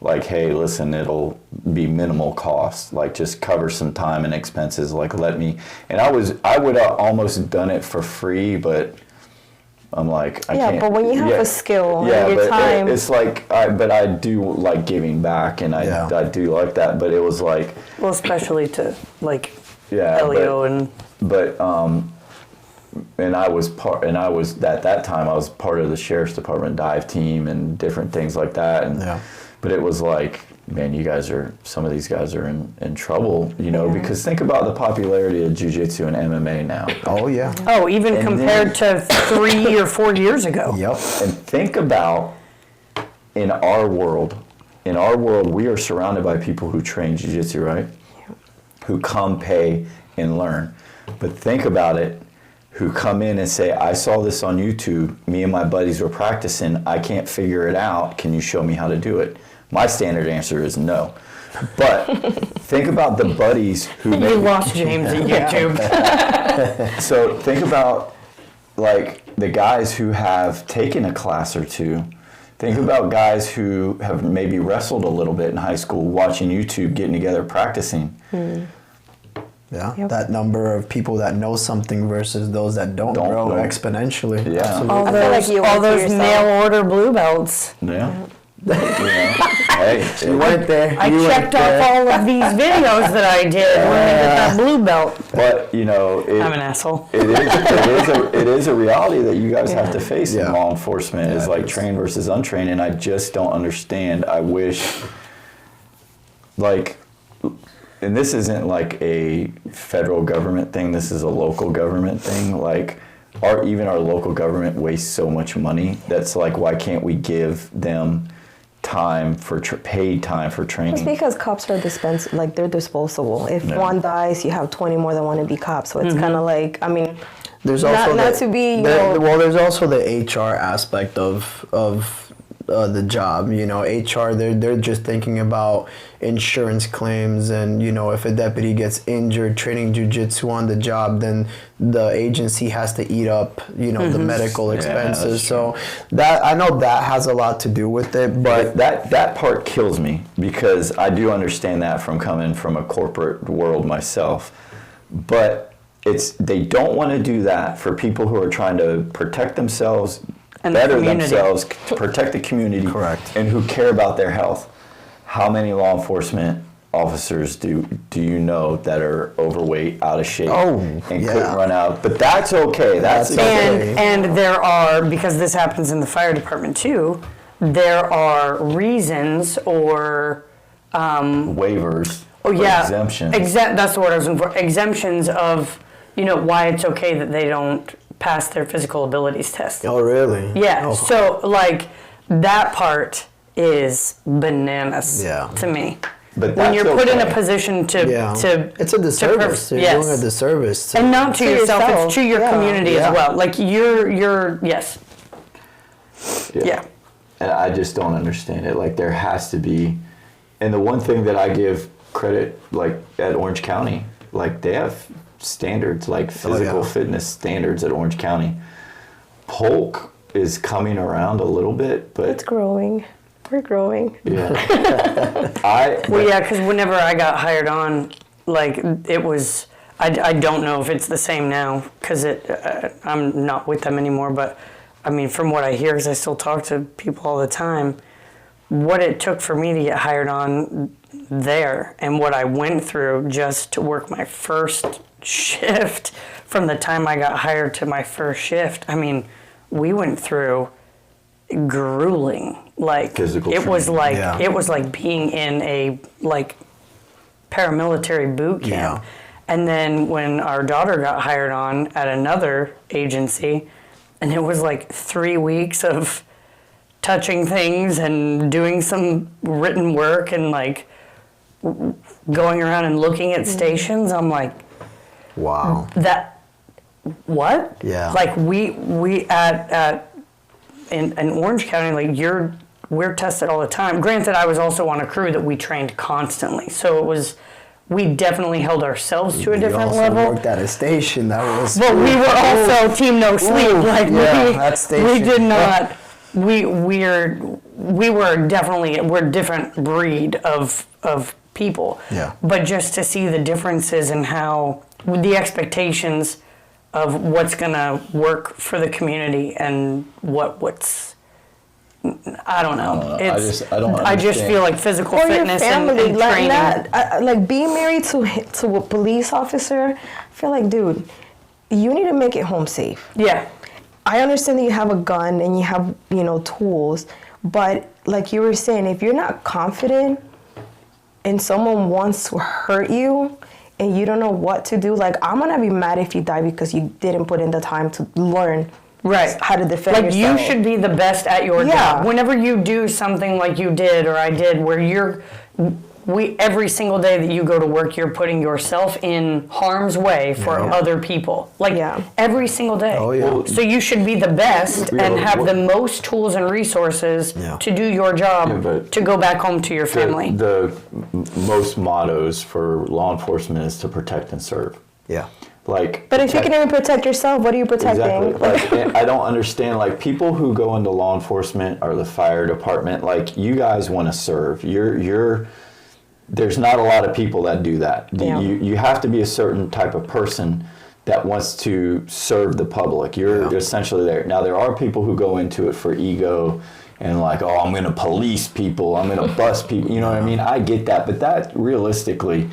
like, hey, listen, it'll be minimal cost, like just cover some time and expenses, like let me. And I would have almost done it for free, but I'm like, I can't. But when you have a skill, your time. It's like, but I do like giving back, and I do like that. But it was like, Well, especially to like Elio and. But and I was at that time I was part of the sheriff's department dive team and different things like that. And but it was like, man, some of these guys are in trouble, because think about the popularity of jiu-jitsu and MMA now. Oh, yeah. Oh, even compared to 3 or 4 years ago. Yep. And think about in our world, we are surrounded by people who train jiu-jitsu, right? Yeah. Who come, pay, and learn. But think about it, who come in and say, I saw this on YouTube, me and my buddies were practicing, I can't figure it out, can you show me how to do it? My standard answer is no. But think about the buddies who You lost James at YouTube. So think about like the guys who have taken a class or two. Think about guys who have maybe wrestled a little bit in high school, watching YouTube, getting together, practicing. Yeah, that number of people that know something versus those that don't grow know. exponentially. Yeah. Absolutely. All those mail order blue belts. Yeah. Hey, You went there. I checked off all of these videos that I did when I got that blue belt. But I'm an asshole. it is a reality that you guys have to face in law enforcement. Is like is. trained versus untrained, and I just don't understand. I wish, like, and this isn't like a federal government thing. This is a local government thing. Like, even our local government wastes so much money. That's like, why can't we give them time for paid time for training? It's because cops are they're disposable. If one dies, you have 20 more that want to be cops. So it's kind of like, I mean, there's also not to be. Well, there's also the HR aspect of the job. HR, they're just thinking about insurance claims, and if a deputy gets injured training jiu-jitsu on the job, then the agency has to eat up the medical expenses. So that, I know that has a lot to do with it, but that part kills me, because I do understand that from coming from a corporate world myself. But they don't want to do that for people who are trying to protect themselves, and better themselves, to protect the community. Correct. And who care about their health. How many law enforcement officers do you know that are overweight, out of shape, and couldn't run out? But that's okay. That's okay. And there are, because this happens in the fire department too, there are reasons or waivers. Oh yeah, exemptions. That's the word I was looking for. Exemptions of why it's okay that they don't pass their physical abilities test. Oh, really? Yeah. So like that part is bananas to me. But when you're put in a okay. position to it's a disservice. You're doing a disservice. And not to yourself, it's to your community as well. Like you're yes. Yeah. And I just don't understand it. Like, there has to be, and the one thing that I give credit, like at Orange County, like they have standards, like physical fitness standards at Orange County. Polk is coming around a little bit, but it's growing. We're growing. Yeah. Because whenever I got hired on, like it was, I don't know if it's the same now, because I'm not with them anymore, but I mean, from what I hear, because I still talk to people all the time, what it took for me to get hired on there and what I went through just to work my first shift, from the time I got hired to my first shift, I mean, we went through grueling, like physical it was training. like it was like being in a like paramilitary boot camp. And then when our daughter got hired on at another agency, and it was like 3 weeks of touching things and doing some written work and like going around and looking at stations, I'm like, wow, what? Yeah. Like we at in Orange County, like we're tested all the time. Granted, I was also on a crew that we trained constantly, so we definitely held ourselves to a different also level. Worked at a station that was. But we were also team no sleep. Like that station. we did not. We're a different breed of people. Yeah. But just to see the differences in how the expectations of what's gonna work for the community and what's I don't know. I don't I just understand. feel like physical Or fitness your family, and like training. like being married to a police officer. I feel like, dude, you need to make it home safe. Yeah. I understand that you have a gun and you have, tools, but like you were saying, if you're not confident and someone wants to hurt you and you don't know what to do, like I'm gonna be mad if you die because you didn't put in the time to learn how to defend like yourself. you should be the best at your job. Whenever you do something like you did or I did, where every single day that you go to work, you're putting yourself in harm's way for other people. Like every single day. Oh, yeah. So you should be the best and have the most tools and resources to do your job to go back home to your family. The most mottos for law enforcement is to protect and serve. Yeah. But if you can even protect yourself, what are you protecting? Exactly. Like, I don't understand, like, people who go into law enforcement or the fire department, like, you guys want to serve. There's not a lot of people that do that. Yeah. You have to be a certain type of person that wants to serve the public. You're essentially there. Now, there are people who go into it for ego and like, oh, I'm going to police people, I'm going to bust people, you know what I mean? I get that, but that realistically,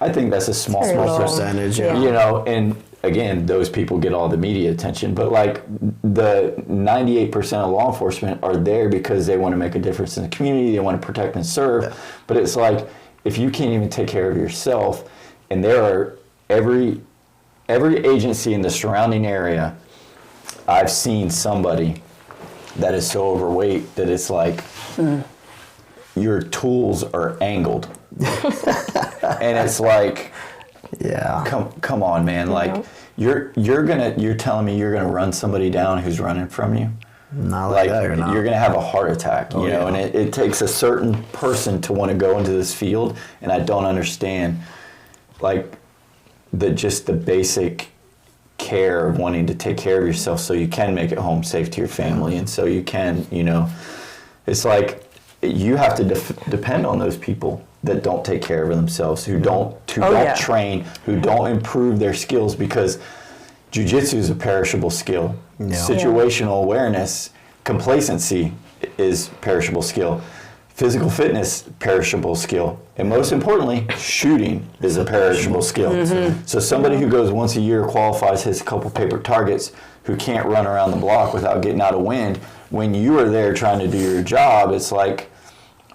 I think that's a small percentage, and again, those people get all the media attention, but like the 98% of law enforcement are there because they want to make a difference in the community, they want to protect and serve, but it's like, if you can't even take care of yourself, and there are every agency in the surrounding area, I've seen somebody that is so overweight that it's like your tools are angled. And it's like, come on, man. Like you're telling me you're gonna run somebody down who's running from you? Not like that, you're not. You're gonna have a heart attack, you know. And it takes a certain person to want to go into this field, and I don't understand, like, the basic care of wanting to take care of yourself so you can make it home safe to your family, and so you can, it's like you have to depend on those people that don't take care of themselves, who don't train, who don't improve their skills, because jiu-jitsu is a perishable skill. Situational awareness, complacency is perishable skill. Physical fitness, perishable skill. And most importantly, shooting is a perishable skill. Mm-hmm. So somebody who goes once a year, qualifies, hits a couple paper targets, who can't run around the block without getting out of wind, when you are there trying to do your job, it's like,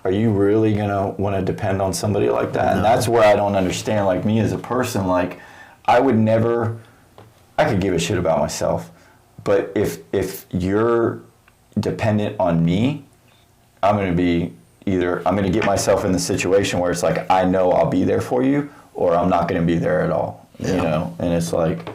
are you really going to want to depend on somebody like that? No. And that's where I don't understand, like, me as a person, like, I could give a shit about myself, but if you're dependent on me, I'm going to get myself in the situation where it's like, I know I'll be there for you, or I'm not going to be there at all, and it's like,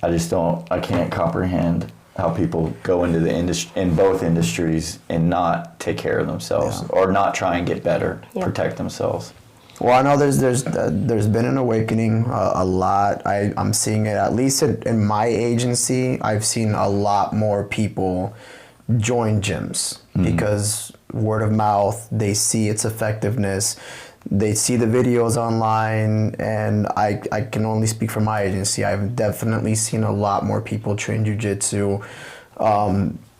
I can't comprehend how people go into in both industries and not take care of themselves or not try and get better, protect themselves. Well, I know there's been an awakening a lot. I'm seeing it, at least in my agency, I've seen a lot more people join gyms because word of mouth, they see its effectiveness, they see the videos online, and I can only speak for my agency. I've definitely seen a lot more people train jiu-jitsu.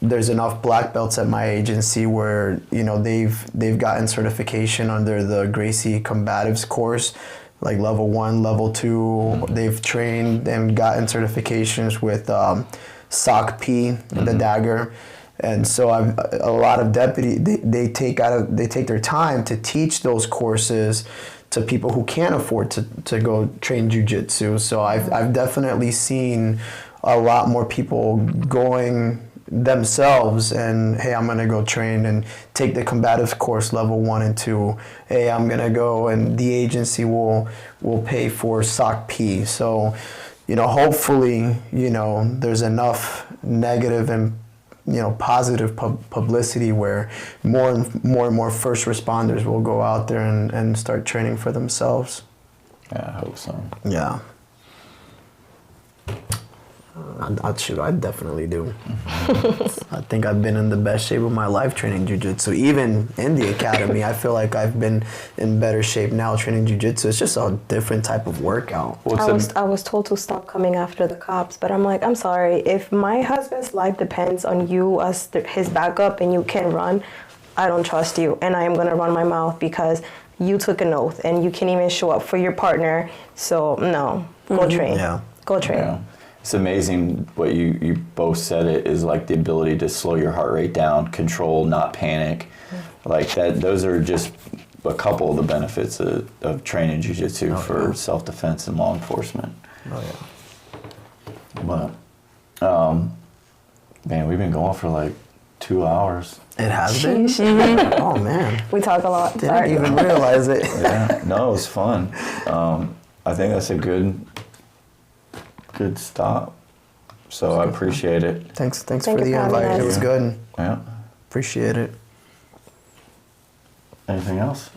There's enough black belts at my agency where they've gotten certification under the Gracie Combatives course, like level 1, level 2. They've trained and gotten certifications with SOC P, the dagger. And so a lot of they take their time to teach those courses to people who can't afford to go train jiu-jitsu. So I've definitely seen a lot more people going themselves and, hey, I'm gonna go train and take the combative course level 1 and 2. Hey, I'm gonna go, and the agency will pay for SOC P. So hopefully, there's enough negative and positive publicity where more and more first responders will go out there and start training for themselves. Yeah, I hope so. Yeah. I definitely do. I think I've been in the best shape of my life training jiu-jitsu. Even in the academy, I feel like I've been in better shape now training jiu-jitsu. It's just a different type of workout. I was told to stop coming after the cops, but I'm like, I'm sorry. If my husband's life depends on you as his backup and you can run, I don't trust you. And I am going to run my mouth because you took an oath and you can't even show up for your partner. So, no, go train. Yeah. Go train. Yeah. It's amazing what you both said. It is like the ability to slow your heart rate down, control, not panic. Like that. Those are just a couple of the benefits of training jiu-jitsu for self-defense and law enforcement. Oh, yeah. But, man, we've been going for like 2 hours. It has been? Oh, man. We talk a lot. Didn't even realize it. Yeah, no, it was fun. I think that's a good stop. So I appreciate it. Thanks Thank for you the for having invite. us. It was good. Yeah. Appreciate it. Anything else?